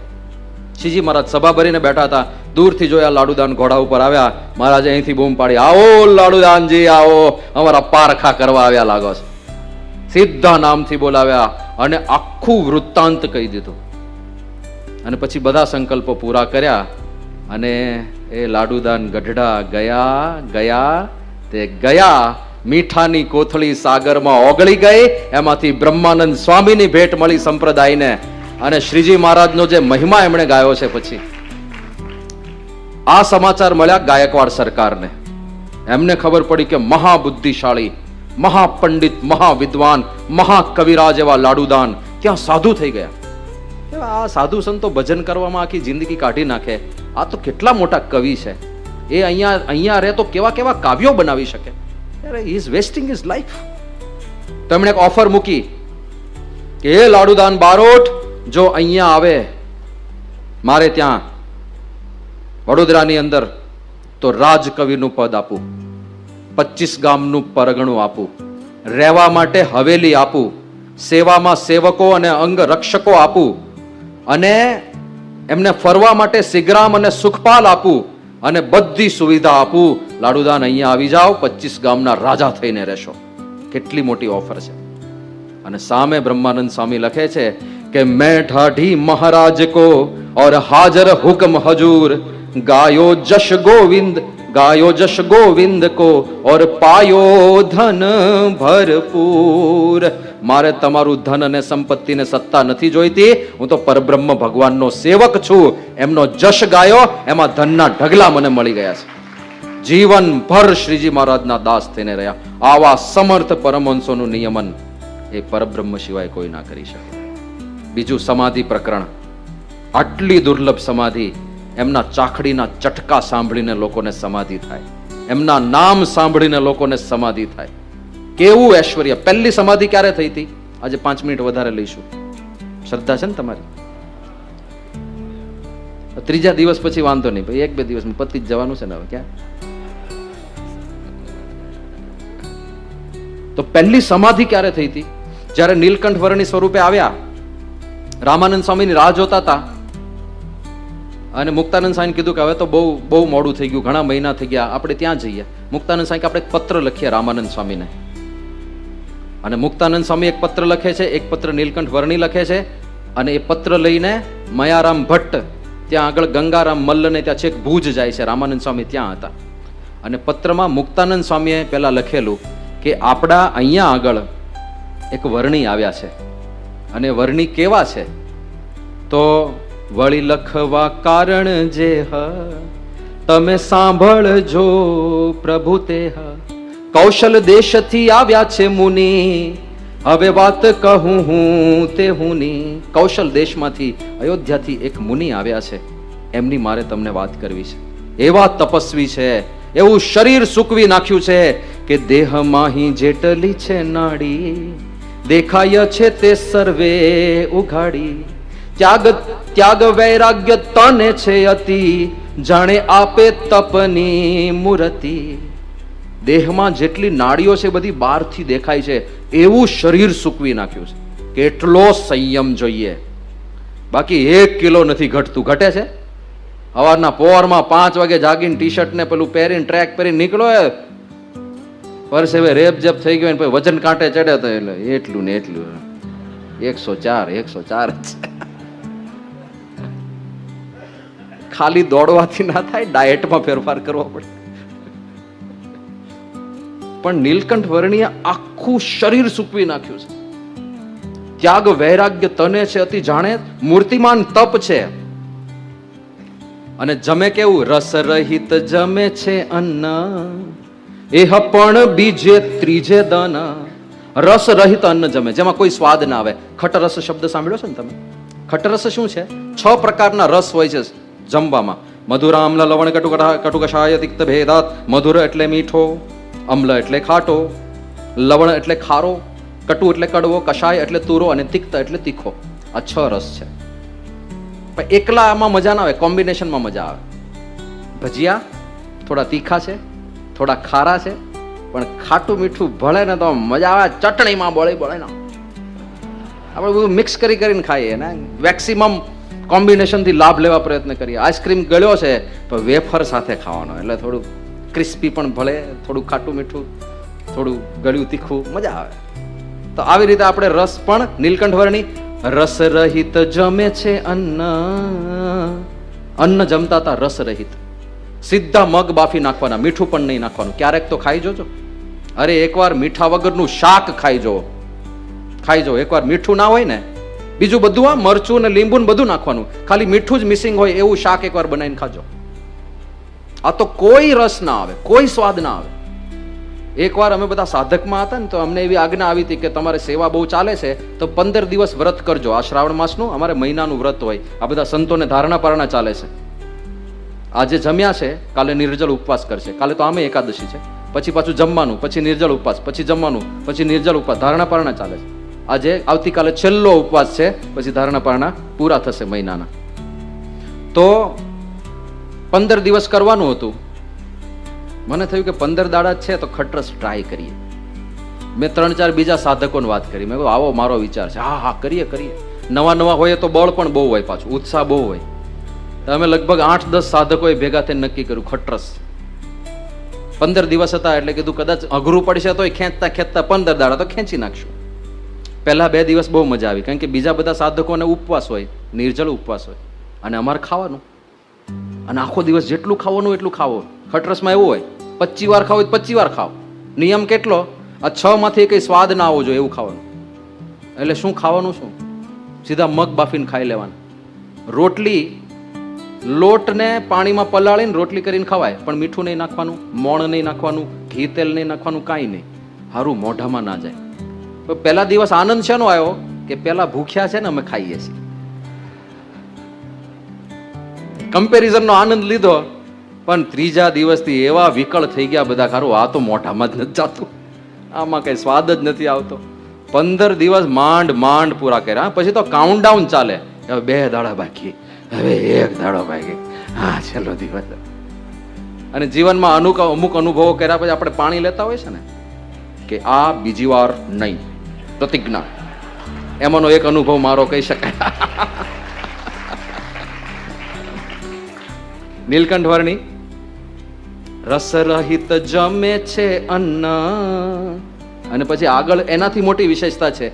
Speaker 1: શ્રીજી મહારાજ સભા ભરીને બેઠા હતા. દૂરથી જોયા લાડુદાન ઘોડા ઉપર આવ્યા. મહારાજે અહીંથી બૂમ પાડી, આવો લાડુદાનજી આવો, અમારા પારખા કરવા આવ્યા લાગો છે. સીધા નામથી બોલાવ્યા અને આખું વૃત્તાંત કહી દીધું. અને પછી બધા સંકલ્પો પૂરા કર્યા. અને એ લાડુદાન ગઢડા ગયા તે ગયા. મીઠાની કોથળી સાગરમાં ઓગળી ગઈ. એમાંથી બ્રહ્માનંદ સ્વામીની ભેટ મળી સંપ્રદાયને. અને શ્રીજી મહારાજનો જે મહિમા એમણે ગાયો છે. પછી આ સમાચાર મળ્યા ગાયકવાડ સરકારને. એમને ખબર પડી કે મહાબુદ્ધિશાળી, મહાપંડિત, મહાવિદ્વાન, મહાકવિરાજ એવા લાડુદાન ત્યાં સાધુ થઈ ગયા. આ સાધુ સંતો ભજન કરવામાં આખી જિંદગી કાઢી નાખે, આ તો કેટલા મોટા કવિ છે. એ અહીંયા રહે તો કેવા કેવા કાવ્યો બનાવી શકે. He is wasting his life. તો એમણે એક ઓફર મૂકી કે એ લાડુદાન બારોટ જો અહીંયા આવે મારે ત્યાં વડોદરાની અંદર તો રાજકવિનું પદ આપું, 25 ગામનું પરગણું આપું, રહેવા માટે હવેલી આપું, સેવામાં સેવકો અને અંગ રક્ષકો આપું, અને એમને ફરવા માટે સિગ્રામ અને સુખપાલ આપું, અને બધી સુવિધા આપું. લાડુદાન અહીંયા આવી જાઓ, 25 ગામના રાજા થઈને રહેશો. કેટલી મોટી ઓફર છે. અને સામે બ્રહ્માનંદ સ્વામી લખે છે કે મેં ઠાઠી મહારાજ કો और हाजर हुक्म हजूर, गायो जश गोविंद को और पायो धन भरपूर. મારે તમારું ધન અને સંપત્તિ ને સત્તા નથી જોઈતી. હું તો પરબ્રહ્મ ભગવાનનો સેવક છું. એમનો જશ ગાયો, એમાં ધનના ઢગલા મને મળી ગયા છે. જીવનભર શ્રીજી મહારાજના દાસ થઈને રહ્યા. આવા સમર્થ પરમહંસોનું નિયમન એ પરબ્રહ્મ સિવાય કોઈ ના કરી શકે. બીજું સમાધિ પ્રકરણ. આટલી દુર્લભ સમાધિ એમના ચાખડીના ચટકા સાંભળીને લોકોને સમાધિ થાય, એમના નામ સાંભળીને લોકોને સમાધિ થાય. કેવું ઐશ્વર્ય! પહેલી સમાધિ ક્યારે થઈ હતી? આજે 5 મિનિટ વધારે લઈશું. શ્રદ્ધા છે ને તમારી? ત્રીજા દિવસ પછી વાંધો નહીં ભાઈ, 1-2 દિવસમાં પતિ જ જવાનું છે ને હવે ક્યાં. તો પહેલી સમાધિ ક્યારે થઈ હતી? જ્યારે નીલકંઠ વર્ણી સ્વરૂપે આવ્યા, રામાનંદ સ્વામીની રાહ જોતા હતા, અને મુક્તાનંદ સ્વામી કીધું કે હવે તો બહુ મોડું થઈ ગયું, ઘણા મહિના થઈ ગયા, આપણે ત્યાં જઈએ. મુક્તાનંદ સ્વામી કે આપણે એક પત્ર લખીએ રામાનંદ સ્વામીને. અને મુક્તાનંદ સ્વામી એક પત્ર લખે છે, એક પત્ર નીલકંઠ વર્ણી લખે છે, અને એ પત્ર લઈને મયારામ ભટ્ટ ત્યાં આગળ ગંગારામ મલ્લને ત્યાં છેક ભુજ જાય છે. રામાનંદ સ્વામી ત્યાં હતા, અને પત્રમાં મુક્તાનંદ સ્વામીએ પહેલા લખેલું કે આપણા અહીંયા આગળ એક વર્ણી આવ્યા છે, અને વર્ણી કેવા છે તો વળી લખવા કારણ જે હ તમે સાંભળજો પ્રભુ તે હ. કૌશલ દેશથી આવ્યા છે મુનિ, હવે વાત કહું હું તે હુની. કૌશલ દેશમાંથી, અયોધ્યાથી એક મુનિ આવ્યા છે, એમની મારે તમને વાત કરવી છે. એવા તપસ્વી છે, એવું શરીર સૂકવી નાખ્યું છે કે દેહમાં જેટલી છે નાડી, દેખાય છે તે સર્વે ઉઘાડી. ત્યાગ વૈરાગ્ય તને છે અતિ, જાણે આપે તપની મૂર્તિ. દેહમાં જેટલી નાડીઓ છે બધી બહારથી દેખાય છે, એવું શરીર સૂકવી નાખ્યું છે. કેટલો સંયમ જોઈએ! બાકી 1 કિલો નથી ઘટતું. ઘટે છે? સવારના પોરમાં 5 વાગે જાગીને ટી-શર્ટ ને પેલું પહેરીને ટ્રેક પહેરીને નીકળો, પરસેવે રેપ જેપ થઈ ગયો, પછી વજન કાંટે ચડે તો એટલે એટલું ને એટલું 104 જ. ખાલી દોડવાથી ના થાય, ડાયટમાં ફેરફાર કરવો પડે. પણ નીલકંઠ વર્ણીએ આખું શરીર સૂકવી નાખ્યું છે. ત્યાગ વૈરાગ્ય તને છે અતિ, જાણે મૂર્તિમાન તપ છે. અને જમે કેવું? રસ રહિત જમે છે અન્ન, એહ પણ બીજે ત્રીજે દન. રસ રહિત અન્ન જમે, જેમાં કોઈ સ્વાદ ના આવે. ખટરસ શબ્દ સાંભળ્યો છે ને તમે? ખટરસ શું છે? 6 પ્રકારના રસ હોય છે જમવામાં. મધુર, આમ્લ, લવણ, કટુ, કષાય, તિક્ત, ભેદાત. મધુર એટલે મીઠો, અમ્લ એટલે ખાટો, લવણ એટલે ખારો, કટુ એટલે કડવો, કષાય એટલે તુરો, અને તિક્ત એટલે તીખો. આ 6 રસ છે. પણ એકલા આમાં મજા ના આવે, કોમ્બિનેશનમાં મજા આવે. ભજીયા થોડા તીખા છે, થોડા ખારા છે, પણ ખાટું મીઠું ભળે ને તો મજા આવે. ચટણીમાં બળે ને આપણે બધું મિક્સ કરીને ખાઈએ ને. મેક્સિમમ કોમ્બિનેશનથી લાભ લેવા પ્રયત્ન કરીએ. આઈસ્ક્રીમ ગળ્યો છે તો વેફર સાથે ખાવાનો, એટલે થોડું ક્રિસ્પી પણ ભળે, થોડું ખાટું મીઠું, થોડું ગળ્યું તીખું, મજા આવે. તો આવી રીતે આપણે રસ પણ નીલકંઠ વર્ણી રસ રહિત જમે છે અન્ન. અન્ન જમતા હતા રસ રહિત. સીધા મગ બાફી નાખવાના, મીઠું પણ નહીં નાખવાનું. ક્યારેક તો ખાઈ જોજો. અરે એકવાર મીઠા વગરનું શાક ખાઈ જો. એકવાર મીઠું ના હોય ને, બીજું બધું આ મરચું ને લીંબુ ને બધું નાખવાનું, ખાલી મીઠું જ મિસિંગ હોય એવું શાક એકવાર બનાવીને ખાજો. આ તો કોઈ રસ ના આવે, કોઈ સ્વાદ ના આવે. એકવાર અમે બધા સાધકમાં હતા ને, તો અમને એવી આજ્ઞા આવી હતી કે તમારે સેવા બહુ ચાલે છે તો 15 દિવસ વ્રત કરજો. આ શ્રાવણ માસનું અમારે મહિનાનું વ્રત હોય. આ બધા સંતોને ધારણા પારણા ચાલે છે. આજે જમ્યા છે, કાલે નિર્જળ ઉપવાસ કરશે. કાલે તો આમે એકાદશી છે, પછી પાછું જમવાનું, પછી નિર્જળ ઉપવાસ, પછી જમવાનું, પછી નિર્જળ ઉપવાસ, ધારણા પારણા ચાલે છે. આજે આવતીકાલે છેલ્લો ઉપવાસ છે, પછી ધારણા પારણા પૂરા થશે મહિનાના. તો 15 દિવસ કરવાનું હતું. મને થયું કે 15 દાડા છે તો ખટરસ ટ્રાય કરીએ. મેં 3-4 બીજા સાધકોને વાત કરી. મેં કહ્યું આવો મારો વિચાર છે. હા કરીએ. નવા હોય તો બળ પણ બહુ હોય, પાછું ઉત્સાહ બહુ હોય. અમે લગભગ 8-10 સાધકોએ ભેગા થઈને નક્કી કર્યું ખટરસ. 15 દિવસ હતા એટલે કીધું કદાચ અઘરું પડશે તો ખેંચતા 15 દાડા તો ખેંચી નાખશું. પહેલા 2 દિવસ બહુ મજા આવી, કારણ કે બીજા બધા સાધકોને ઉપવાસ હોય, નિર્જળ ઉપવાસ હોય, અને અમારે ખાવાનું. અને આખો દિવસ જેટલું ખાવાનું એટલું ખાવો. ખટરસમાં એવું હોય 25 વાર ખાવ 25 વાર ખાવ. નિયમ કેટલો? આ 6 માંથી કઈ સ્વાદ ના આવવો જોઈએ એવું ખાવાનું. એટલે શું ખાવાનું? શું સીધા મગ બાફીને ખાઈ લેવાના. રોટલી લોટને પાણીમાં પલાળીને રોટલી કરીને ખવાય, પણ મીઠું નહીં નાખવાનું, મોણ નહીં નાખવાનું, ઘી તેલ નહીં નાખવાનું, કાંઈ નહીં. સારું મોઢામાં ના જાય. પહેલા દિવસ આનંદ શેનો આવ્યો કે પેલા ભૂખ્યા છે ને અમે ખાઈએ છીએ. કમ્પેરિઝનનો આનંદ લીધો, પણ ત્રીજા દિવસથી એવા વિકળ થઈ ગયા બધા, ખારું આ તો મોઢામાં જ નથી જાતું, આમાં કઈ સ્વાદ જ નથી આવતો. 15 દિવસ માંડ માંડ પૂરા કર્યા. પછી તો કાઉન્ટડાઉન ચાલે, હવે 2 દાડા બાકી, હવે 1 દાડો બાકી, હા છેલ્લો દિવસ. અને જીવનમાં અમુક અનુભવો કર્યા પછી આપણે પાણી લેતા હોય છે ને કે આ બીજી વાર નહીં, પ્રતિજ્ઞા. એમાંનો એક અનુભવ મારો કહી શકાય. નીલકંઠ વર્ણી રસ રહિત જમે છે અન્ન, અને પછી આગળ એનાથી મોટી વિશેષતા છે,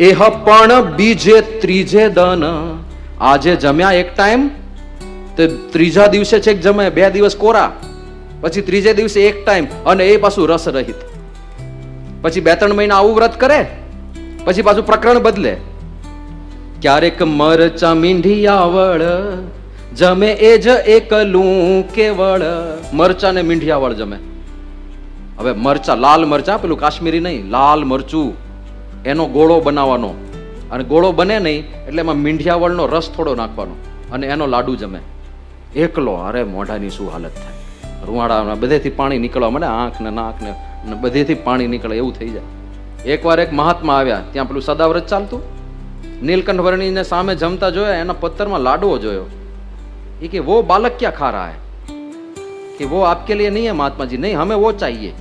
Speaker 1: એહ પણ બીજે ત્રીજે દન. આજે જમ્યા એક ટાઈમ, તો ત્રીજા દિવસે છેક જમે, 2 દિવસ કોરા, પછી ત્રીજે દિવસે એક ટાઈમ, અને એ પાછું રસ રહિત. પછી 2-3 મહિના આવું વ્રત કરે, પછી પાછું પ્રકરણ બદલે. ક્યારેક મરચા મીંઢિયાવળ જમે એ જ એકલું કેવળ. મરચા ને મીંઢિયાવળ જમે. હવે મરચા, લાલ મરચા, પેલું કાશ્મીરી નહીં, લાલ મરચું, એનો ગોળો બનાવવાનો, અને ગોળો બને નહીં એટલે એમાં મીંઢિયાવળનો રસ થોડો નાખવાનો, અને એનો લાડુ જમે એકલો. અરે મોઢાની શું હાલત થાય, રૂવાડા બધેથી પાણી નીકળવા મને, આંખ ને નાક ને બધેથી પાણી નીકળે એવું થઈ જાય. એકવાર એક મહાત્મા આવ્યા, ત્યાં પેલું સદાવ્રત ચાલતું, નીલકંઠ વર્ણીને સામે જમતા જોયા, એના પત્તરમાં લાડવો જોયો. એ કે વો બાલક ક્યાં ખા રહા હૈ, कि वो आपके लिए नहीं है महात्मा जी, नहीं हमें वो चाहिए,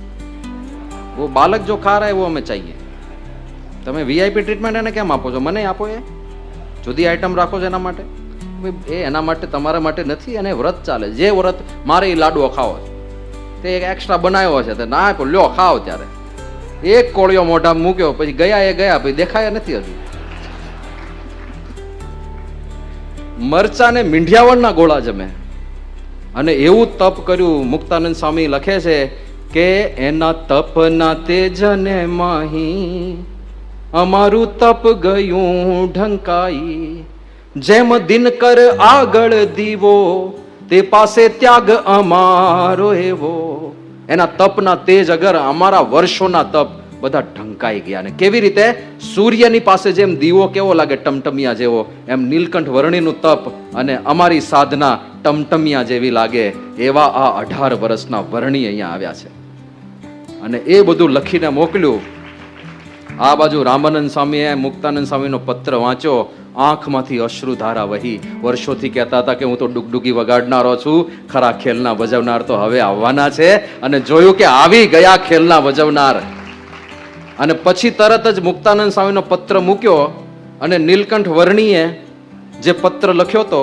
Speaker 1: वो बालक जो खा रहा है वो हमें चाहिए. તમે વીઆઈપી ટ્રીટમેન્ટ એને કેમ આપો છો, મને આપો. એ જુદી આઈટમ રાખો છો એના માટે? એ એના માટે, તમારા માટે નથી. અને વ્રત ચાલે, જે વ્રત મારે એ લાડવો ખાવો તે એક એક્સ્ટ્રા બનાવ્યો છે, તે ના આપો, લ્યો ખાઓ. ત્યારે એક કોળિયો મોઢા મૂક્યો, પછી ગયા, પછી દેખાયા નથી હજુ. મરચા ને મીંઢિયાવળના ગોળા જમે. અને એવું તપ કર્યું. મુક્તાનંદ સ્વામી લખે છે કે એના તપના તેજને માહી અમારું તપ ગયું ઢંકાઈ. જેમ દિનકર આગળ દીવો, તે પાસે ત્યાગ અમારો એવો. એના તપના તેજ અગર અમારા વર્ષોના તપ બધા ઢંકાઈ ગયા. ને કેવી રીતે? સૂર્યની પાસે જેમ દીવો કેવો લાગે ટમટમિયા જેવો, એમ નીલકંઠ વર્ણીનું તપ અને અમારી સાધના ટમટમિયા જેવી લાગે. એવા આ 18 વર્ષના વર્ણી અહીંયા આવ્યા છે. અને એ બધું લખીને મોકલ્યું. આ બાજુ રામાનંદ સ્વામીએ મુક્તાનંદ સ્વામીનો પત્ર વાંચ્યો, આંખમાંથી અશ્રુધારા વહી. વર્ષોથી કહેતા હતા કે હું તો ડુગડુગી વગાડનારો છું, ખરા ખેલના વજવનાર તો હવે આવવાના છે. અને જોયું કે આવી ગયા ખેલના વજવનાર. અને પછી તરત જ મુક્તાનંદ સ્વામીનો પત્ર મૂક્યો, અને નીલકંઠ વર્ણીએ જે પત્ર લખ્યો હતો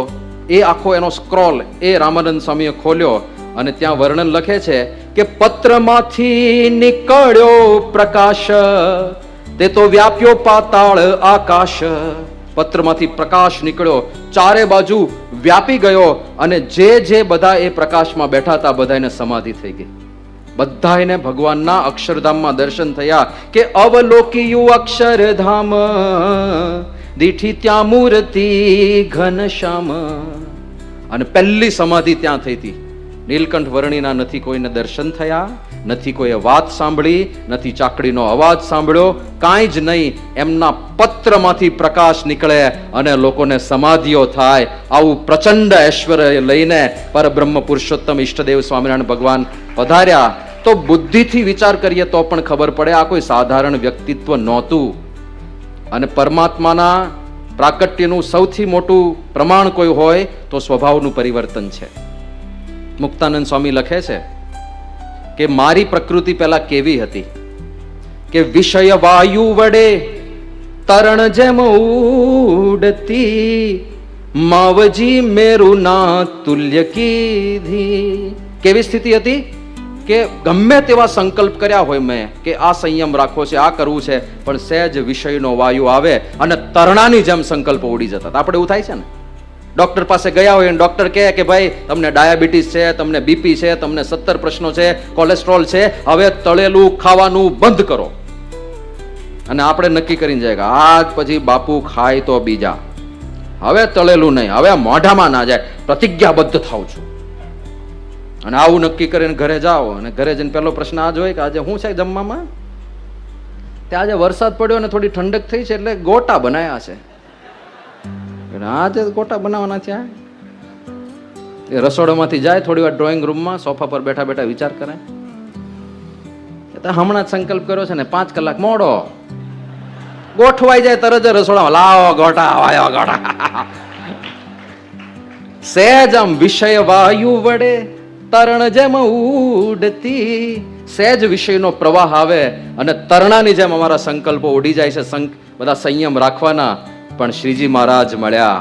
Speaker 1: એ આખો એનો સ્ક્રોલ એ રામાનંદ સ્વામીએ ખોલ્યો, અને ત્યાં વર્ણન લખે છે કે પત્રમાંથી નીકળ્યો પ્રકાશ, તે તો વ્યાપ્યો પાતાળ આકાશ. પત્રમાંથી પ્રકાશ નીકળ્યો, ચારે બાજુ વ્યાપી ગયો, અને જે બધા એ પ્રકાશમાં બેઠા હતા બધાને સમાધિ થઈ ગઈ. બધાને ભગવાનના અક્ષરધામમાં દર્શન થયા કે અવલોકિયું અક્ષરધામ, દીઠી ત્યાં મૂર્તિ ઘનશ્યામ. અને પહેલી સમાધિ ત્યાં થઈ હતી. નીલકંઠ વર્ણીના નથી કોઈને દર્શન થયા, નથી કોઈએ વાત સાંભળી, નથી ચાકડીનો અવાજ સાંભળ્યો, કાંઈ જ નહીં. એમના પત્રમાંથી પ્રકાશ નીકળે અને લોકોને સમાધિઓ થાય. આવું પ્રચંડ ઐશ્વર્ય લઈને પરબ્રહ્મ પુરુષોત્તમ ઈષ્ટદેવ સ્વામિનારાયણ ભગવાન પધાર્યા. તો બુદ્ધિથી વિચાર કરીએ તો પણ ખબર પડે આ કોઈ સાધારણ વ્યક્તિત્વ નહોતું. અને પરમાત્માના પ્રાકટ્યનું સૌથી મોટું પ્રમાણ કોઈ હોય તો સ્વભાવનું પરિવર્તન છે. મુક્તાનંદ સ્વામી લખે છે કે મારી પ્રકૃતિ પહેલા કેવી હતી કે વિષય વાયુ વડે તરણ જેમ ઉડતી, માવજી મેરું ના તુલ્ય કીધી. કેવી સ્થિતિ હતી કે ગમે તેવા સંકલ્પ કર્યા હોય મેં કે આ સંયમ રાખવો છે, આ કરવું છે, પણ સહેજ વિષયનો વાયુ આવે અને તરણાની જેમ સંકલ્પ ઉડી જતા. આપણે એવું થાય છે ને, ડોક્ટર પાસે ગયા હોય, ડોક્ટર કહે કે ભાઈ તમને ડાયાબિટીસ છે, તમને બીપી છે, તમને 17 પ્રશ્નો છે, કોલેસ્ટ્રોલ છે, હવે તળેલું ખાવાનું બંધ કરો. અને આપણે નક્કી કરીને જાય કે આજ પછી બાપુ ખાય તો બીજા, હવે તળેલું નહીં, હવે મોઢામાં ના જાય, પ્રતિજ્ઞાબદ્ધ થાઉં છું. અને આવું નક્કી કરીને ઘરે જાઓ, અને ઘરે જઈને પહેલો પ્રશ્ન આ જ હોય કે આજે શું છે જમવામાં? તે આજે વરસાદ પડ્યો અને થોડી ઠંડક થઈ છે એટલે ગોટા બનાવ્યા છે. આજે ગોટા બનાવવાના છે. એ રસોડામાંથી જાય, થોડી વાર ડ્રોઈંગ રૂમમાં સોફા પર બેઠા બેઠા વિચાર કરે, હમણાં જ સંકલ્પ કર્યો છે ને 5 કલાક મોડો, ગોઠવાઈ જાય તરત જ રસોડામાં, લાવો ગોટા, વાયો ગોટા. સહેજ આમ વિષય વાયુ વડે તરણ જેમ ઉડતી, સહેજ વિષયનો પ્રવાહ આવે અને તરણાની જેમ અમારા સંકલ્પો ઉડી જાય છે. બધા સંયમ રાખવાના. પણ શ્રીજી મહારાજ મળ્યા,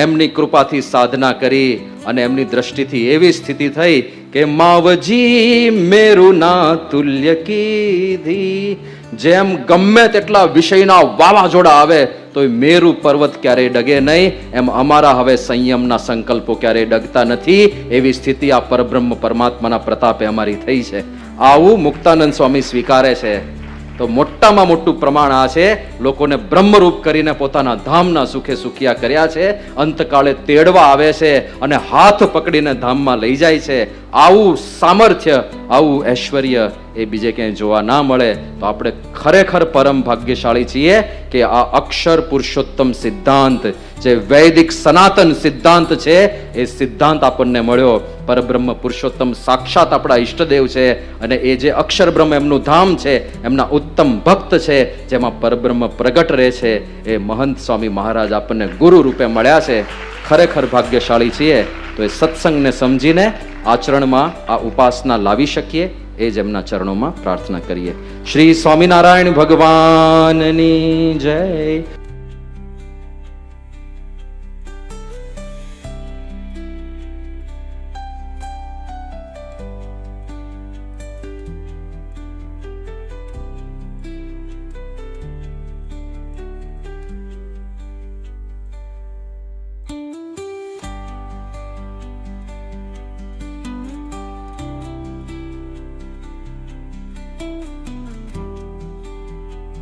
Speaker 1: એમની કૃપાથી સાધના કરી અને એમની દ્રષ્ટિથી એવી સ્થિતિ થઈ કે માવજી મેરુ ના તુલ્ય કીધી. જેમ ગમે તેટલા વિષયના વાવાઝોડા આવે તો મેરુ પર્વત ક્યારેય ડગે નહીં, એમ અમારા હવે સંયમના સંકલ્પો ક્યારેય ડગતા નથી. એવી સ્થિતિ આ પરબ્રહ્મ પરમાત્માના પ્રતાપે અમારી થઈ છે. આવું મુક્તાનંદ સ્વામી સ્વીકારે છે. તો મોટામાં મોટું પ્રમાણ આ છે, લોકોને બ્રહ્મરૂપ કરીને પોતાના ધામના સુખે સુખિયા કર્યા છે. અંતકાળે તેડવા આવે છે અને હાથ પકડીને ધામમાં લઈ જાય છે. આવું સામર્થ્ય, આવું ઐશ્વર્ય એ બીજે ક્યાંય જોવા ના મળે. તો આપણે ખરેખર પરમ ભાગ્યશાળી છીએ કે આ અક્ષર પુરુષોત્તમ સિદ્ધાંત, જે વૈદિક સનાતન સિદ્ધાંત છે, એ સિદ્ધાંત આપણને મળ્યો. પરબ્રહ્મ પુરુષોત્તમ સાક્ષાત આપણા ઈષ્ટદેવ છે અને એ જે અક્ષર બ્રહ્મ એમનું ધામ છે, એમના ઉત્તમ ભક્ત છે, જેમાં પરબ્રહ્મ પ્રગટ રહે છે, એ મહંત સ્વામી મહારાજ આપણને ગુરુ રૂપે મળ્યા છે. ખરેખર ભાગ્યશાળી છીએ. તો એ સત્સંગને સમજીને આચરણમાં આ ઉપાસના લાવી શકીએ, એ જ એમના ચરણોમાં પ્રાર્થના કરીએ. શ્રી સ્વામિનારાયણ ભગવાનની જય.